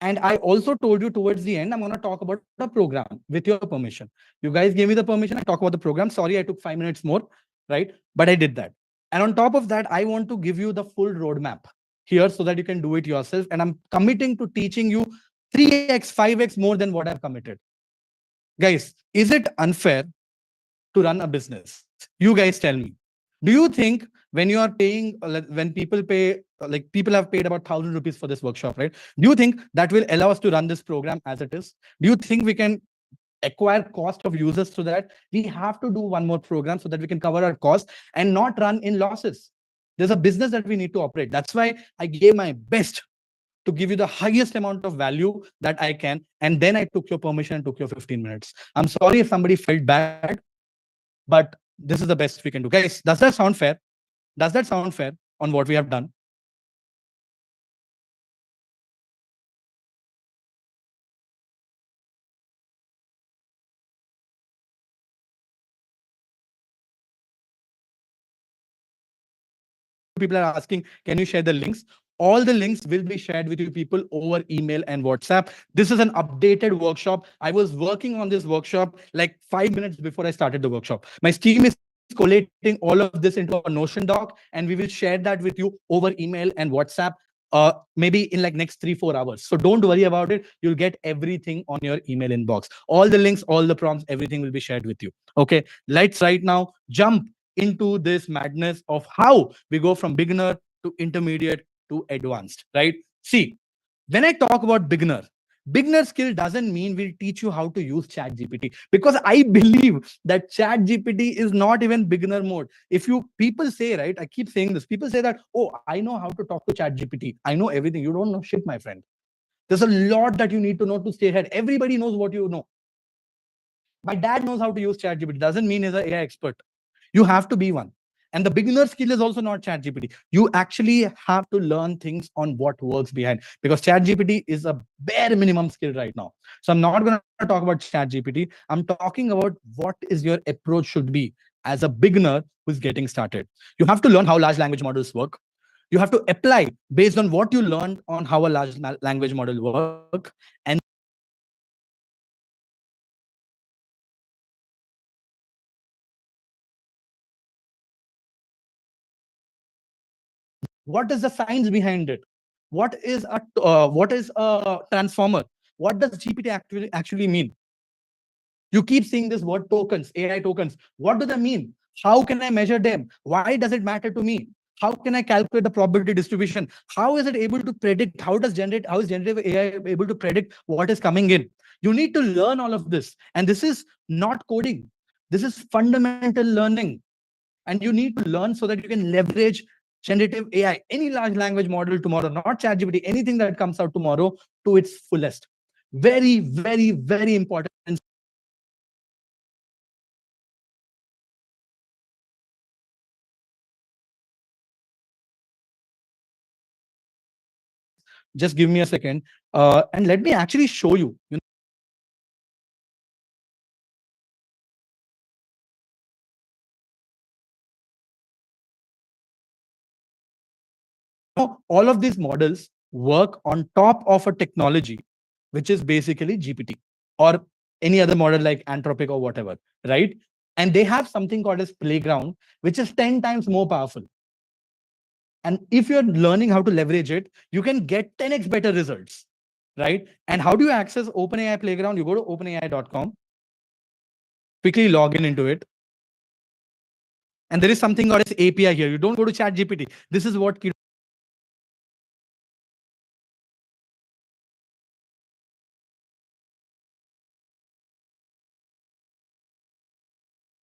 And I also told you towards the end, I'm going to talk about a program with your permission. You guys gave me the permission. I talk about the program. Sorry, I took 5 minutes more, right? But I did that. And on top of that, I want to give you the full roadmap here so that you can do it yourself. And I'm committing to teaching you 3x, 5x more than what I've committed. Guys, is it unfair to run a business? You guys tell me. Do you think when you are paying, when people pay, like people have paid about 1,000 rupees for this workshop, right? Do you think that will allow us to run this program as it is? Do you think we can acquire cost of users through that? We have to do one more program so that we can cover our costs and not run in losses. There's a business that we need to operate. That's why I gave my best to give you the highest amount of value that I can. And then I took your permission and took your 15 minutes. I'm sorry if somebody felt bad, but this is the best we can do. Guys, does that sound fair? Does that sound fair on what we have done? People are asking, can you share the links? All the links will be shared with you people over email and WhatsApp. This is an updated workshop. I was working on this workshop like 5 minutes before I started the workshop. My team is collating all of this into a Notion doc, and we will share that with you over email and WhatsApp, maybe in like next 3-4 hours. So don't worry about it. You'll get everything on your email inbox. All the links, all the prompts, everything will be shared with you. Okay, let's right now jump into this madness of how we go from beginner to intermediate to advanced, right? See, when I talk about beginner skill doesn't mean we'll teach you how to use ChatGPT, because I believe that ChatGPT is not even beginner mode. If you people say, right, I keep saying this, people say that, oh, I know how to talk to ChatGPT, I know everything. You don't know shit, my friend. There's a lot that you need to know to stay ahead. Everybody knows what you know. My dad knows how to use ChatGPT. Doesn't mean he's an AI expert. You have to be one. And the beginner skill is also not ChatGPT. You actually have to learn things on what works behind, because ChatGPT is a bare minimum skill right now. So I'm not going to talk about ChatGPT. I'm talking about what is your approach should be as a beginner who's getting started. You have to learn how large language models work. You have to apply based on what you learned on how a large language model work. And what is the science behind it? What is a transformer? What does GPT actually mean? You keep seeing this word tokens, AI tokens. What do they mean? How can I measure them? Why does it matter to me? How can I calculate the probability distribution? How is it able to predict? How is generative AI able to predict what is coming in? You need to learn all of this. And this is not coding. This is fundamental learning. And you need to learn so that you can leverage generative AI, any large language model tomorrow, not ChatGPT, anything that comes out tomorrow, to its fullest. Very, very, very important. Just give me a second, and let me actually show you. All of these models work on top of a technology, which is basically GPT or any other model like Anthropic or whatever, right? And they have something called as Playground, which is 10 times more powerful. And if you're learning how to leverage it, you can get 10x better results, right? And how do you access OpenAI Playground? You go to openai.com, quickly log in into it. And there is something called as API here. You don't go to ChatGPT. This is what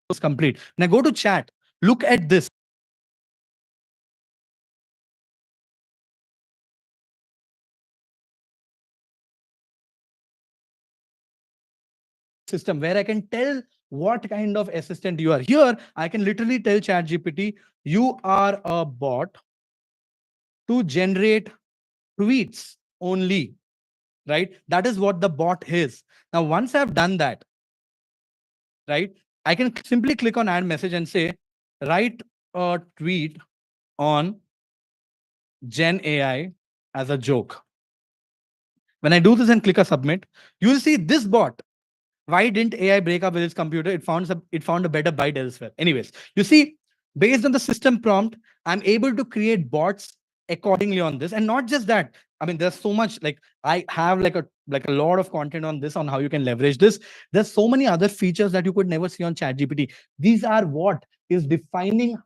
was complete. Now go to chat. Look at this. System where I can tell what kind of assistant you are. Here, I can literally tell ChatGPT, you are a bot to generate tweets only, right? That is what the bot is. Now, once I've done that, right, I can simply click on add message and say, write a tweet on Gen AI as a joke. When I do this and click a submit, you'll see this bot. Why didn't AI break up with its computer? It found a better bite elsewhere. Anyways, you see, based on the system prompt, I'm able to create bots accordingly on this. And not just that. I mean, there's so much, like I have like a lot of content on this, on how you can leverage this. There's so many other features that you could never see on ChatGPT. These are what is defining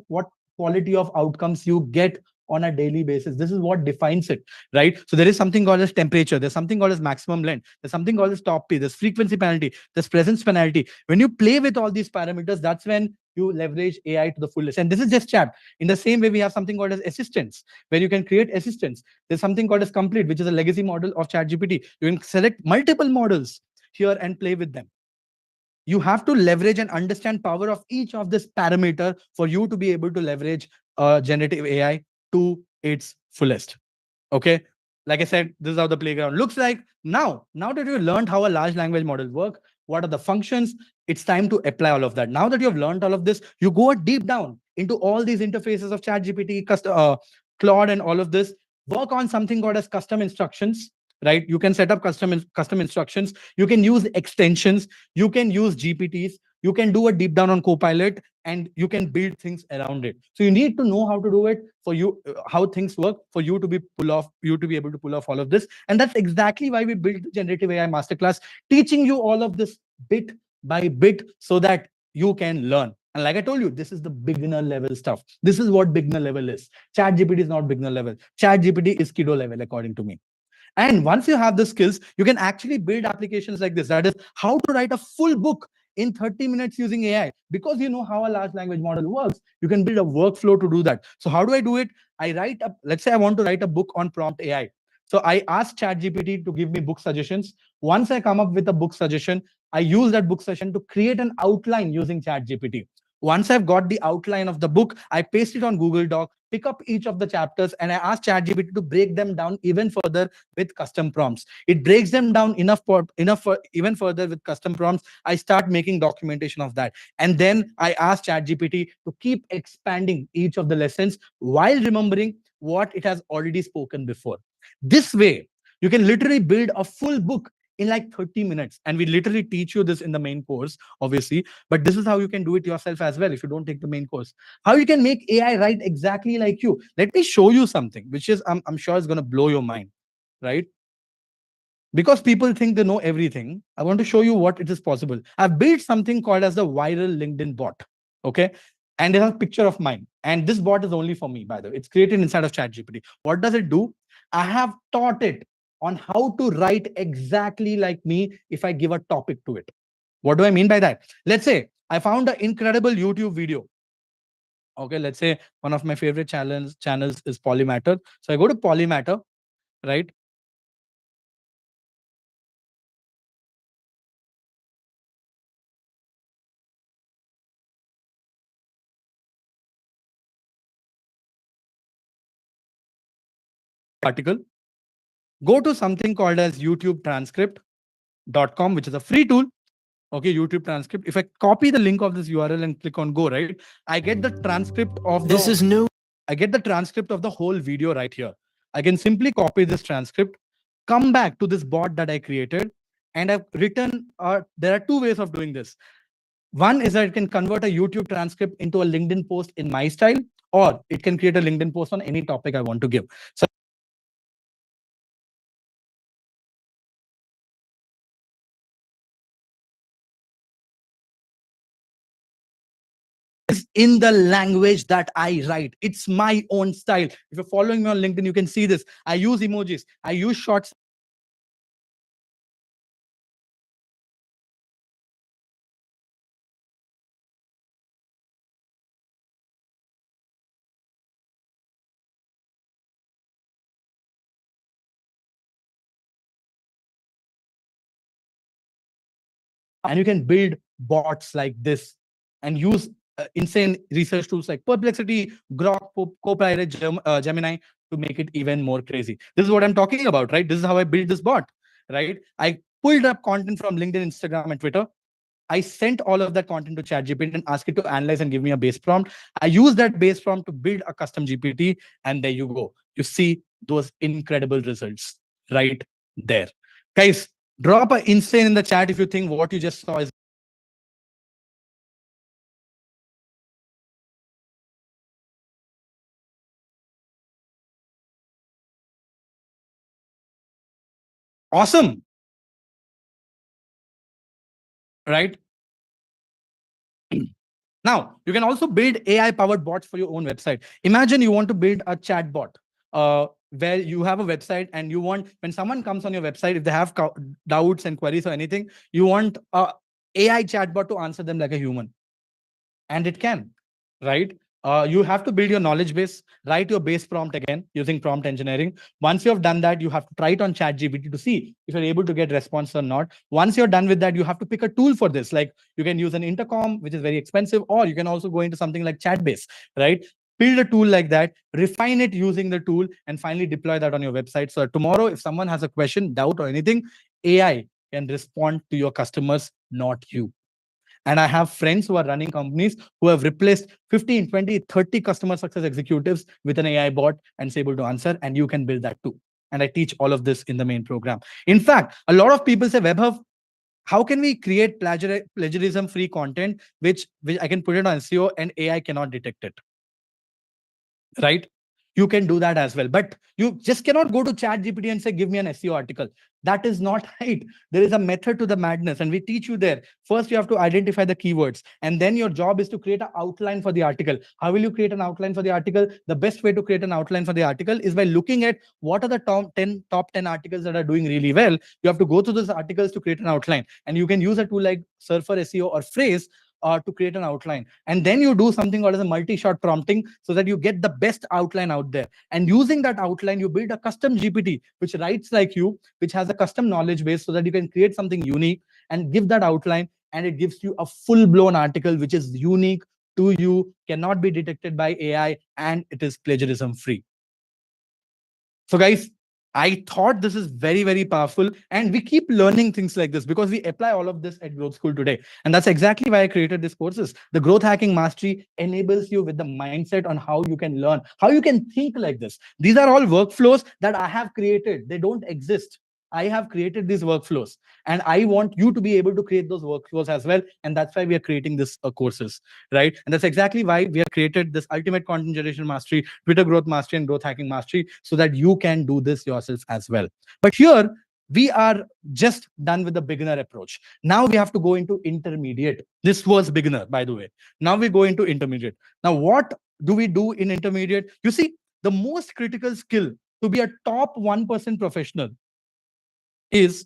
what quality of outcomes you get on a daily basis. This is what defines it, right? So there is something called as temperature. There's something called as maximum length. There's something called as top P. There's frequency penalty. There's presence penalty. When you play with all these parameters, that's when you leverage AI to the fullest. And this is just chat. In the same way, we have something called as assistants, where you can create assistants. There's something called as complete, which is a legacy model of ChatGPT. You can select multiple models here and play with them. You have to leverage and understand power of each of this parameter for you to be able to leverage generative AI to its fullest. Okay. Like I said, this is how the playground looks like. Now that you've learned how a large language model work, what are the functions, it's time to apply all of that. Now that you have learned all of this, you go deep down into all these interfaces of ChatGPT, Claude, and all of this. Work on something called as custom instructions, right? You can set up custom instructions. You can use extensions. You can use GPTs. You can do a deep down on Copilot, and you can build things around it. So you need to know how to do it for you, how things work for you to be able to pull off all of this. And that's exactly why we built the Generative AI Masterclass, teaching you all of this bit by bit so that you can learn. And like I told you, this is the beginner level stuff. This is what beginner level is. ChatGPT is not beginner level. ChatGPT is kiddo level, according to me. And once you have the skills, you can actually build applications like this. That is how to write a full book in 30 minutes using AI. Because you know how a large language model works, you can build a workflow to do that. So how do I do it? Let's say I want to write a book on prompt AI. So I ask ChatGPT to give me book suggestions. Once I come up with a book suggestion, I use that book suggestion to create an outline using ChatGPT. Once I've got the outline of the book, I paste it on Google Doc, pick up each of the chapters, and I ask ChatGPT to break them down even further with custom prompts. It breaks them down enough for even further with custom prompts. I start making documentation of that. And then I ask ChatGPT to keep expanding each of the lessons while remembering what it has already spoken before. This way, you can literally build a full book in like 30 minutes. And we literally teach you this in the main course, obviously. But this is how you can do it yourself as well if you don't take the main course. How you can make AI write exactly like you. Let me show you something, which is, I'm sure is going to blow your mind, right? Because people think they know everything, I want to show you what it is possible. I've built something called as the viral LinkedIn bot. Okay. And there's a picture of mine. And this bot is only for me, by the way. It's created inside of ChatGPT. What does it do? I have taught it on how to write exactly like me if I give a topic to it. What do I mean by that? Let's say I found an incredible YouTube video. Okay, let's say one of my favorite channels is Polymatter. So I go to Polymatter, right? Article. Go to something called as YouTubeTranscript.com, which is a free tool. Okay, YouTube transcript. If I copy the link of this URL and click on go, right, I get the transcript of This is new. I get the transcript of the whole video right here. I can simply copy this transcript, come back to this bot that I created, and I've written, there are two ways of doing this. One is that it can convert a YouTube transcript into a LinkedIn post in my style, or it can create a LinkedIn post on any topic I want to give. So in the language that I write. It's my own style. If you're following me on LinkedIn, you can see this. I use emojis. I use shorts. And you can build bots like this and use insane research tools like Perplexity, Grok, Copilot, Gemini to make it even more crazy. This is what I'm talking about, right? This is how I built this bot, right? I pulled up content from LinkedIn, Instagram, and Twitter. I sent all of that content to ChatGPT and asked it to analyze and give me a base prompt. I used that base prompt to build a custom GPT, and there you go. You see those incredible results right there. Guys, drop an insane in the chat if you think what you just saw is awesome, right? Now, you can also build AI-powered bots for your own website. Imagine you want to build a chat bot where you have a website and you want, when someone comes on your website, if they have doubts and queries or anything, you want a AI chatbot to answer them like a human. and it can, right? You have to build your knowledge base, write your base prompt again using prompt engineering. Once you have done that, you have to try it on ChatGPT to see if you're able to get response or not. Once you're done with that, you have to pick a tool for this. Like you can use an intercom, which is very expensive, or you can also go into something like Chatbase, right? Build a tool like that, refine it using the tool, and finally deploy that on your website. So tomorrow, if someone has a question, doubt, or anything, AI can respond to your customers, not you. And I have friends who are running companies who have replaced 15, 20, 30 customer success executives with an AI bot and is able to answer. And you can build that too. And I teach all of this in the main program. In fact, a lot of people say, Webhub, how can we create plagiarism-free content, which I can put it on SEO and AI cannot detect it? Right? You can do that as well. But you just cannot go to ChatGPT and say, give me an SEO article. That is not right. There is a method to the madness, and we teach you there. First, you have to identify the keywords, and then your job is to create an outline for the article. How will you create an outline for the article? The best way to create an outline for the article is by looking at what are the top 10 articles that are doing really well. You have to go through those articles to create an outline, and you can use a tool like Surfer SEO or Phrase to create an outline. And then you do something called as a multi-shot prompting so that you get the best outline out there. And using that outline, you build a custom GPT, which writes like you, which has a custom knowledge base so that you can create something unique and give that outline. And it gives you a full-blown article, which is unique to you, cannot be detected by AI, and it is plagiarism free. So, guys, I thought this is very, very powerful. And we keep learning things like this because we apply all of this at Growth School today. And that's exactly why I created these courses. The Growth Hacking Mastery enables you with the mindset on how you can learn, how you can think like this. These are all workflows that I have created, they don't exist. I have created these workflows, and I want you to be able to create those workflows as well. And that's why we are creating this courses, right? And that's exactly why we have created this Ultimate Content Generation Mastery, Twitter Growth Mastery, and Growth Hacking Mastery, so that you can do this yourself as well. But here, we are just done with the beginner approach. Now we have to go into intermediate. This was beginner, by the way. Now we go into intermediate. Now, what do we do in intermediate? You see, the most critical skill to be a top 1% professional is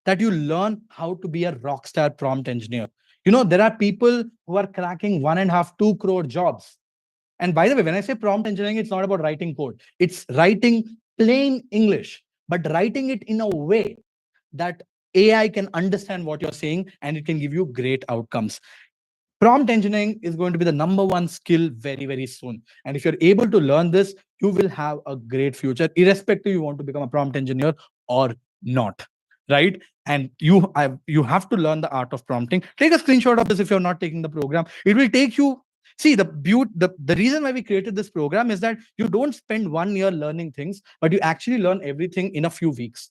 that you learn how to be a rock star prompt engineer. You know, there are people who are cracking 1.5, 2 crore jobs. And by the way, when I say prompt engineering, it's not about writing code. It's writing plain English, but writing it in a way that AI can understand what you're saying and it can give you great outcomes. Prompt engineering is going to be the #1 skill very, very soon. And if you're able to learn this, you will have a great future, irrespective you want to become a prompt engineer or not, right? And you have to learn the art of prompting. Take a screenshot of this if you're not taking the program. It will take you. See, the reason why we created this program is that you don't spend 1 year learning things, but you actually learn everything in a few weeks.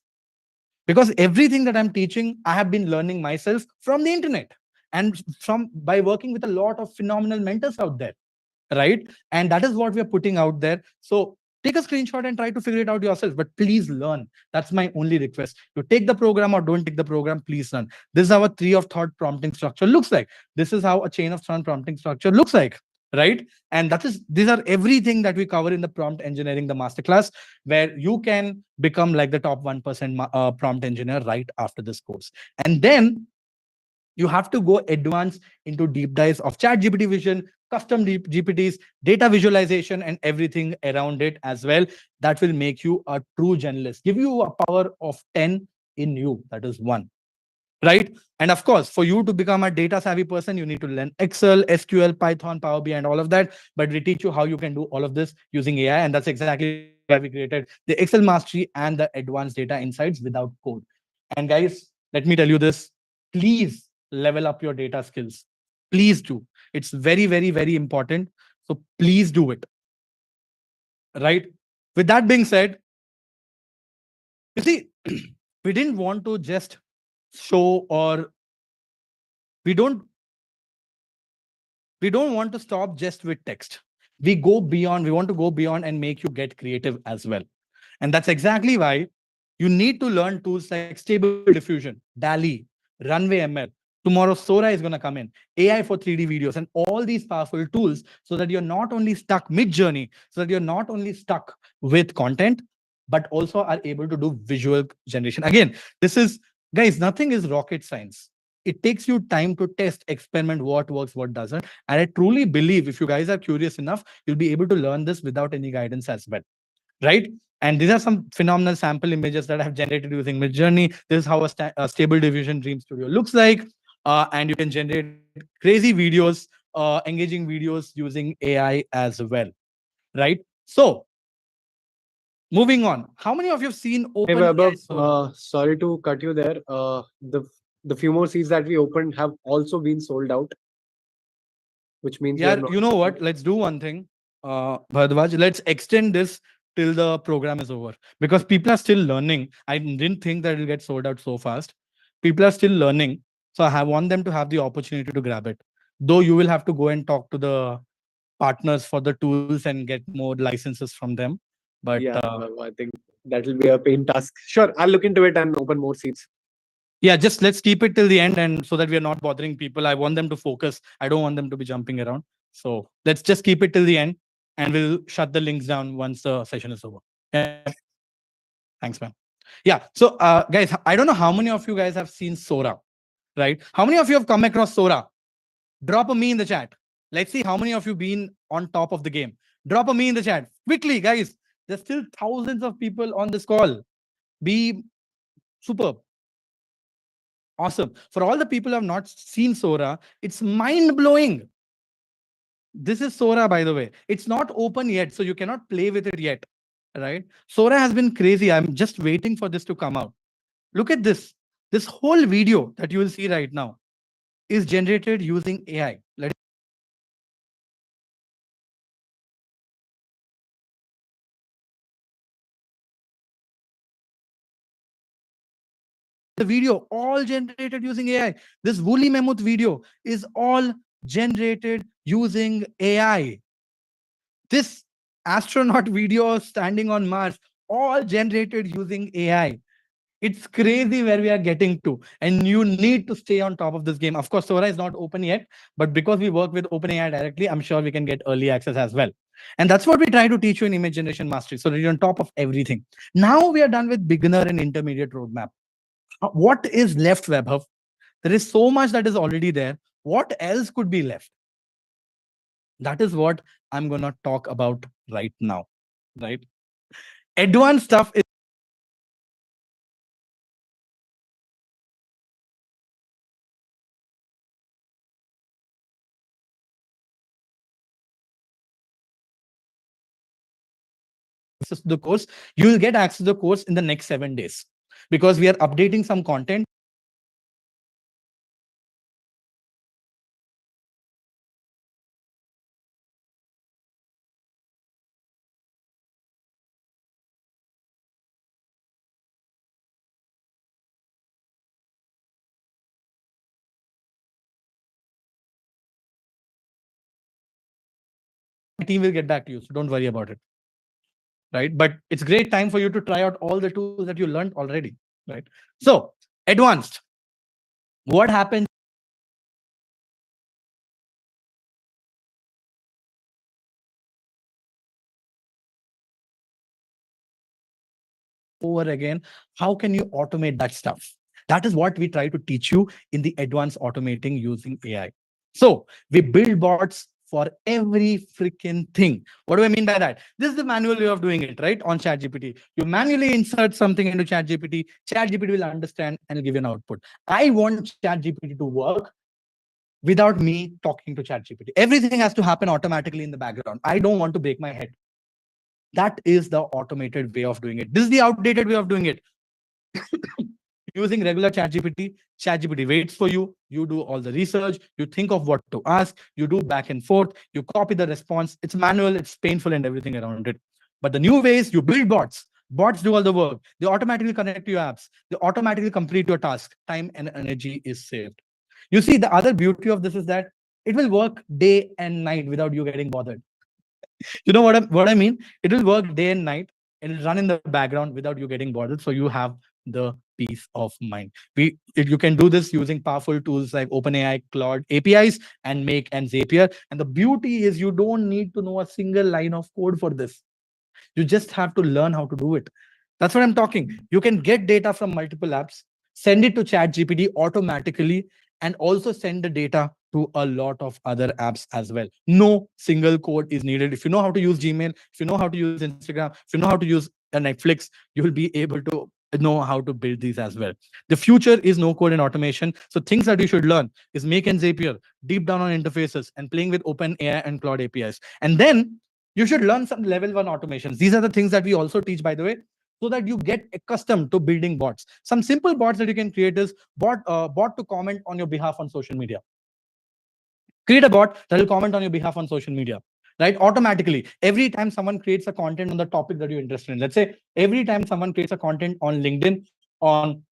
Because everything that I'm teaching, I have been learning myself from the internet and from by working with a lot of phenomenal mentors out there, right? And that is what we are putting out there. So take a screenshot and try to figure it out yourself, but please learn. That's my only request. You take the program or don't take the program, please learn. This is how a tree of thought prompting structure looks like. This is how a chain of thought prompting structure looks like, right? And these are everything that we cover in the prompt engineering, the masterclass, where you can become like the top 1% prompt engineer right after this course. And then you have to go advanced into deep dives of ChatGPT vision, custom GPTs, data visualization, and everything around it as well. That will make you a true generalist, give you a power of 10 in you. That is one, right? And of course, for you to become a data savvy person, you need to learn Excel, SQL, Python, Power BI, and all of that. But we teach you how you can do all of this using AI. And that's exactly why we created the Excel mastery and the advanced data insights without code. And guys, let me tell you this, please level up your data skills. Please do. It's very, very, very important. So please do it. Right? With that being said, you see, we didn't want to just show or we don't we don't want to stop just with text. We want to go beyond and make you get creative as well. And that's exactly why you need to learn tools like Stable Diffusion, DALI, Runway ML. Tomorrow, Sora is going to come in, AI for 3D videos, and all these powerful tools so that you're not only stuck mid-journey, so that you're not only stuck with content, but also are able to do visual generation. Again, this is, guys, nothing is rocket science. it takes you time to test, experiment what works, what doesn't. And I truly believe if you guys are curious enough, you'll be able to learn this without any guidance as well, right? And these are some phenomenal sample images that I have generated using Midjourney. This is how a stable diffusion dream studio looks like. And you can generate crazy videos, engaging videos using AI as well, right? So moving on, how many of you have seen Hey open AI Vaibhav, Sora? sorry to cut you there. The few more seats that we opened have also been sold out, which means we are Yeah, not. you know what? Let's do one thing. Bhardwaj, let's extend this till the program is over because people are still learning. I didn't think that it'll get sold out so fast. People are still learning. So want them to have the opportunity to grab it. Though you will have to go and talk to the partners for the tools and get more licenses from them. But Yeah, I think that will be a pain task. Sure, I'll look into it and open more seats. yeah, just let's keep it till the end and so that we are not bothering people. I want them to focus. I don't want them to be jumping around. So let's just keep it till the end and we'll shut the links down once the session is over. Yeah. Thanks, man. Yeah. So guys, I don't know how many of you guys have seen Sora, right? How many of you have come across Sora? Drop a me in the chat. Let's see how many of you been on top of the game. Drop a me in the chat. Quickly, guys. There's still thousands of people on this call. Be superb. Awesome. For all the people who have not seen Sora, it's mind blowing. This is Sora, by the way. It's not open yet, so you cannot play with it yet. Right? Sora has been crazy. I'm just waiting for this to come out. Look at this. This whole video that you will see right now is generated using AI. The video all generated using AI. This woolly mammoth video is all generated using AI. This astronaut video standing on Mars, all generated using AI. It's crazy where we are getting to, and you need to stay on top of this game. Of course, Sora is not open yet, but because we work with OpenAI directly, I'm sure we can get early access as well. And that's what we try to teach you in image generation mastery, so that you're on top of everything. Now we are done with beginner and intermediate roadmap. What is left, Webhub? There is so much that is already there. What else could be left? That is what I'm going to talk about right now, right? Advanced stuff is access to the course. You will get access to the course in the next 7 days because we are updating some content. My team will get back to you, so don't worry about it. Right? But it's great time for you to try out all the tools that you learned already. Right? So, advanced. What happens? Over again, how can you automate that stuff? That is what we try to teach you in the advanced automating using AI. So we build bots for every freaking thing. What do I mean by that? This is the manual way of doing it, right? On ChatGPT. You manually insert something into ChatGPT. ChatGPT will understand and give you an output. I want ChatGPT to work without me talking to ChatGPT. Everything has to happen automatically in the background. I don't want to break my head. That is the automated way of doing it. This is the outdated way of doing it. Using regular ChatGPT waits for you. You do all the research. You think of what to ask. You do back and forth. You copy the response. It's manual. It's painful and everything around it. But the new way is you build bots. Bots do all the work. They automatically connect to your apps. They automatically complete your task. Time and energy is saved. You see, the other beauty of this is that it will work day and night without you getting bothered. You know what I mean? It will work day and night and it'll run in the background without you getting bothered. So you have the peace of mind. You can do this using powerful tools like OpenAI, Claude APIs, and Make and Zapier. And the beauty is you don't need to know a single line of code for this. You just have to learn how to do it. That's what I'm talking. You can get data from multiple apps, send it to ChatGPT automatically, and also send the data to a lot of other apps as well. No single code is needed. If you know how to use Gmail, if you know how to use Instagram, if you know how to use Netflix, you will be able to know how to build these as well. The future is no code and automation. So things that you should learn is Make and Zapier, deep down on interfaces, and playing with Open AI and Cloud APIs. And then you should learn some level one automations. These are the things that we also teach, by the way, so that you get accustomed to building bots. Some simple bots that you can create is bot to comment on your behalf on social media. Create a bot that will comment on your behalf on social media, right? Automatically, every time someone creates a content on the topic that you're interested in. Let's say every time someone creates a content on LinkedIn on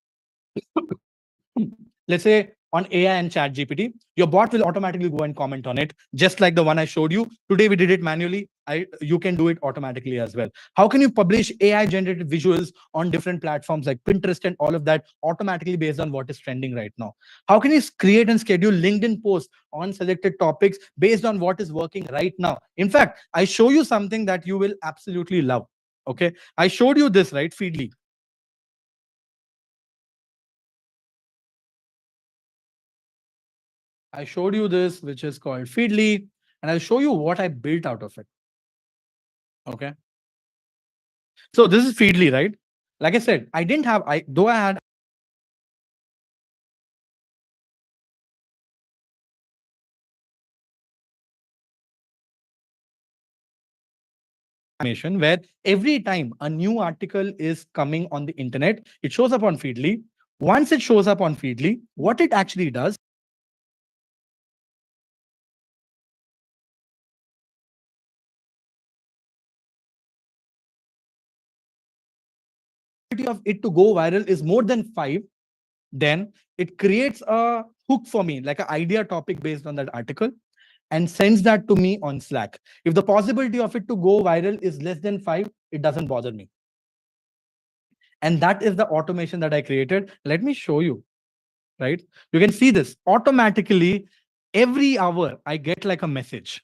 let's say on AI and Chat GPT, your bot will automatically go and comment on it, just like the one I showed you. Today we did it manually. You can do it automatically as well. How can you publish AI generated visuals on different platforms like Pinterest and all of that automatically based on what is trending right now? How can you create and schedule LinkedIn posts on selected topics based on what is working right now? In fact, I show you something that you will absolutely love. Okay, I showed you this, right? Feedly. I showed you this, which is called Feedly, and I'll show you what I built out of it. Okay. So this is Feedly, right? Like I said, I didn't have, though I had animation where every time a new article is coming on the internet, it shows up on Feedly. Once it shows up on Feedly, what it actually does of it to go viral is more than 5, then it creates a hook for me, like an idea topic based on that article, and sends that to me on Slack. If the possibility of it to go viral is less than 5, it doesn't bother me. And that is the automation that I created. Let me show you, right? You can see this automatically. Every hour, I get like a message.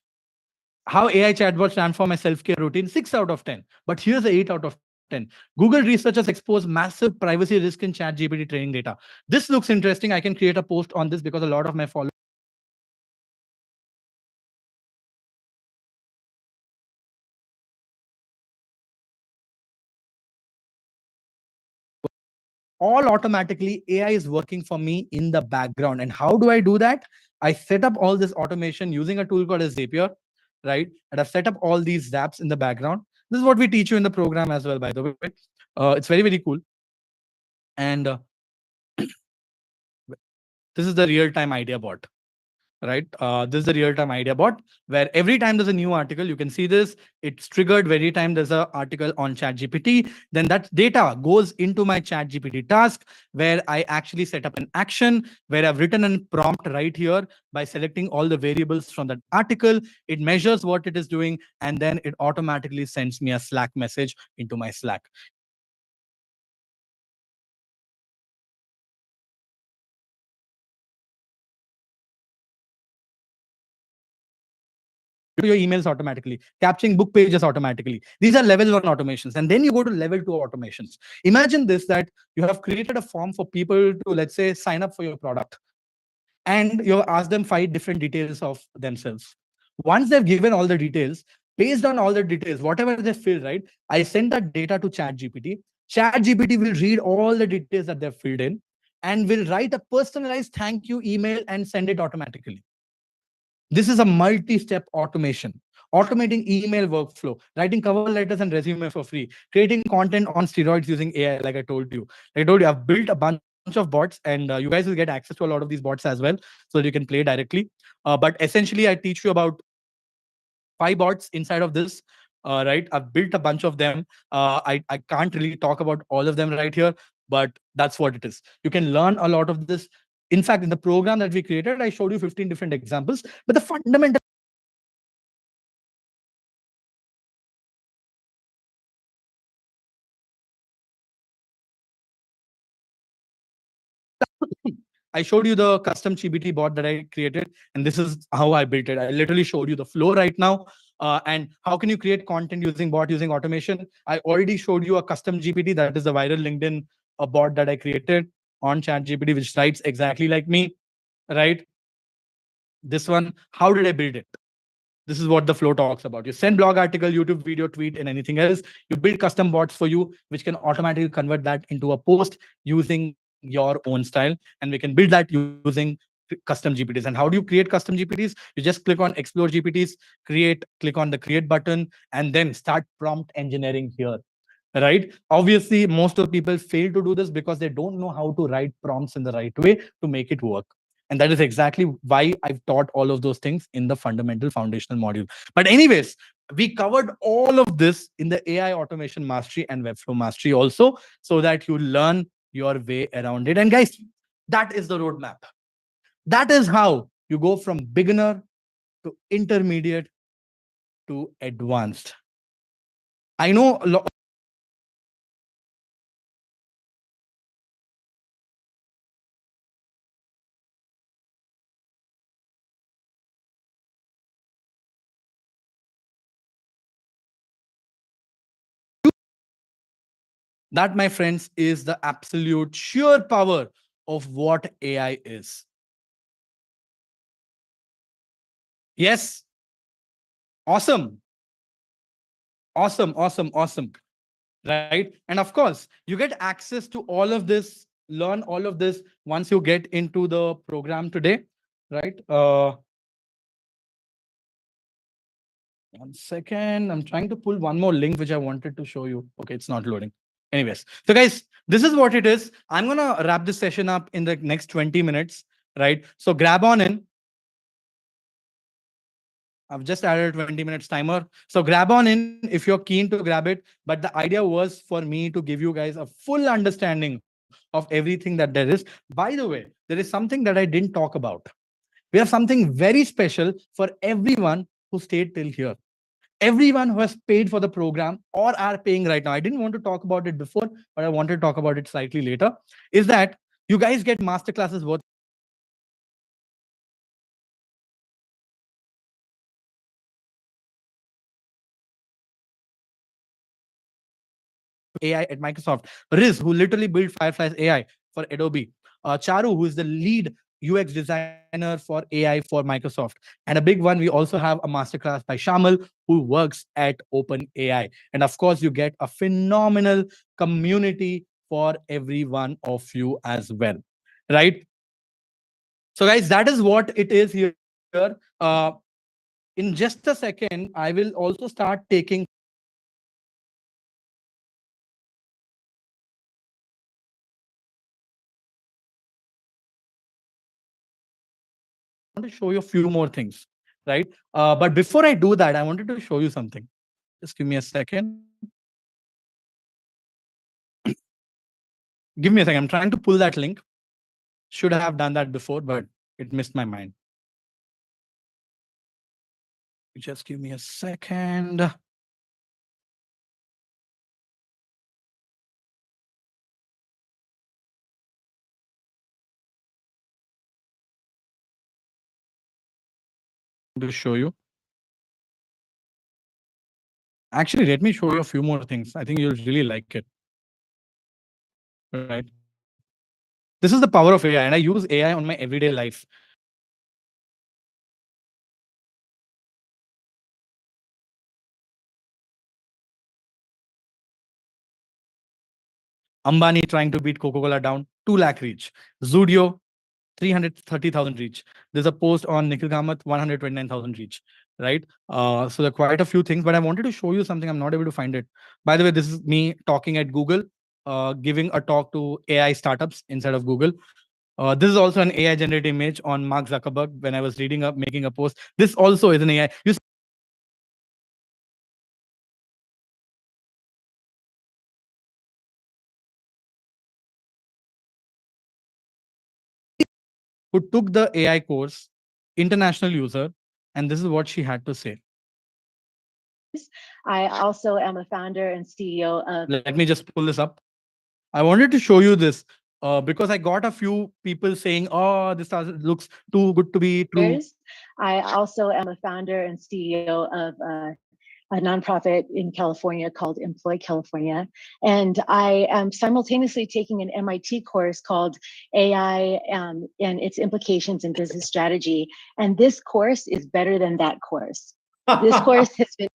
How AI chatbots transform my self-care routine, 6 out of 10. But here's the 8 out of 10. Google researchers expose massive privacy risk in ChatGPT training data. This looks interesting. I can create a post on this because a lot of my followers all automatically. AI is working for me in the background. And how do I do that? I set up all this automation using a tool called as Zapier, right? And I've set up all these apps in the background. This is what we teach you in the program as well, by the way. It's very, very cool. And this is the real-time idea bot, right? This is the real-time idea bot where every time there's a new article, you can see this, it's triggered every time there's an article on ChatGPT. Then that data goes into my ChatGPT task where I actually set up an action where I've written a prompt right here by selecting all the variables from that article. It measures what it is doing, and then it automatically sends me a Slack message into my Slack. To your emails automatically, capturing book pages automatically. These are level one automations. And then you go to level two automations. Imagine this, that you have created a form for people to, let's say, sign up for your product. And you ask them 5 different details of themselves. Once they've given all the details, based on all the details, whatever they fill, right? I send that data to ChatGPT. ChatGPT will read all the details that they've filled in and will write a personalized thank you email and send it automatically. This is a multi-step automation. Automating email workflow, writing cover letters and resume for free, creating content on steroids using AI, like I told you. I've built a bunch of bots, and you guys will get access to a lot of these bots as well, so that you can play directly. But essentially, I teach you about 5 bots inside of this. Right, I've built a bunch of them. I can't really talk about all of them right here, but that's what it is. You can learn a lot of this. In fact, in the program that we created, I showed you 15 different examples, but the fundamental I showed you the custom GPT bot that I created, and this is how I built it. I literally showed you the flow right now. And how can you create content using bot, using automation? I already showed you a custom GPT, that is the viral LinkedIn bot that I created on ChatGPT, which writes exactly like me. right? This one, how did I build it? This is what the flow talks about. You send blog article, YouTube video, tweet, and anything else. You build custom bots for you, which can automatically convert that into a post using your own style. And we can build that using custom GPTs. And how do you create custom GPTs? You just click on Explore GPTs, click on the create button, and then start prompt engineering here, right? Obviously, most of people fail to do this because they don't know how to write prompts in the right way to make it work. And that is exactly why I've taught all of those things in the fundamental foundational module. But anyways, we covered all of this in the AI automation mastery and webflow mastery also, so that you learn your way around it. And guys, that is the roadmap. That is how you go from beginner to intermediate to advanced. I know that, my friends, is the absolute sheer power of what AI is. Yes, awesome, awesome, right? And of course, you get access to all of this, learn all of this once you get into the program today, right? 1 second, I'm trying to pull one more link which I wanted to show you. Okay, it's not loading. Anyways, so guys, this is what it is. I'm gonna wrap this session up in the next 20 minutes, right? So grab on in. I've just added a 20 minutes timer. So grab on in if you're keen to grab it. But the idea was for me to give you guys a full understanding of everything that there is. By the way, there is something that I didn't talk about. We have something very special for everyone who stayed till here. Everyone who has paid for the program or are paying right now. I didn't want to talk about it before, but I wanted to talk about it slightly later. Is that you guys get masterclasses worth AI at Microsoft. Riz, who literally built Firefly's AI for Adobe. Charu, who is the lead UX designer for AI for Microsoft. And a big one, we also have a masterclass by Shamal, who works at OpenAI. And of course, you get a phenomenal community for every one of you as well, right? So, guys, that is what it is here. In just a second, I will also start taking want to show you a few more things, right? But before I do that, I wanted to show you something. Just give me a second. Give me a second. I'm trying to pull that link. Should have done that before, but it missed my mind. Just give me a second. To show you. Actually, let me show you a few more things. I think you'll really like it. Right. This is the power of AI, and I use AI on my everyday life. Ambani trying to beat Coca-Cola down, 2 lakh reach. Zudio, 330,000 reach. There's a post on Nikhil Kamath, 129,000 reach, right? So there are quite a few things, but I wanted to show you something. I'm not able to find it. By the way, this is me talking at Google, giving a talk to AI startups inside of Google. This is also an AI generated image on Mark Zuckerberg when I was reading up, making a post. This also is an AI. You who took the AI course, international user, and this is what she had to say. I also am a founder and CEO of. Let me just pull this up. I wanted to show you this because I got a few people saying, "Oh, this looks too good to be true." I also am a founder and CEO of a nonprofit in California called Employ California. And I am simultaneously taking an MIT course called AI and its implications in business strategy. And this course is better than that course. This course has been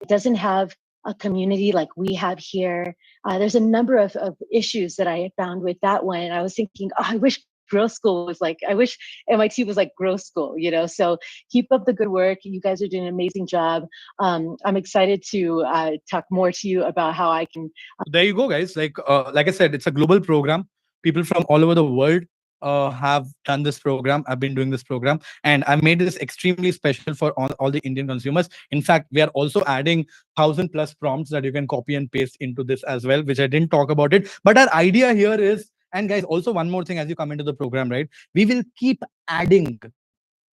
it doesn't have a community like we have here. There's a number of issues that I found with that one. And I was thinking, oh, I wish growth school was like, I wish MIT was like growth school, you know? So keep up the good work. You guys are doing an amazing job. I'm excited to talk more to you about how I can. There you go, guys. Like I said, it's a global program. People from all over the world have done this program. I've been doing this program, and I've made this extremely special for all the Indian consumers. In fact, we are also adding 1,000+ prompts that you can copy and paste into this as well, which I didn't talk about it. But our idea here is, and guys, also one more thing as you come into the program, right? We will keep adding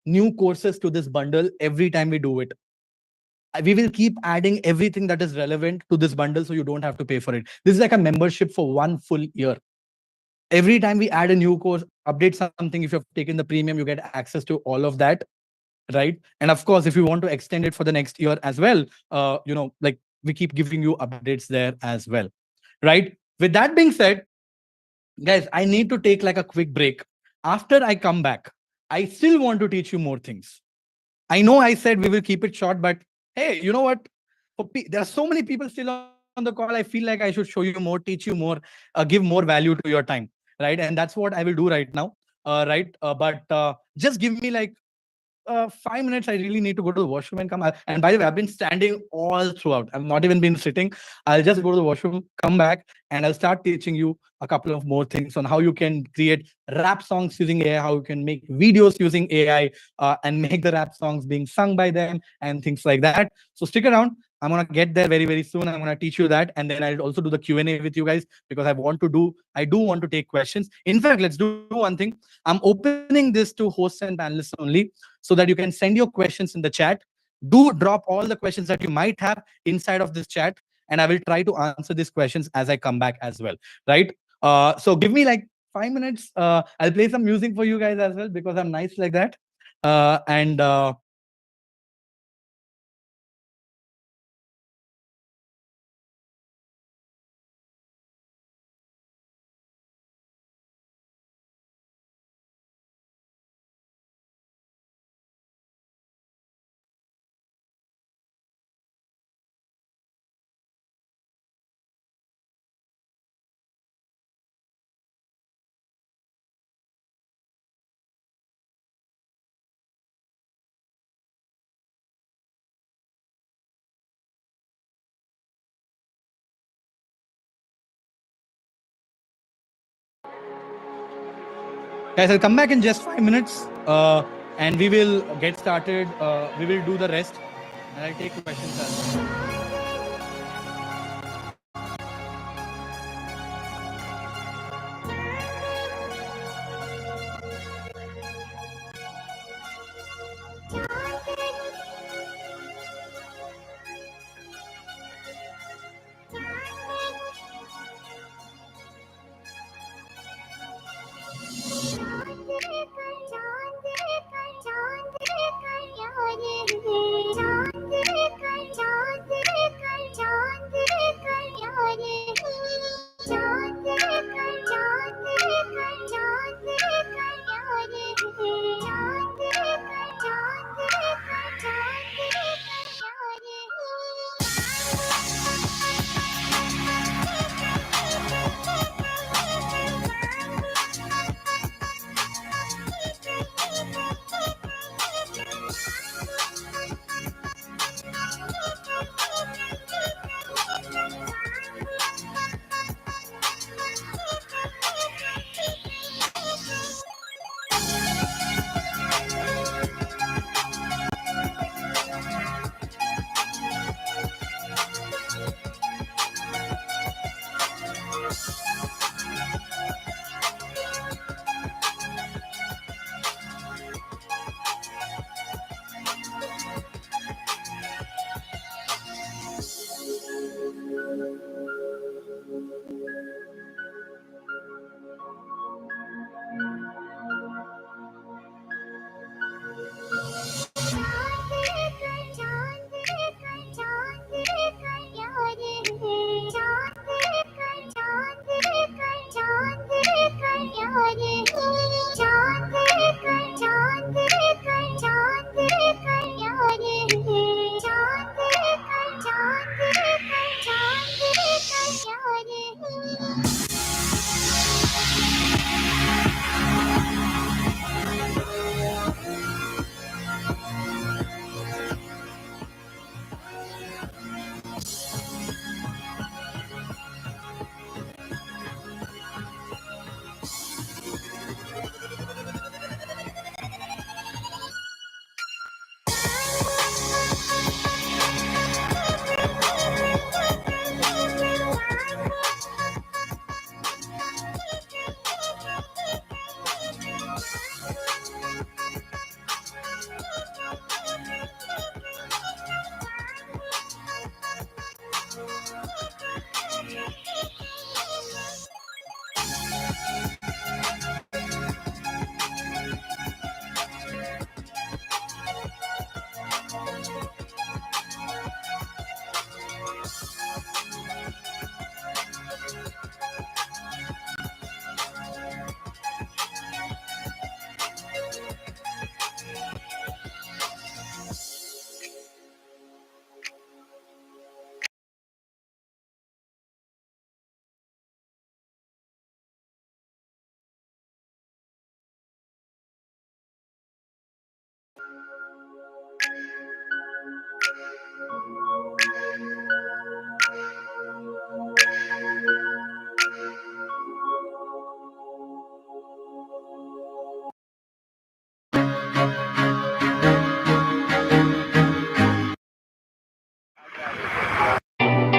new courses to this bundle every time we do it. We will keep adding everything that is relevant to this bundle so you don't have to pay for it. This is like a membership for 1 full year. Every time we add a new course, update something, if you've taken the premium, you get access to all of that, right? And of course, if you want to extend it for the next year as well, like we keep giving you updates there as well, right? With that being said, guys, I need to take like a quick break. After I come back, I still want to teach you more things. I know I said we will keep it short, but hey, you know what? There are so many people still on the call. I feel like I should show you more, teach you more, give more value to your time, right? And that's what I will do right now, right? But just give me like 5 minutes. I really need to go to the washroom and come. And by the way, I've been standing all throughout. I've not even been sitting. I'll just go to the washroom, come back, and I'll start teaching you a couple of more things on how you can create rap songs using AI, how you can make videos using AI, and make the rap songs being sung by them and things like that. So stick around. I'm gonna get there very, very soon. I'm gonna teach you that, and then I'll also do the Q&A with you guys because I do want to take questions. In fact, let's do one thing. I'm opening this to hosts and panelists only, so that you can send your questions in the chat. Do drop all the questions that you might have inside of this chat, and I will try to answer these questions as I come back as well, right? So give me like 5 minutes. I'll play some music for you guys as well because I'm nice like that. And guys, I'll come back in just 5 minutes, and we will get started. We will do the rest, and I'll take questions as well.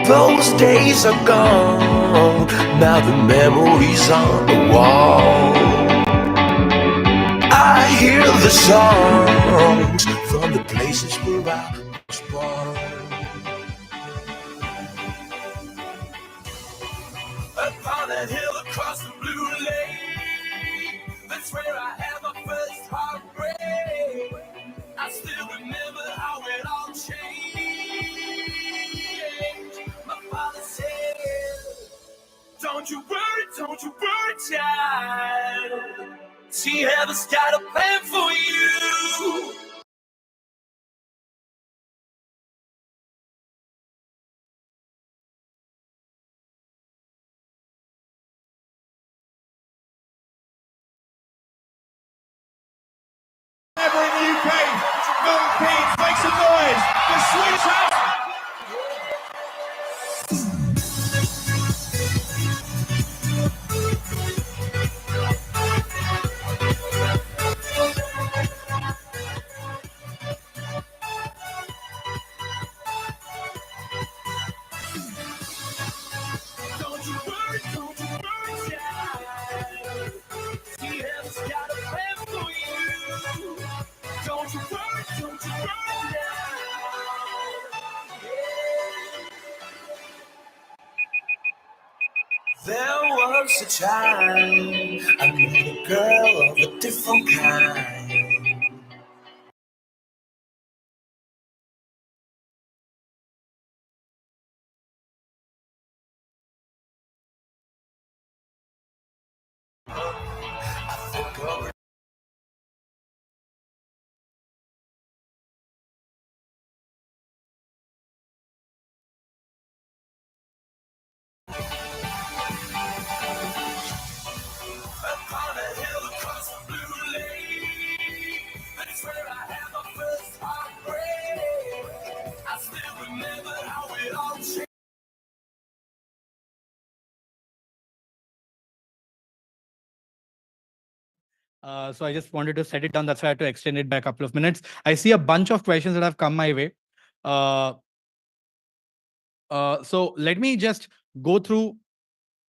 Those days are gone, now the memories on the wall. I hear the songs from the places where I was born. Upon that hill across the blue lake, that's where I had my first heartbreak. I still remember how it all changed. My father said, don't you worry, child. See, heaven's got a plan for you. Ever in the UK, Milton Keynes, make some noise. The Swedish House. Don't you worry, child. See, heaven's got a plan for you. Don't you worry now. There was a time I met a girl of a different kind. Upon a hill across the blue lake, that's where I had my first heartbreak. I still remember how it all changed. So I just wanted to set it down. That's why I had to extend it by a couple of minutes. I see a bunch of questions that have come my way. Uh, so let me just go through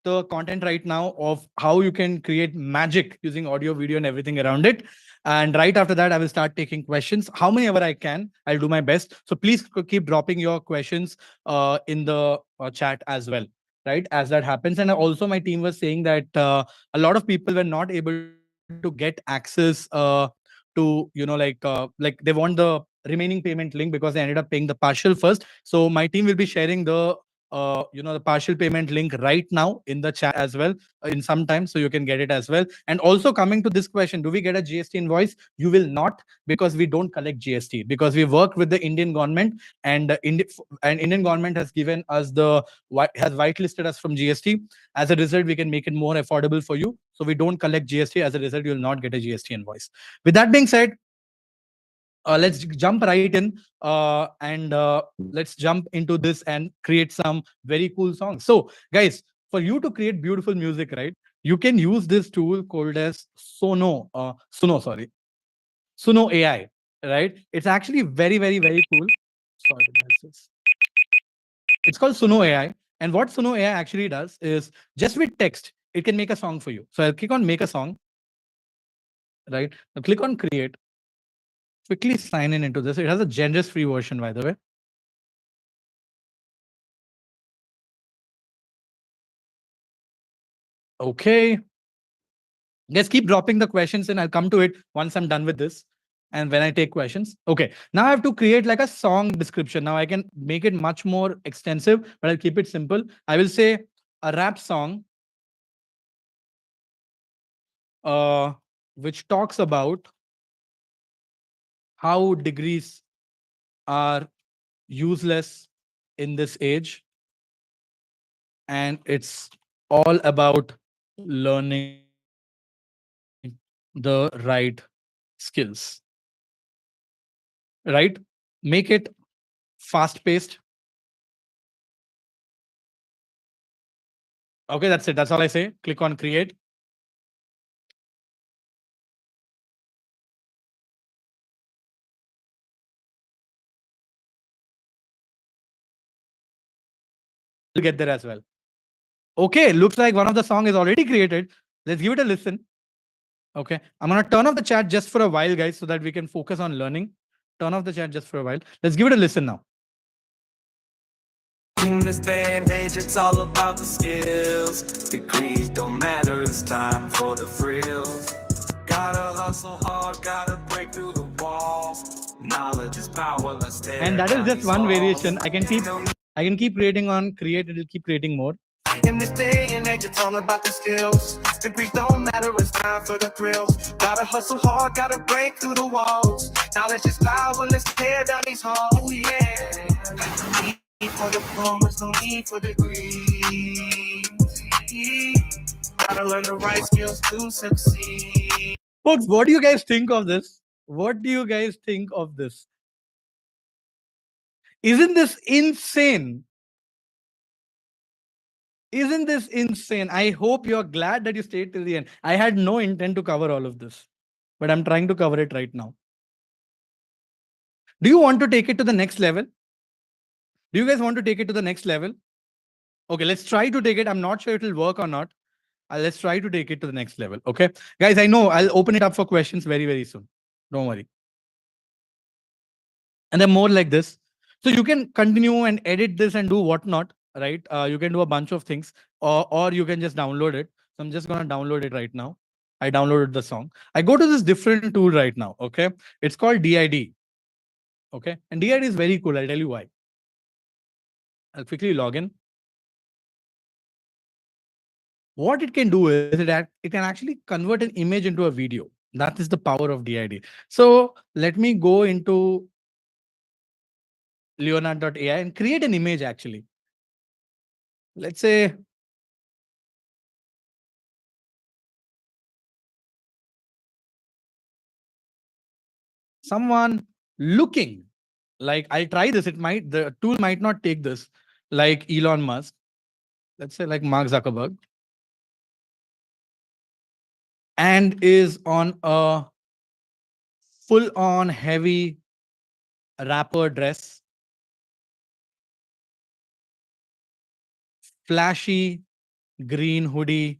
the content right now of how you can create magic using audio, video, and everything around it. And right after that, I will start taking questions. How many ever I can, I'll do my best. So please keep dropping your questions in the chat as well, right? As that happens. And also, my team was saying that a lot of people were not able to get access to, like they want the remaining payment link because they ended up paying the partial first. So my team will be sharing the partial payment link right now in the chat as well in some time, so you can get it as well. And also, coming to this question, do we get a GST invoice? You will not, because we don't collect GST, because we work with the Indian government, and Indian government has given us has whitelisted us from GST. As a result, we can make it more affordable for you, so we don't collect GST. As a result, you will not get a GST invoice. With that being said, let's jump right in, and let's jump into this and create some very cool songs. So, guys, for you to create beautiful music, right, you can use this tool called as Suno AI, right? It's actually very, very, very cool. Sorry, it's called Suno AI. And what Suno AI actually does is, just with text, it can make a song for you. So I'll click on make a song, right? Now click on create. Quickly sign in into this. It has a generous free version, by the way. Okay. Just keep dropping the questions and I'll come to it once I'm done with this. And when I take questions. Okay. Now I have to create like a song description. Now I can make it much more extensive, but I'll keep it simple. I will say a rap song which talks about how degrees are useless in this age. And it's all about learning the right skills, right? Make it fast paced. Okay, that's it. That's all I say. Click on create. We'll get there as well. Okay, looks like one of the song is already created. Let's give it a listen. Okay, I'm gonna turn off the chat just for a while, guys, so that we can focus on learning. Turn off the chat just for a while. Let's give it a listen now. In this day and age, it's all about the skills. Degrees don't matter, it's time for the frills. Gotta hustle hard, gotta break through the walls. Knowledge is power, let's tear And that is down just these one walls. variation. I can keep creating on create, it'll keep creating more. In this day and age, it's all about the skills. Degrees don't matter, it's time for the thrills. Gotta hustle hard, gotta break through the walls. Knowledge is power, let's tear down these halls. Yeah. Need for diplomas, no need for degrees. Gotta learn the right skills to succeed. Folks, what do you guys think of this? What do you guys think of this? Isn't this insane? Isn't this insane? I hope you're glad that you stayed till the end. I had no intent to cover all of this, but I'm trying to cover it right now. Do you want to take it to the next level? Do you guys want to take it to the next level? Okay, let's try to take it. I'm not sure it will work or not. Let's try to take it to the next level. Okay, guys, I know I'll open it up for questions very, very soon. Don't worry. And they're more like this. So you can continue and edit this and do whatnot, right? You can do a bunch of things, or you can just download it. So I'm just gonna download it right now. I downloaded the song. I go to this different tool right now. Okay, it's called DID. Okay, and DID is very cool. I'll tell you why. I'll quickly log in. What it can do is it can actually convert an image into a video. That is the power of DID. So let me go into Leonard.ai and create an image actually. Let's say someone looking like, I'll try this. The tool might not take this, like Elon Musk. Let's say like Mark Zuckerberg. And is on a full on heavy rapper dress, flashy green hoodie,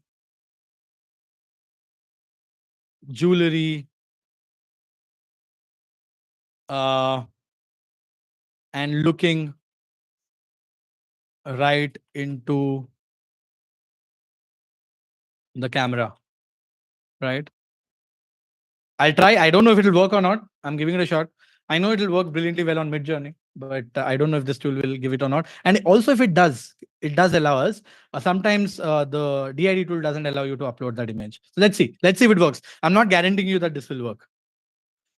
jewelry, and looking right into the camera, right? I'll try. I don't know if it'll work or not. I'm giving it a shot. I know it'll work brilliantly well on Midjourney, but I don't know if this tool will give it or not. And also, if it does allow us. Sometimes the DID tool doesn't allow you to upload that image. So let's see. Let's see if it works. I'm not guaranteeing you that this will work.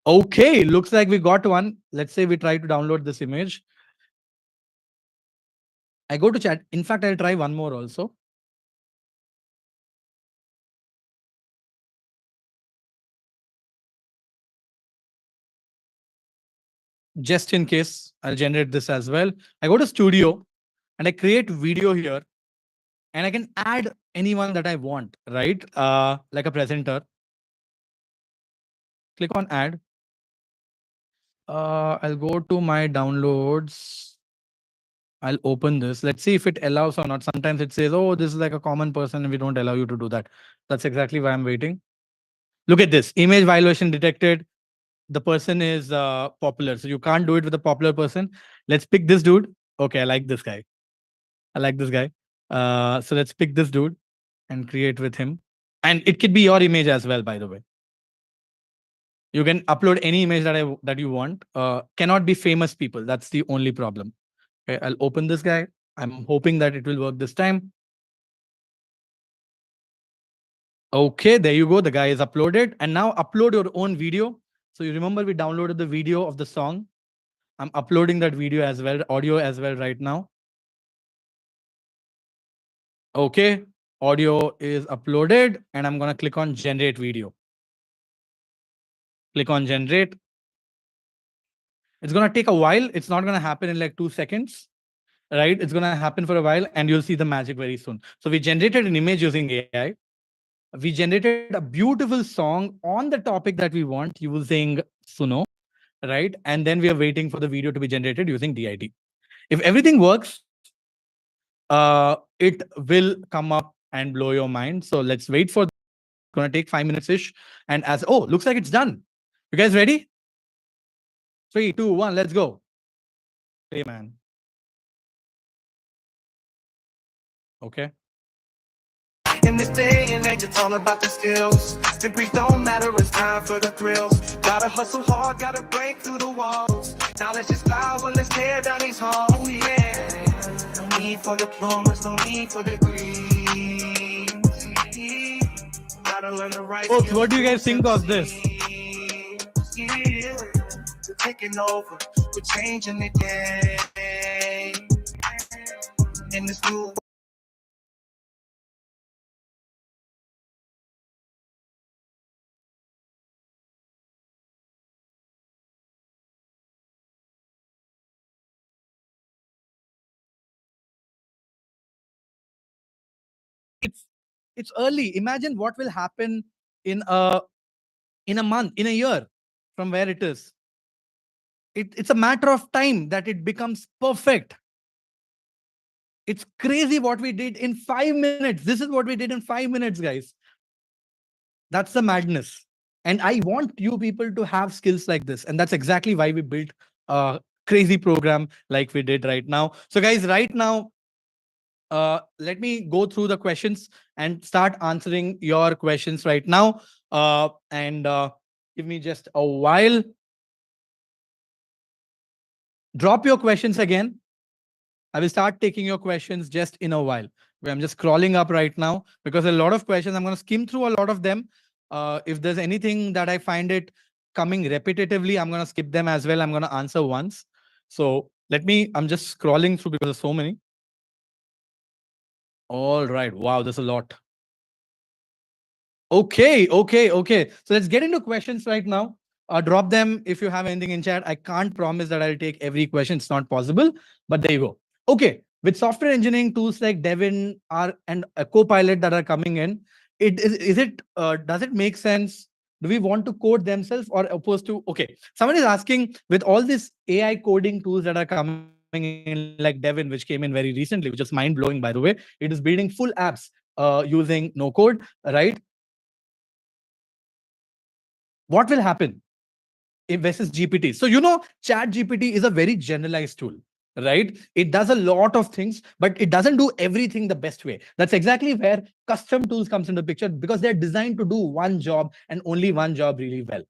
Okay, looks like we got one. Let's say we try to download this image. I go to chat. In fact, I'll try one more also. Just in case, I'll generate this as well. I go to studio and I create video here, and I can add anyone that I want, right? Like a presenter. Click on add. I'll go to my downloads. I'll open this. Let's see if it allows or not. Sometimes it says, oh, this is like a common person and we don't allow you to do that. That's exactly why I'm waiting. Look at this. Image violation detected. The person is popular. So you can't do it with a popular person. Let's pick this dude. Okay, I like this guy. I like this guy. So let's pick this dude and create with him. And it could be your image as well, by the way. You can upload any image that you want. Cannot be famous people. That's the only problem. Okay, I'll open this guy. I'm hoping that it will work this time. Okay, there you go. The guy is uploaded. And now upload your own video. So you remember we downloaded the video of the song. I'm uploading that video as well, audio as well right now. Okay, audio is uploaded and I'm gonna click on generate video. Click on generate. It's gonna take a while. It's not gonna happen in like 2 seconds, right? It's gonna happen for a while and you'll see the magic very soon. So we generated an image using AI. We generated a beautiful song on the topic that we want using Suno, right? And then we are waiting for the video to be generated using DID. If everything works, it will come up and blow your mind. So let's wait for. It's gonna take 5 minutes ish. And as oh, looks like it's done. You guys ready? 3, 2, 1, let's go. Hey man. Okay. In this day and age, it's all about the skills. Degrees don't matter, it's time for the thrills. Gotta hustle hard, gotta break through the walls. Now let's just fly, well, let's tear down these halls. Oh, yeah. No need for diplomas, no need for degrees. Gotta learn the right Oh, what do you guys think of this? Yeah. We're taking over, we're changing the game. In this new It's it's early. Imagine what will happen in a month, in a year from where it is. It's a matter of time that it becomes perfect. It's crazy what we did in 5 minutes. This is what we did in 5 minutes, guys. That's the madness. And I want you people to have skills like this. And that's exactly why we built a crazy program like we did right now. So, guys, right now, let me go through the questions and start answering your questions right now. And give me just a while. Drop your questions again. I will start taking your questions just in a while. I'm just scrolling up right now because a lot of questions, I'm going to skim through a lot of them. If there's anything that I find it coming repetitively, I'm going to skip them as well. I'm going to answer once. So I'm just scrolling through because there's so many. All right. Wow, there's a lot. Okay. So let's get into questions right now. Drop them if you have anything in chat. I can't promise that I'll take every question. It's not possible, but there you go. Okay. With software engineering tools like Devin and a Copilot that are coming in, does it make sense? Do we want to code themselves or opposed to? Okay. Someone is asking, with all these AI coding tools that are coming in, like Devin, which came in very recently, which is mind blowing, by the way. It is building full apps using no code, right? What will happen versus GPT? So, ChatGPT is a very generalized tool, right? It does a lot of things, but it doesn't do everything the best way. That's exactly where custom tools comes into the picture because they're designed to do one job and only one job really well.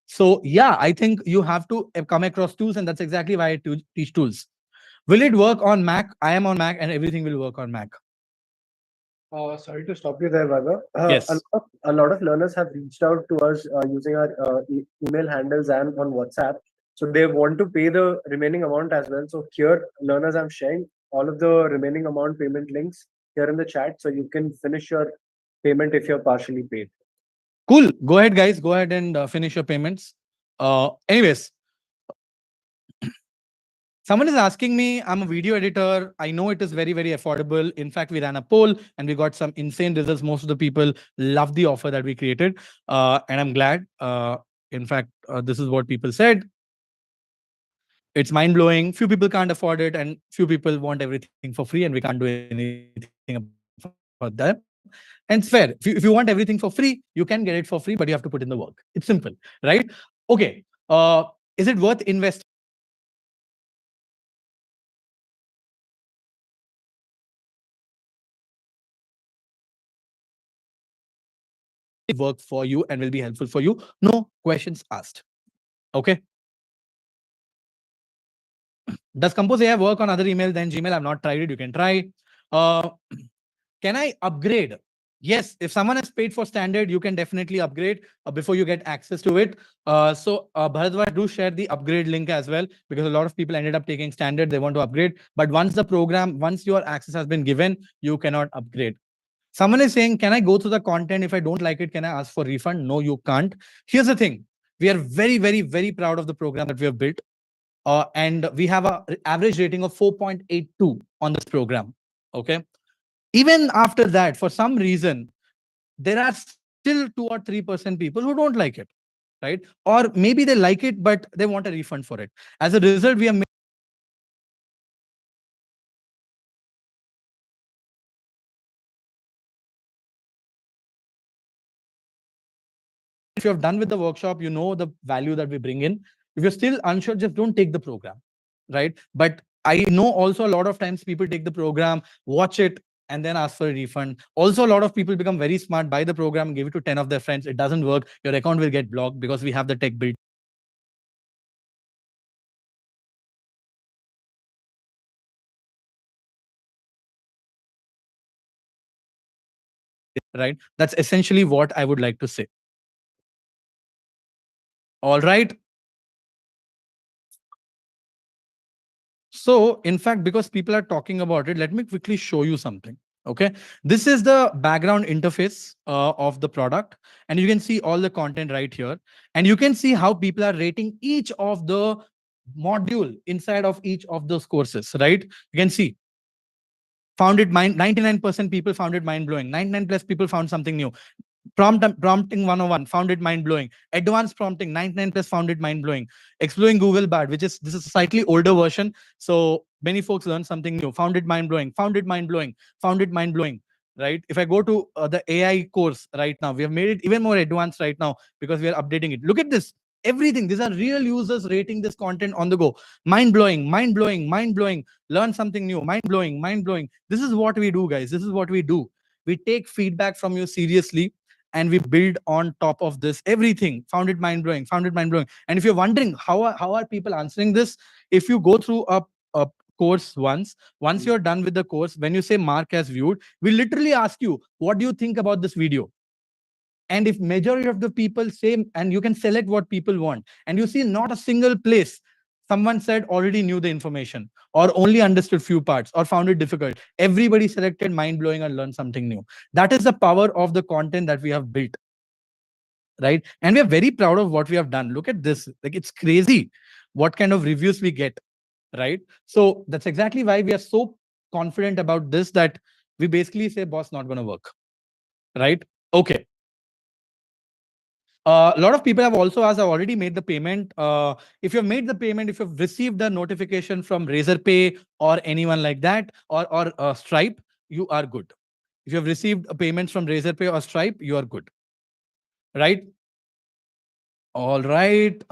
So, yeah, I think you have to come across tools, and that's exactly why I teach tools. Will it work on Mac? I am on Mac, and everything will work on Mac. Sorry to stop you there, Vaibhav. Yes. A lot of learners have reached out to us using our email handles and on WhatsApp. So they want to pay the remaining amount as well. So here, learners, I'm sharing all of the remaining amount payment links here in the chat, so you can finish your payment if you're partially paid. Cool. Go ahead, guys. Go ahead and finish your payments. Anyways, someone is asking me, I'm a video editor. I know it is very, very affordable. In fact, we ran a poll and we got some insane results. Most of the people love the offer that we created. And I'm glad. In fact, this is what people said. It's mind blowing. Few people can't afford it, and few people want everything for free, and we can't do anything about that. And it's fair. If you want everything for free, you can get it for free, but you have to put in the work. It's simple, right? Okay. Is it worth investing? Work for you and will be helpful for you. No questions asked. Okay. Does Compose AI work on other email than Gmail? I've not tried it. You can try. Can I upgrade? Yes, if someone has paid for standard, you can definitely upgrade before you get access to it. Bharadwaj, do share the upgrade link as well, because a lot of people ended up taking standard. They want to upgrade. But once your access has been given, you cannot upgrade. Someone is saying, can I go through the content? If I don't like it, can I ask for refund? No, you can't. Here's the thing. We are very, very, very proud of the program that we have built. And we have an average rating of 4.82 on this program. Okay. Even after that, for some reason, there are still 2 or 3% people who don't like it, right? Or maybe they like it, but they want a refund for it. As a result, we have made you have done with the workshop, you know the value that we bring in. If you're still unsure, just don't take the program, right? But I know also a lot of times people take the program, watch it, and then ask for a refund. Also, a lot of people become very smart, buy the program, give it to 10 of their friends. It doesn't work. Your account will get blocked because we have the tech built. Right? That's essentially what I would like to say. All right. So, in fact, because people are talking about it, let me quickly show you something. Okay. This is the background interface of the product. And you can see all the content right here. And you can see how people are rating each of the module inside of each of those courses, right? You can see found it mind 99% people found it mind blowing. 99 plus people found something new. Prompting 101 found it mind blowing. Advanced prompting 99 plus found it mind blowing. Exploring Google Bard, which is this is a slightly older version, so many folks learned something new. Found it mind blowing. Found it mind blowing. Found it mind blowing. Right. If I go to the AI course right now, we have made it even more advanced right now because we are updating it. Look at this. Everything. These are real users rating this content on the go. Mind blowing. Mind blowing. Mind blowing. Learn something new. Mind blowing. Mind blowing. This is what we do, guys. This is what we do. We take feedback from you seriously and we build on top of this everything. Found it mind blowing. Found it mind blowing. And if you're wondering how are people answering this, if you go through a course once you're done with the course, when you say mark as viewed, we literally ask you, what do you think about this video? And if majority of the people say, and you can select what people want, and you see not a single place someone said already knew the information or only understood few parts or found it difficult. Everybody selected mind blowing and learned something new. That is the power of the content that we have built, right? And we are very proud of what we have done. Look at this. Like, it's crazy what kind of reviews we get, right? So that's exactly why we are so confident about this, that we basically say, boss, not going to work, right? Okay. A lot of people have also asked, I've already made the payment. If you've made the payment, if you've received a notification from Razorpay or anyone like that, or Stripe, you are good. If you have received a payment from Razorpay or Stripe, you are good, right? All right.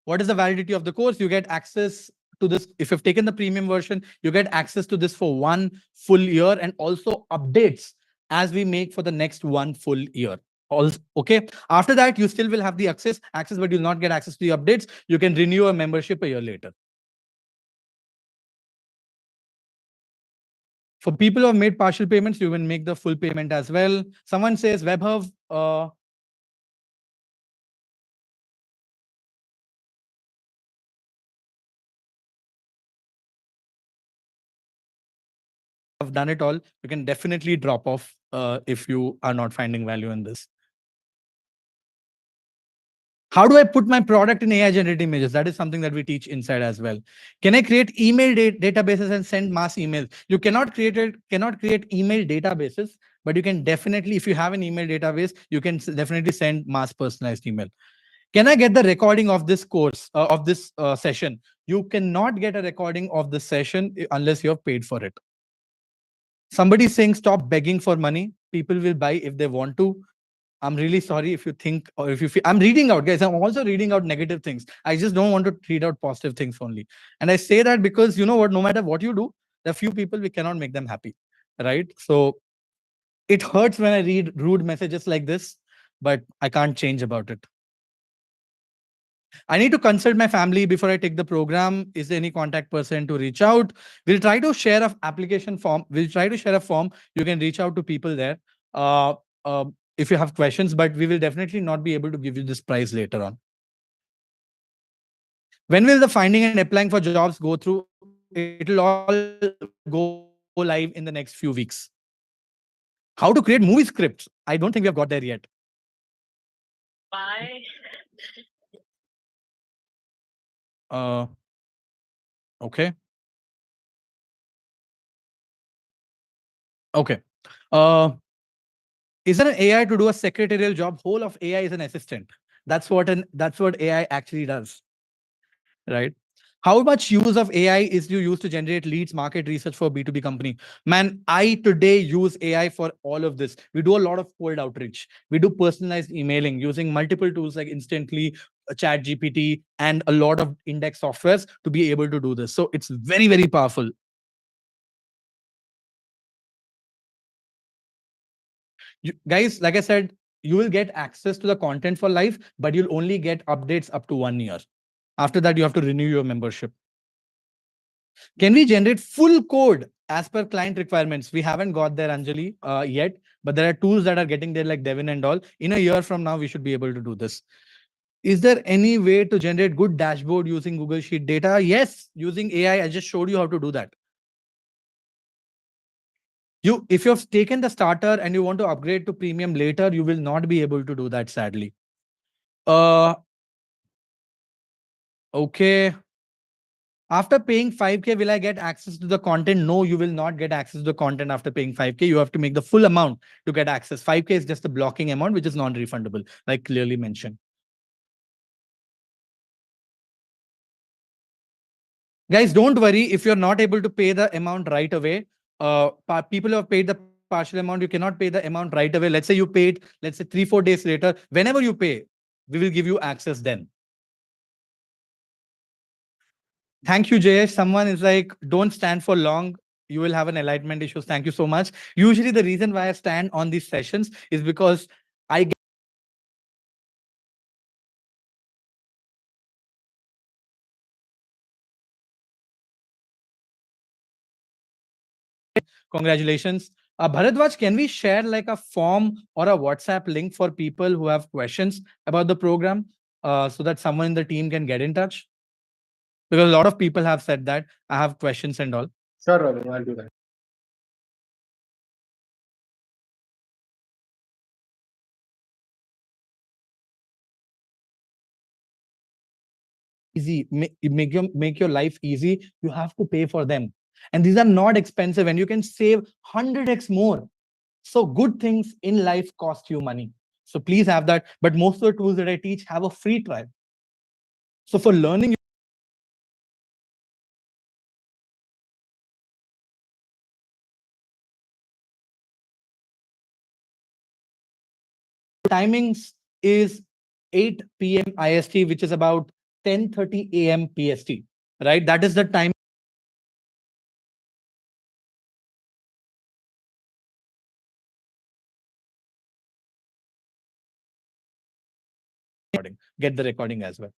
What is the validity of the course? You get access to this. If you've taken the premium version, you get access to this for 1 full year and also updates as we make for the next 1 full year. Also, okay. After that, you still will have the access, but you'll not get access to the updates. You can renew a membership a year later. For people who have made partial payments, you will make the full payment as well. Someone says, WebHub, have done it all. You can definitely drop off if you are not finding value in this. How do I put my product in AI generated images? That is something that we teach inside as well. Can I create email databases and send mass emails? You cannot create email databases, but you can definitely, if you have an email database, you can definitely send mass personalized email. Can I get the recording of this course, of this session? You cannot get a recording of the session unless you have paid for it. Somebody saying stop begging for money. People will buy if they want to. I'm really sorry if you think, or if you feel, I'm reading out, guys. I'm also reading out negative things. I just don't want to read out positive things only. And I say that because, you know what, no matter what you do, there are few people we cannot make them happy, right? So it hurts when I read rude messages like this, but I can't change about it. I need to consult my family before I take the program. Is there any contact person to reach out? We'll try to share a application form. We'll try to share a form. You can reach out to people there uh, uh, if you have questions, but we will definitely not be able to give you this price later on. When will the finding and applying for jobs go through? It'll all go live in the next few weeks. How to create movie scripts? I don't think we have got there yet. Uh, okay. Okay. Uh, is there an AI to do a secretarial job? Whole of AI is an assistant. That's what AI actually does, right? How much use of AI is you use to generate leads, market research for B2B company? Man, I today use AI for all of this. We do a lot of cold outreach. We do personalized emailing using multiple tools like Instantly, Chatgpt, and a lot of index softwares to be able to do this. So it's very, very powerful. Guys, like I said, you will get access to the content for life, but you'll only get updates up to 1 year. After that, you have to renew your membership. Can we generate full code as per client requirements? We haven't got there, Anjali, yet, but there are tools that are getting there like Devin and all. In a year from now, we should be able to do this. Is there any way to generate good dashboard using Google Sheet data? Yes, using AI. I just showed you how to do that. If you've taken the starter and you want to upgrade to premium later, you will not be able to do that, sadly. Okay. After paying 5K, will I get access to the content? No, you will not get access to the content after paying 5K. You have to make the full amount to get access. 5K is just a blocking amount, which is non-refundable, like clearly mentioned. Guys, don't worry if you're not able to pay the amount right away. People who have paid the partial amount, you cannot pay the amount right away. Let's say you paid, let's say 3-4 days later. Whenever you pay, we will give you access then. Thank you, Jayesh. Someone is like, don't stand for long. You will have an alignment issues. Thank you so much. Usually the reason why I stand on these sessions is because I get congratulations. Bharadwaj, can we share like a form or a WhatsApp link for people who have questions about the program so that someone in the team can get in touch? Because a lot of people have said that I have questions and all. Sure, Robin, I'll do that. Easy, make your life easy. You have to pay for them. And these are not expensive and you can save 100x more. So good things in life cost you money. So please have that. But most of the tools that I teach have a free trial. So for learning, timings is 8 p.m. IST, which is about 10:30 a.m. PST, right? That is the time. Get the recording as well.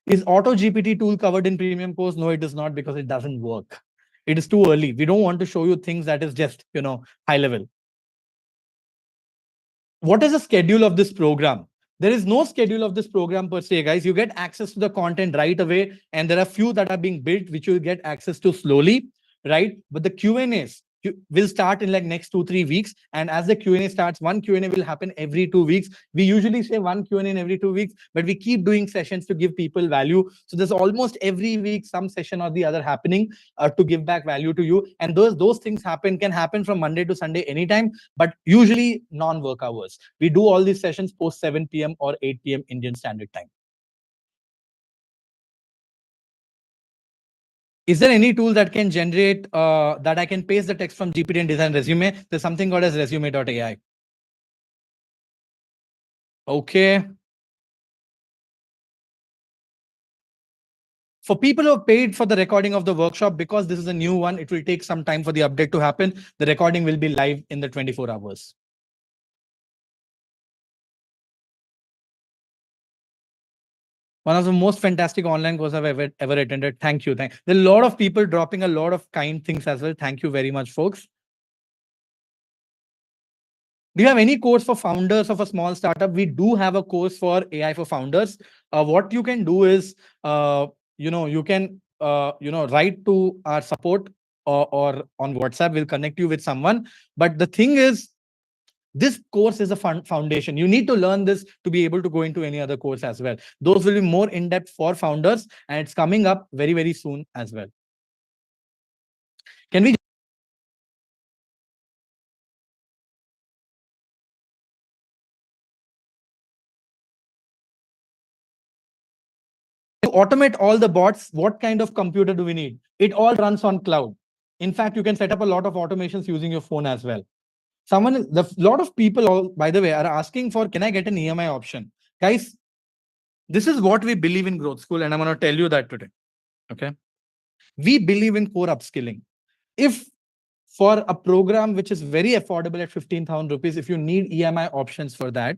Is Auto GPT tool covered in premium course? No, it is not, because it doesn't work. It is too early. We don't want to show you things that is just, high level. What is the schedule of this program? There is no schedule of this program per se, guys. You get access to the content right away, and there are few that are being built which you will get access to slowly, right? But the Q&As will start in like next 2-3 weeks, and as the Q&A starts, one Q&A will happen every 2 weeks. We usually say one Q&A in every 2 weeks, but we keep doing sessions to give people value. So there's almost every week some session or the other happening to give back value to you. And those things can happen from Monday to Sunday anytime, but usually non-work hours. We do all these sessions post 7 p.m. or 8 p.m. Indian Standard Time. Is there any tool that can generate, that I can paste the text from GPT and design resume? There's something called as resume.ai. Okay. For people who have paid for the recording of the workshop, because this is a new one, it will take some time for the update to happen. The recording will be live in the 24 hours. One of the most fantastic online courses I've ever attended. Thank you. There are a lot of people dropping a lot of kind things as well. Thank you very much, folks. Do you have any course for founders of a small startup? We do have a course for AI for founders. What you can do is, you can, write to our support or on WhatsApp. We'll connect you with someone. But the thing is, this course is a foundation. You need to learn this to be able to go into any other course as well. Those will be more in-depth for founders, and it's coming up very, very soon as well. Can we automate all the bots, what kind of computer do we need? It all runs on cloud. In fact, you can set up a lot of automations using your phone as well. Lot of people, all, by the way, are asking for, can I get an EMI option? Guys, this is what we believe in Growth School, and I'm going to tell you that today. Okay. We believe in core upskilling. If for a program which is very affordable at 15,000 rupees, if you need EMI options for that,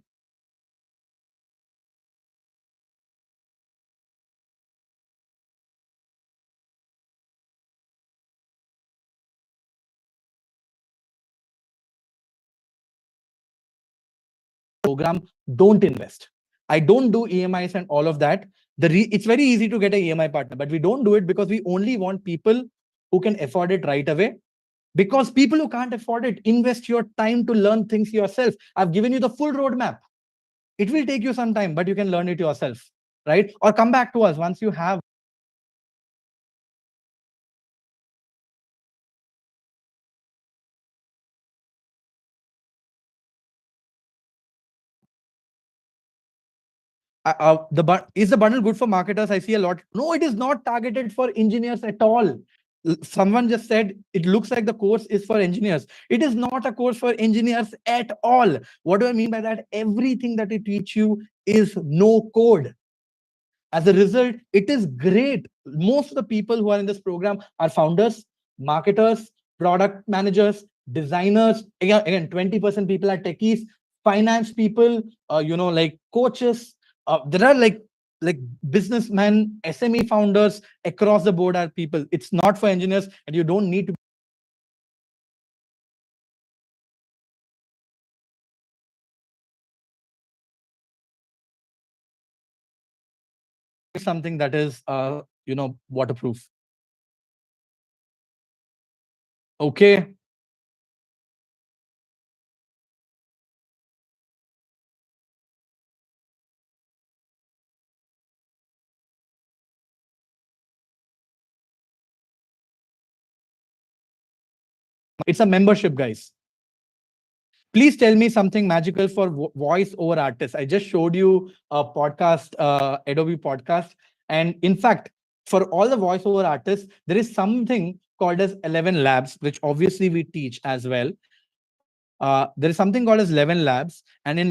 program, don't invest. I don't do EMIs and all of that. It's very easy to get a EMI partner, but we don't do it because we only want people who can afford it right away. Because people who can't afford it, invest your time to learn things yourself. I've given you the full roadmap. It will take you some time, but you can learn it yourself, right? Or come back to us once you have is the bundle good for marketers? I see a lot. No, it is not targeted for engineers at all. Someone just said it looks like the course is for engineers. It is not a course for engineers at all. What do I mean by that? Everything that it teach you is no code. As a result, it is great. Most of the people who are in this program are founders, marketers, product managers, designers. Again, 20% people are techies, finance people, like coaches. There are like businessmen, SME founders across the board are people. It's not for engineers, and you don't need to something that is waterproof. Okay. It's a membership, guys. Please tell me something magical for voice over artists. I just showed you a podcast, Adobe podcast. And in fact, for all the voice over artists, there is something called as 11 Labs, which obviously we teach as well. There is something called as 11 Labs. And in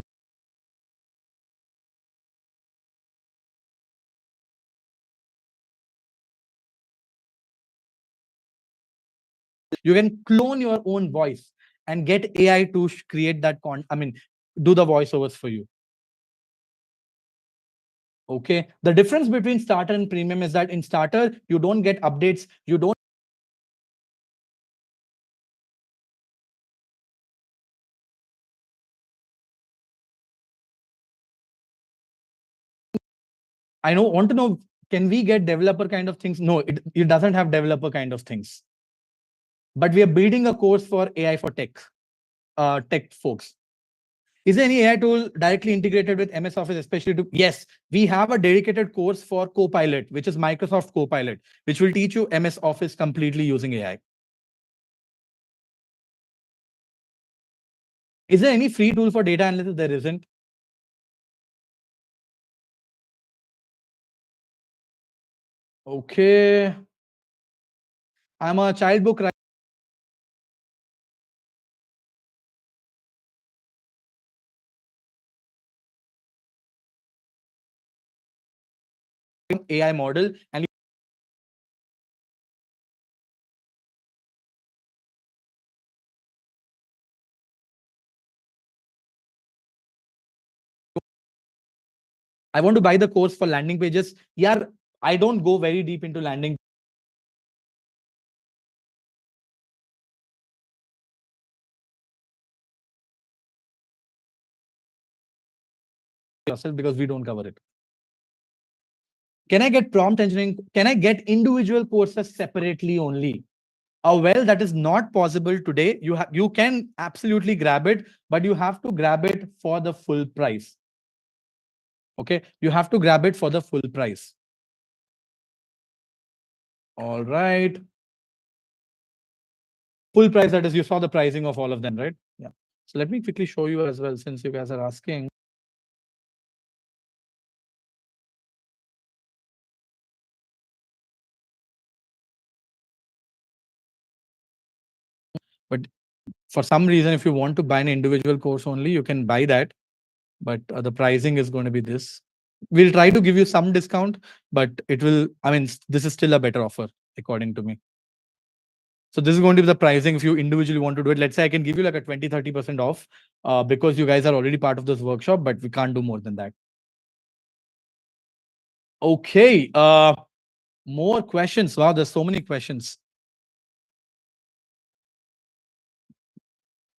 you can clone your own voice and get AI to create that do the voiceovers for you. Okay. The difference between starter and premium is that in starter, you don't get updates. You don't. Want to know, can we get developer kind of things? No, it doesn't have developer kind of things. But we are building a course for AI for tech folks. Is there any AI tool directly integrated with MS Office, especially to? Yes, we have a dedicated course for Copilot, which is Microsoft Copilot, which will teach you MS Office completely using AI. Is there any free tool for data analysis? There isn't. Okay. I'm a child book writer. AI model, and I want to buy the course for landing pages. Yeah, I don't go very deep into landing yourself because we don't cover it. Can I get prompt engineering? Can I get individual courses separately only? Well, that is not possible today. You can absolutely grab it, but you have to grab it for the full price. Okay, you have to grab it for the full price. All right. Full price, that is, you saw the pricing of all of them, right? Yeah. So let me quickly show you as well, since you guys are asking. But for some reason, if you want to buy an individual course only, you can buy that. But the pricing is going to be this. We'll try to give you some discount, but it will, I mean, this is still a better offer, according to me. So this is going to be the pricing if you individually want to do it. Let's say I can give you like a 20-30% off because you guys are already part of this workshop, but we can't do more than that. Okay. More questions. Wow, there's so many questions.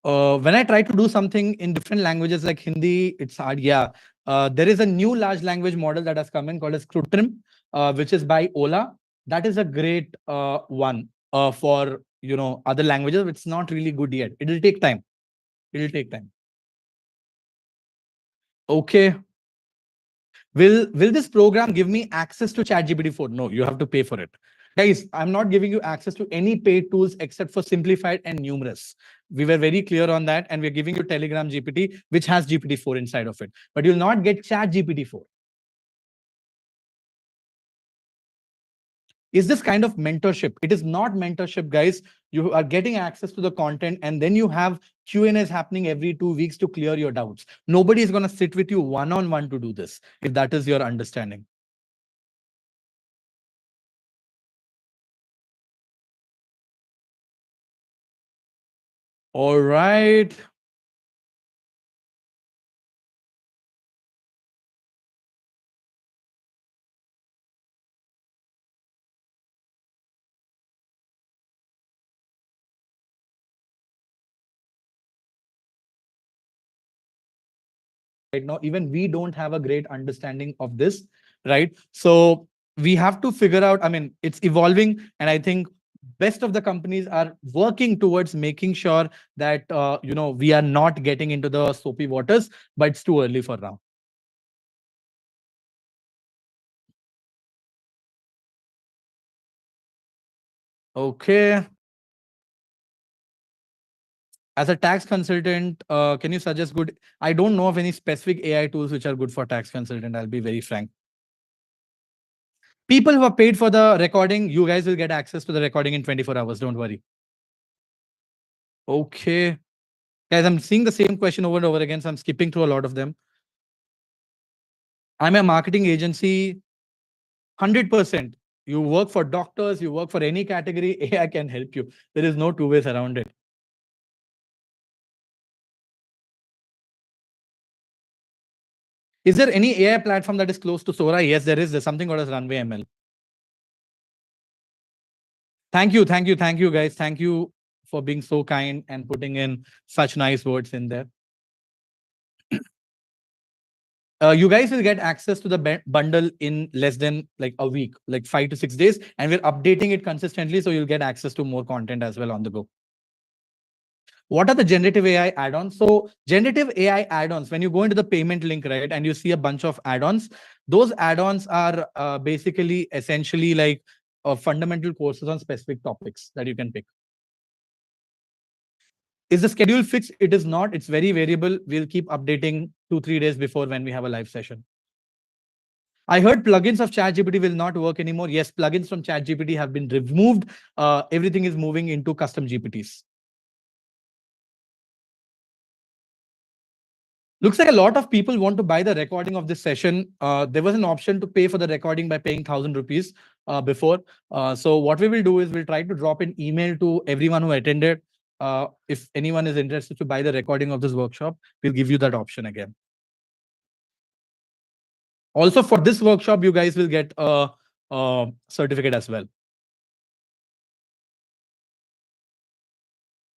When I try to do something in different languages like Hindi, it's hard. Yeah. There is a new large language model that has come in called as Krutrim, which is by Ola. That is a great one for other languages. It's not really good yet. It'll take time. It'll take time. Okay. Will this program give me access to ChatGPT 4? No, you have to pay for it. Guys, I'm not giving you access to any paid tools except for Simplified and Numerous. We were very clear on that, and we're giving you Telegram GPT, which has GPT-4 inside of it. But you'll not get ChatGPT-4. Is this kind of mentorship? It is not mentorship, guys. You are getting access to the content, and then you have Q&As happening every 2 weeks to clear your doubts. Nobody is going to sit with you one-on-one to do this, if that is your understanding. All right. Right now, even we don't have a great understanding of this, right? So we have to figure out, I mean, it's evolving, and I think best of the companies are working towards making sure that we are not getting into the soapy waters, but it's too early for now. Okay. As a tax consultant, can you suggest good? I don't know of any specific AI tools which are good for tax consultant. I'll be very frank. People who are paid for the recording, you guys will get access to the recording in 24 hours. Don't worry. Okay. Guys, I'm seeing the same question over and over again, so I'm skipping through a lot of them. I'm a marketing agency, 100%. You work for doctors, you work for any category, AI can help you. There is no two ways around it. Is there any AI platform that is close to Sora? Yes, there is. There's something called as Runway ML. Thank you, guys. Thank you for being so kind and putting in such nice words in there. You guys will get access to the bundle in less than like a week, like 5 to 6 days, and we're updating it consistently, so you'll get access to more content as well on the go. What are the generative AI add-ons? So generative AI add-ons, when you go into the payment link, right, and you see a bunch of add-ons, those add-ons are basically essentially like fundamental courses on specific topics that you can pick. Is the schedule fixed? It is not. It's very variable. We'll keep updating 2-3 days before when we have a live session. I heard plugins of ChatGPT will not work anymore. Yes, plugins from ChatGPT have been removed. Everything is moving into custom GPTs. Looks like a lot of people want to buy the recording of this session. There was an option to pay for the recording by paying 1,000 rupees before. So what we will do is we'll try to drop an email to everyone who attended. If anyone is interested to buy the recording of this workshop, we'll give you that option again. Also, for this workshop, you guys will get a certificate as well.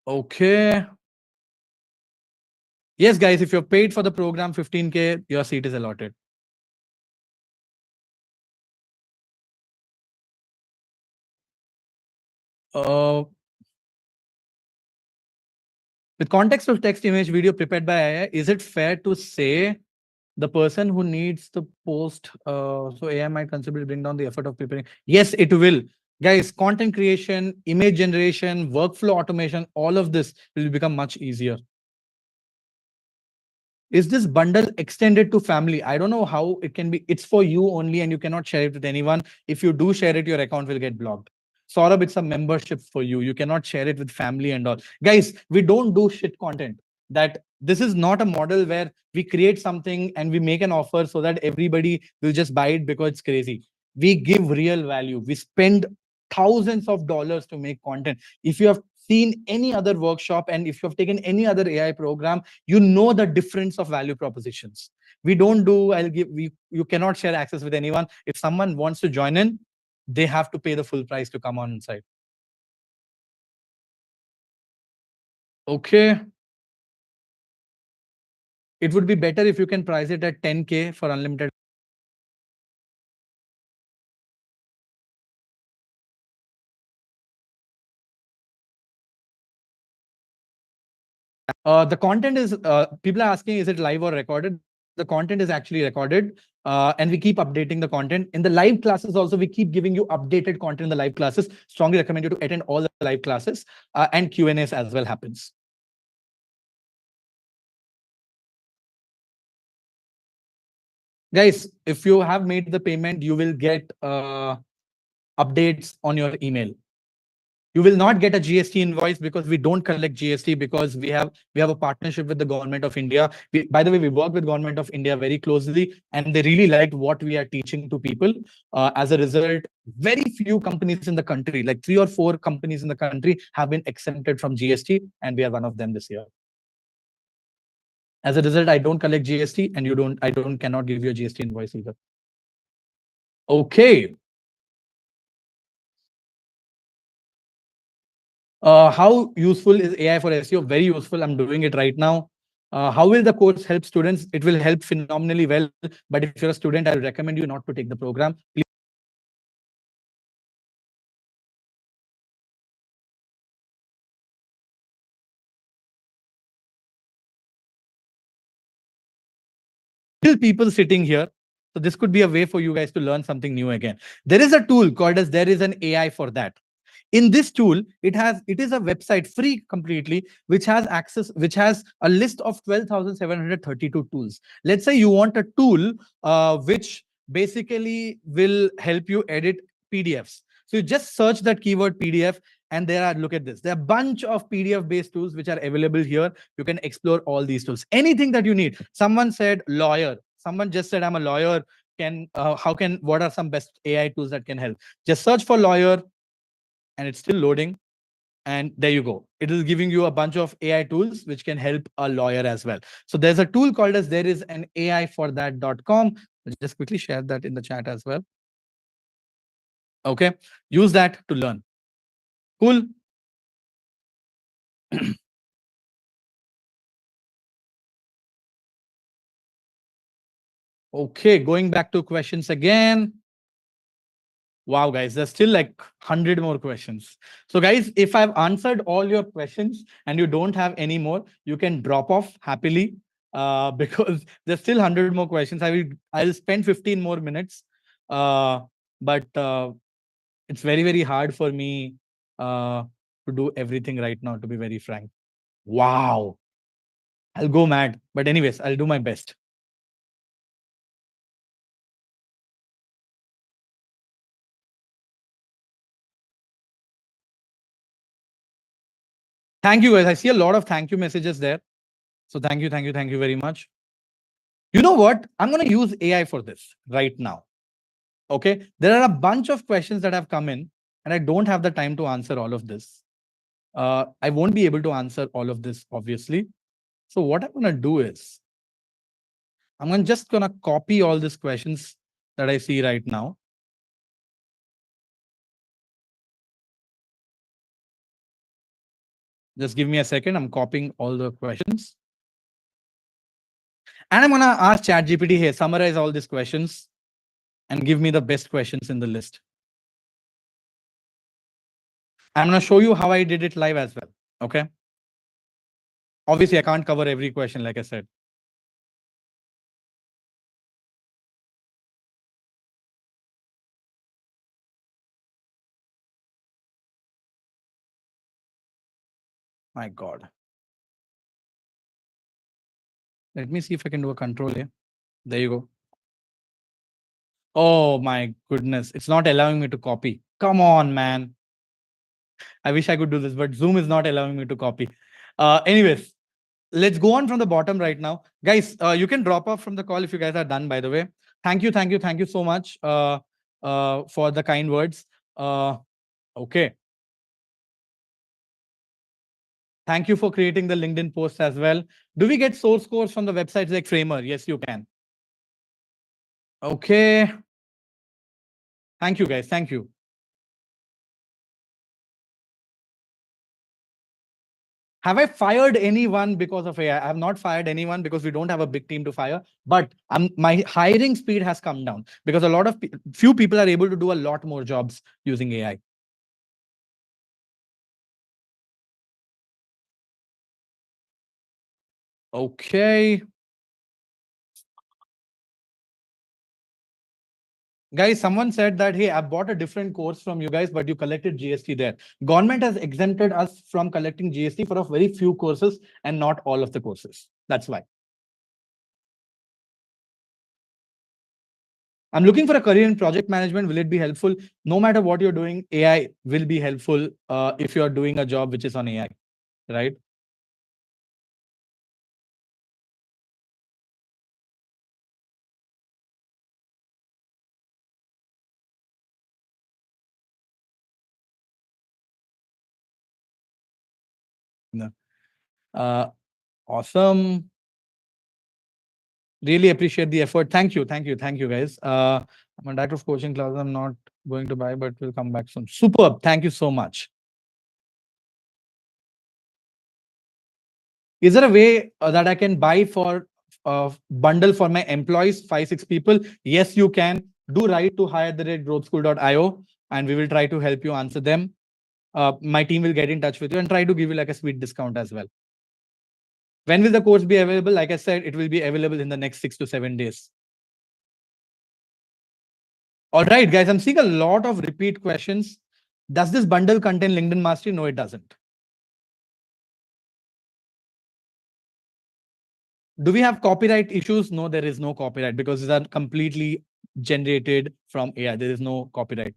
Okay. Yes, guys, if you're paid for the program 15K, your seat is allotted. With context of text, image, video prepared by AI, is it fair to say the person who needs the post, so AI might consider bring down the effort of preparing? Yes, it will. Guys, content creation, image generation, workflow automation, all of this will become much easier. Is this bundle extended to family? I don't know how it can be. It's for you only and you cannot share it with anyone. If you do share it, your account will get blocked. Saurabh, it's a membership for you. You cannot share it with family and all. Guys, we don't do shit content. That this is not a model where we create something and we make an offer so that everybody will just buy it because it's crazy. We give real value. We spend thousands of dollars to make content. If you have seen any other workshop and if you have taken any other AI program, you know the difference of value propositions. We don't do, you cannot share access with anyone. If someone wants to join in, they have to pay the full price to come on inside. Okay. It would be better if you can price it at 10K for unlimited. The content is, people are asking, is it live or recorded? The content is actually recorded, and we keep updating the content. In the live classes also, we keep giving you updated content in the live classes. Strongly recommend you to attend all the live classes, and Q&As as well happens. Guys, if you have made the payment, you will get updates on your email. You will not get a GST invoice because we don't collect GST, because we have a partnership with the government of India. By the way, we work with government of India very closely, and they really liked what we are teaching to people. As a result, very few companies in the country, like 3 or 4 companies in the country, have been exempted from GST, and we are one of them this year. As a result, I don't collect GST, and I cannot give you a GST invoice either. Okay. How useful is AI for SEO? Very useful. I'm doing it right now. How will the course help students? It will help phenomenally well. But if you're a student, I would recommend you not to take the program. Please. Still people sitting here. So this could be a way for you guys to learn something new again. There is a tool called as there is an AI for that. In this tool, it is a website free completely, which has a list of 12,732 tools. Let's say you want a tool which basically will help you edit PDFs. So you just search that keyword PDF, and look at this. There are a bunch of PDF based tools which are available here. You can explore all these tools. Anything that you need. Someone said lawyer. Someone just said, I'm a lawyer. What are some best AI tools that can help? Just search for lawyer, and it's still loading. And there you go. It is giving you a bunch of AI tools which can help a lawyer as well. So there's a tool called as there is an AI for that.com. I'll just quickly share that in the chat as well. Okay. Use that to learn. Cool. Okay. Going back to questions again. Wow, guys, there's still like 100 more questions. So guys, if I've answered all your questions and you don't have any more, you can drop off happily, because there's still 100 more questions. I'll spend 15 more minutes, but it's very, very hard for me to do everything right now, to be very frank. Wow. I'll go mad. But anyways, I'll do my best. Thank you, guys. I see a lot of thank you messages there. So thank you very much. You know what? I'm going to use AI for this right now. Okay. There are a bunch of questions that have come in, and I don't have the time to answer all of this. I won't be able to answer all of this, obviously. So what I'm going to do is just going to copy all these questions that I see right now. Just give me a second. I'm copying all the questions. And I'm going to ask ChatGPT, hey, summarize all these questions and give me the best questions in the list. I'm going to show you how I did it live as well. Okay. Obviously, I can't cover every question, like I said. My God. Let me see if I can do a control here. There you go. Oh my goodness. It's not allowing me to copy. Come on, man. I wish I could do this, but Zoom is not allowing me to copy. Anyways, let's go on from the bottom right now. Guys, you can drop off from the call if you guys are done, by the way. Thank you so much for the kind words. Okay. Thank you for creating the LinkedIn post as well. Do we get source codes from the websites like Framer? Yes, you can. Okay. Thank you, guys. Thank you. Have I fired anyone because of AI? I have not fired anyone because we don't have a big team to fire. But my hiring speed has come down because a lot of few people are able to do a lot more jobs using AI. Okay. Guys, someone said that, hey, I bought a different course from you guys, but you collected GST there. Government has exempted us from collecting GST for a very few courses and not all of the courses. That's why. I'm looking for a career in project management. Will it be helpful? No matter what you're doing, AI will be helpful if you're doing a job which is on AI, right? No. Awesome. Really appreciate the effort. Thank you. Thank you, guys. I'm a director of coaching class. I'm not going to buy, but we'll come back soon. Superb. Thank you so much. Is there a way that I can buy for a bundle for my employees, 5, 6 people? Yes, you can. Do write to hi@growthschool.io and we will try to help you answer them. My team will get in touch with you and try to give you like a sweet discount as well. When will the course be available? Like I said, it will be available in the next 6 to 7 days. All right, guys, I'm seeing a lot of repeat questions. Does this bundle contain LinkedIn Mastery? No, it doesn't. Do we have copyright issues? No, there is no copyright because these are completely generated from AI. There is no copyright.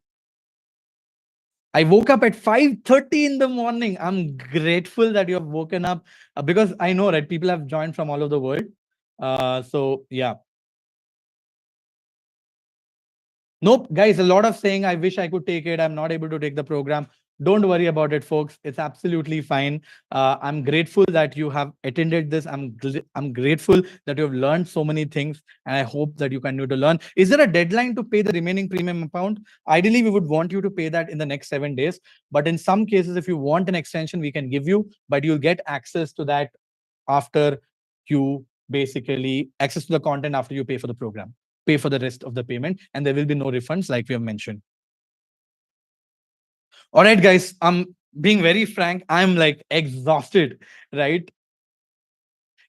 I woke up at 5:30 in the morning. I'm grateful that you have woken up because I know, right? People have joined from all over the world. So yeah. Nope, guys, a lot of saying, I wish I could take it. I'm not able to take the program. Don't worry about it, folks. It's absolutely fine. I'm grateful that you have attended this. I'm grateful that you have learned so many things, and I hope that you continue to learn. Is there a deadline to pay the remaining premium amount? Ideally, we would want you to pay that in the next 7 days. But in some cases, if you want an extension, we can give you, but you'll get access to that after you basically access to the content after you pay for the program, pay for the rest of the payment, and there will be no refunds like we have mentioned. All right, guys, I'm being very frank. I'm like exhausted, right?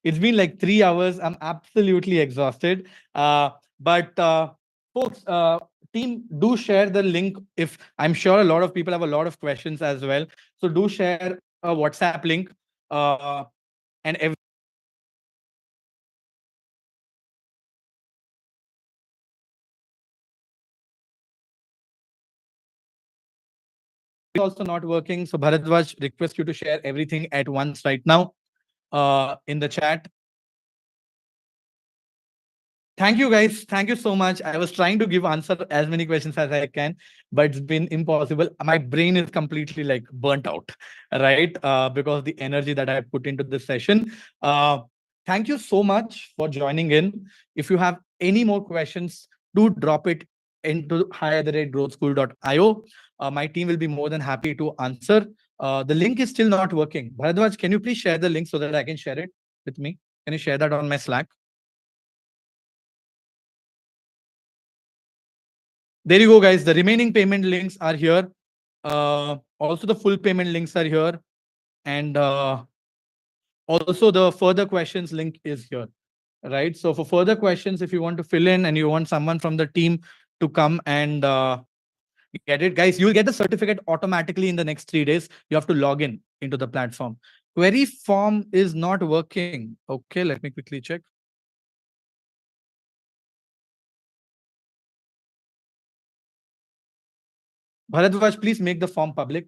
It's been like 3 hours. I'm absolutely exhausted. But folks, team, do share the link. If I'm sure a lot of people have a lot of questions as well. So do share a WhatsApp link and every also not working. So Bharadwaj, request you to share everything at once right now in the chat. Thank you, guys. Thank you so much. I was trying to give answer as many questions as I can, but it's been impossible. My brain is completely like burnt out, right? Because the energy that I put into this session. Thank you so much for joining in. If you have any more questions, do drop it into hi@growthschool.io. My team will be more than happy to answer. The link is still not working. Bharadwaj, can you please share the link so that I can share it with me? Can you share that on my Slack? There you go, guys. The remaining payment links are here. Also, the full payment links are here. And also, the further questions link is here, right? So for further questions, if you want to fill in and you want someone from the team to come and get it, guys, you'll get the certificate automatically in the next 3 days. You have to log in into the platform. Query form is not working. Okay, let me quickly check. Bharadwaj, please make the form public.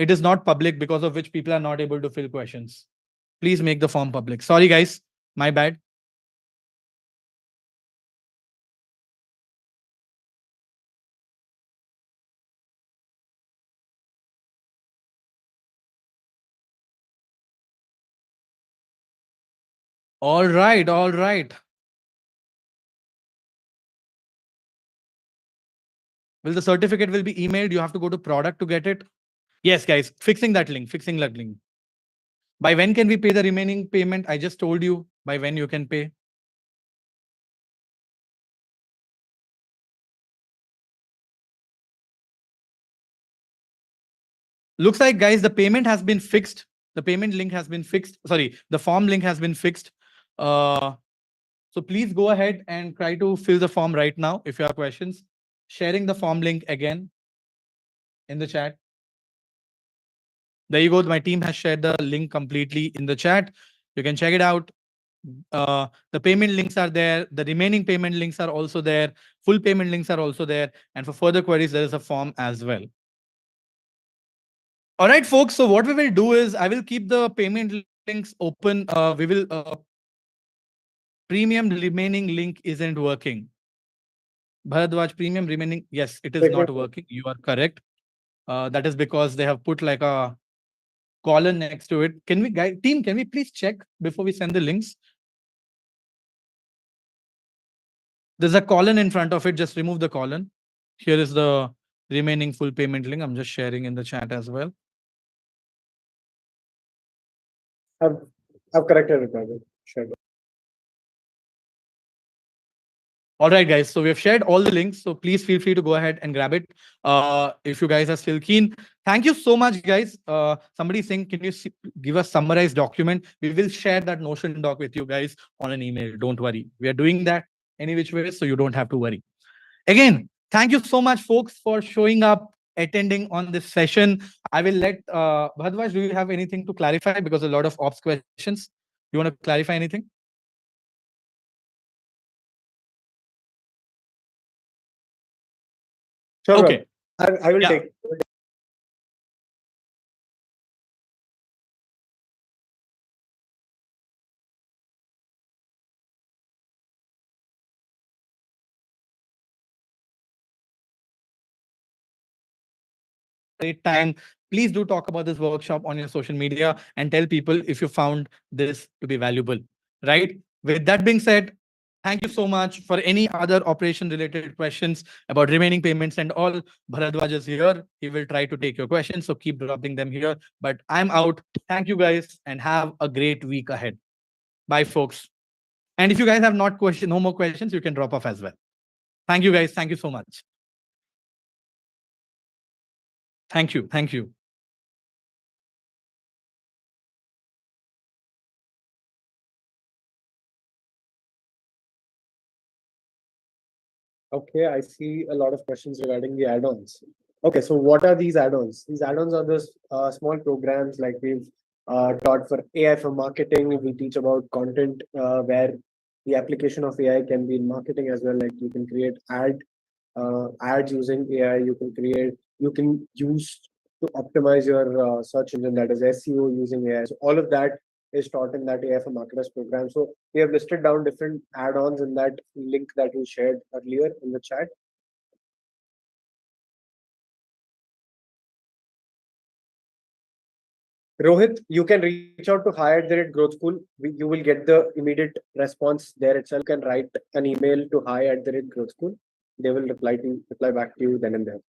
It is not public, because of which people are not able to fill questions. Please make the form public. Sorry, guys. My bad. All right. All right. Will the certificate will be emailed? You have to go to product to get it. Yes, guys. Fixing that link. Fixing that link. By when can we pay the remaining payment? I just told you by when you can pay. Looks like, guys, the payment has been fixed. The payment link has been fixed. Sorry, the form link has been fixed. So please go ahead and try to fill the form right now if you have questions. Sharing the form link again in the chat. There you go. My team has shared the link completely in the chat. You can check it out. The payment links are there. The remaining payment links are also there. Full payment links are also there. And for further queries, there is a form as well. All right, folks. So what we will do is I will keep the payment links open. We will premium remaining link isn't working. Bharadwaj, premium remaining. Yes, it is not working. You are correct. That is because they have put like a colon next to it. Can we, guys, team, can we please check before we send the links? There's a colon in front of it. Just remove the colon. Here is the remaining full payment link. I'm just sharing in the chat as well. I've corrected it, brother. Sure. All right, guys. So we have shared all the links. So please feel free to go ahead and grab it. If you guys are still keen. Thank you so much, guys. Somebody saying, can you give us summarized document? We will share that Notion doc with you guys on an email. Don't worry. We are doing that any which way, so you don't have to worry. Again, thank you so much, folks, for showing up, attending on this session. I will let Bhadwaj, do you have anything to clarify? Because a lot of ops questions. You want to clarify anything? Sure, okay. I will take. Great time. Please do talk about this workshop on your social media and tell people if you found this to be valuable, right? With that being said, thank you so much. For any other operation related questions about remaining payments and all, Bharadwaj is here. He will try to take your questions. So keep dropping them here. But I'm out. Thank you guys and have a great week ahead. Bye, folks. And if you guys have no more questions, you can drop off as well. Thank you, guys. Thank you so much. Thank you. Thank you. Okay, I see a lot of questions regarding the add-ons. Okay, so what are these add-ons? These add-ons are those small programs like we've taught for AI for marketing. We teach about content where the application of AI can be in marketing as well. Like you can create ads using AI. You can use to optimize your search engine, that is SEO using AI. So all of that is taught in that AI for marketers program. So we have listed down different add-ons in that link that we shared earlier in the chat. Rohit, you can reach out to hi@growth school. You will get the immediate response there itself. You can write an email to hi@growth school. They will reply back to you then and there.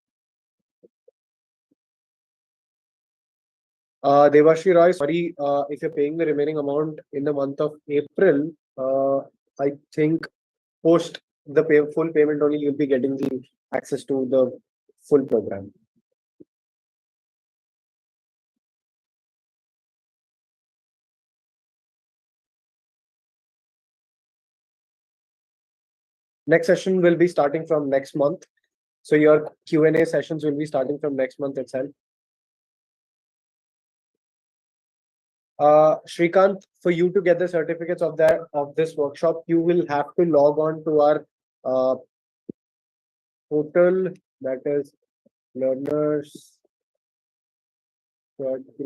Devashri Roy, sorry, if you're paying the remaining amount in the month of April, I think post the full payment only you'll be getting the access to the full program. Next session will be starting from next month. So your Q&A sessions will be starting from next month itself. Shrikant, for you to get the certificates of this workshop, you will have to log on to our portal, that is learners hi@growthschool.io.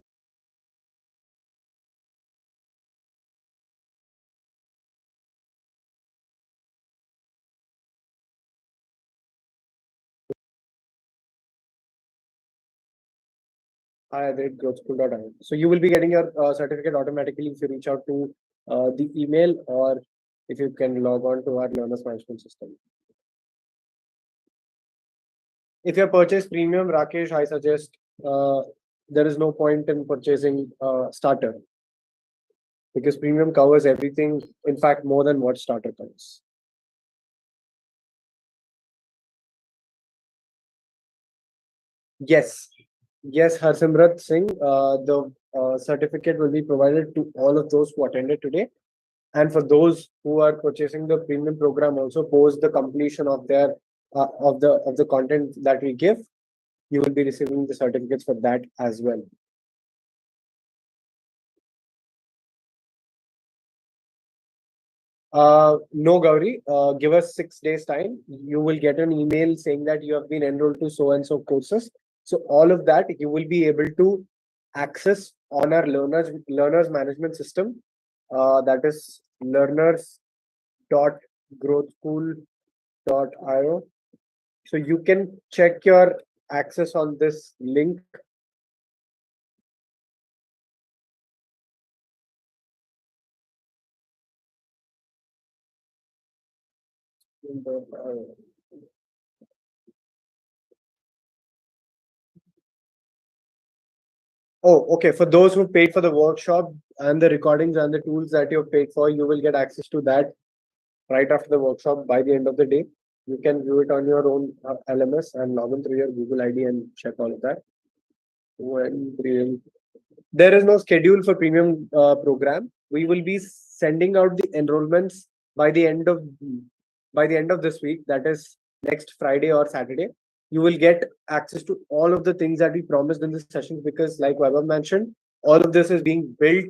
So you will be getting your certificate automatically if you reach out to the email, or if you can log on to our learners management system. If you purchase premium, Rakesh, I suggest there is no point in purchasing starter, because premium covers everything. In fact, more than what starter covers. Yes, yes, Harsimrat Singh. The certificate will be provided to all of those who attended today, and for those who are purchasing the premium program, also post the completion of their of the content that we give, you will be receiving the certificates for that as well. No, Gauri. Give us 6 days time. You will get an email saying that you have been enrolled to so and so courses. So all of that you will be able to access on our learners management system. That is learners.growthschool.io. So you can check your access on this link. Oh, okay. For those who paid for the workshop and the recordings and the tools that you've paid for, you will get access to that right after the workshop by the end of the day. You can view it on your own LMS and log in through your Google ID and check all of that. There is no schedule for premium program. We will be sending out the enrollments by the end of this week. That is next Friday or Saturday. You will get access to all of the things that we promised in this session, because, like Vaibhav mentioned, all of this is being built.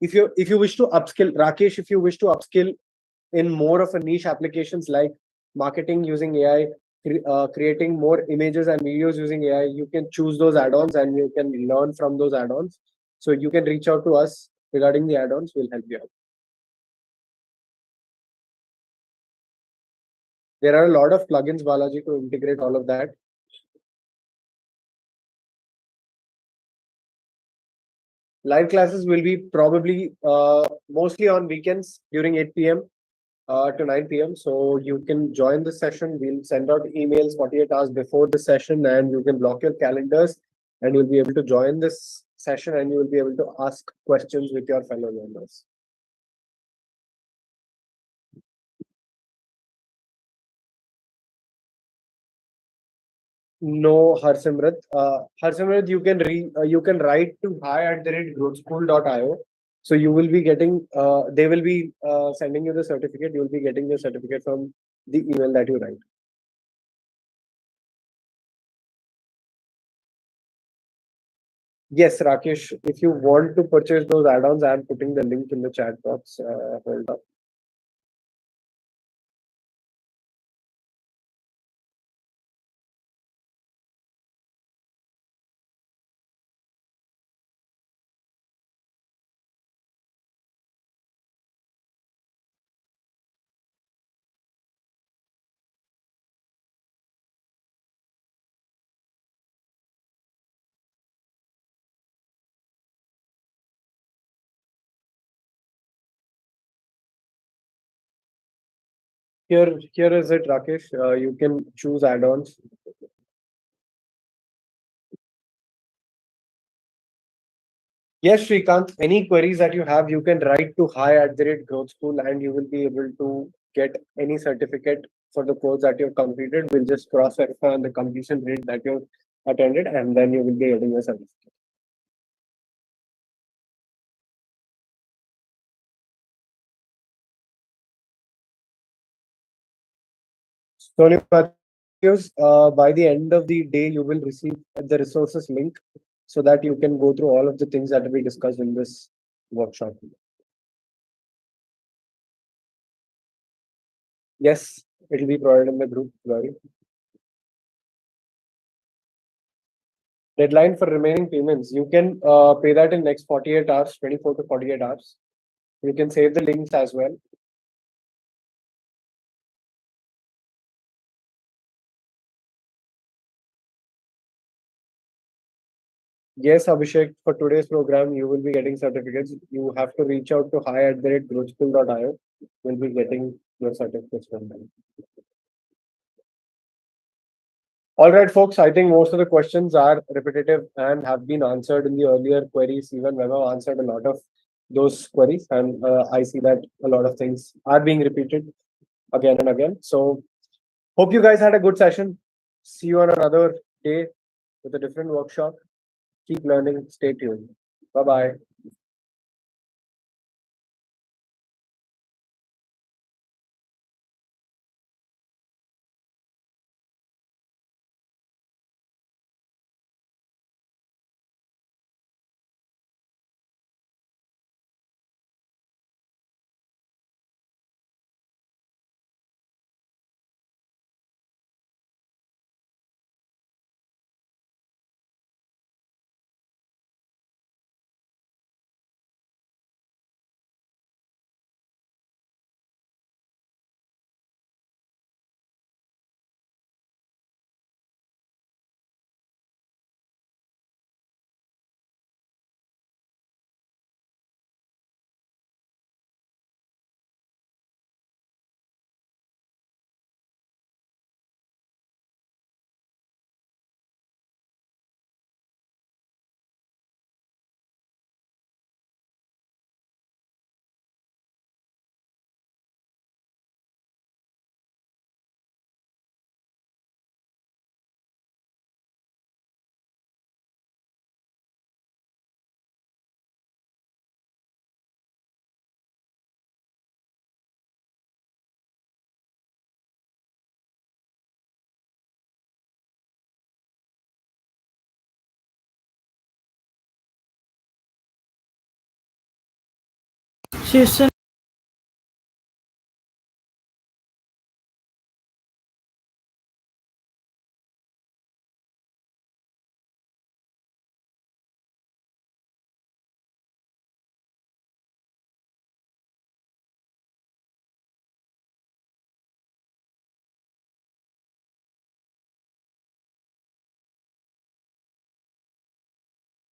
If you wish to upskill, Rakesh, if you wish to upskill in more of a niche applications like marketing using AI, creating more images and videos using AI, you can choose those add-ons and you can learn from those add-ons. So you can reach out to us regarding the add-ons. We'll help you out. There are a lot of plugins, Balaji, to integrate all of that. Live classes will be probably mostly on weekends during 8 p.m. To 9 p.m. So you can join the session. We'll send out emails 48 hours before the session, and you can block your calendars, and you'll be able to join this session, and you will be able to ask questions with your fellow learners. No, Harsimrat. Harsimrat, you can write to hi@growthschool.io. So you will be getting, they will be sending you the certificate. You will be getting the certificate from the email that you write. Yes, Rakesh, if you want to purchase those add-ons, I'm putting the link in the chat box. Hold up. Here is it, Rakesh. You can choose add-ons. Yes, Shrikant, any queries that you have, you can write to hi@growthschool, and you will be able to get any certificate for the course that you've completed. We'll just cross-verify on the completion rate that you've attended, and then you will be getting a certificate. Tony Matthews, by the end of the day, you will receive the resources link so that you can go through all of the things that we discussed in this workshop. Yes, it'll be provided in the group. Sorry. Deadline for remaining payments. You can pay that in next 48 hours, 24 to 48 hours. You can save the links as well. Yes, Abhishek, for today's program, you will be getting certificates. You have to reach out to hi@growthschool.io. You'll be getting your certificates from them. All right, folks, I think most of the questions are repetitive and have been answered in the earlier queries. Even Webber answered a lot of those queries, and I see that a lot of things are being repeated again and again. So, hope you guys had a good session. See you on another day with a different workshop. Keep learning. Stay tuned. Bye bye. She's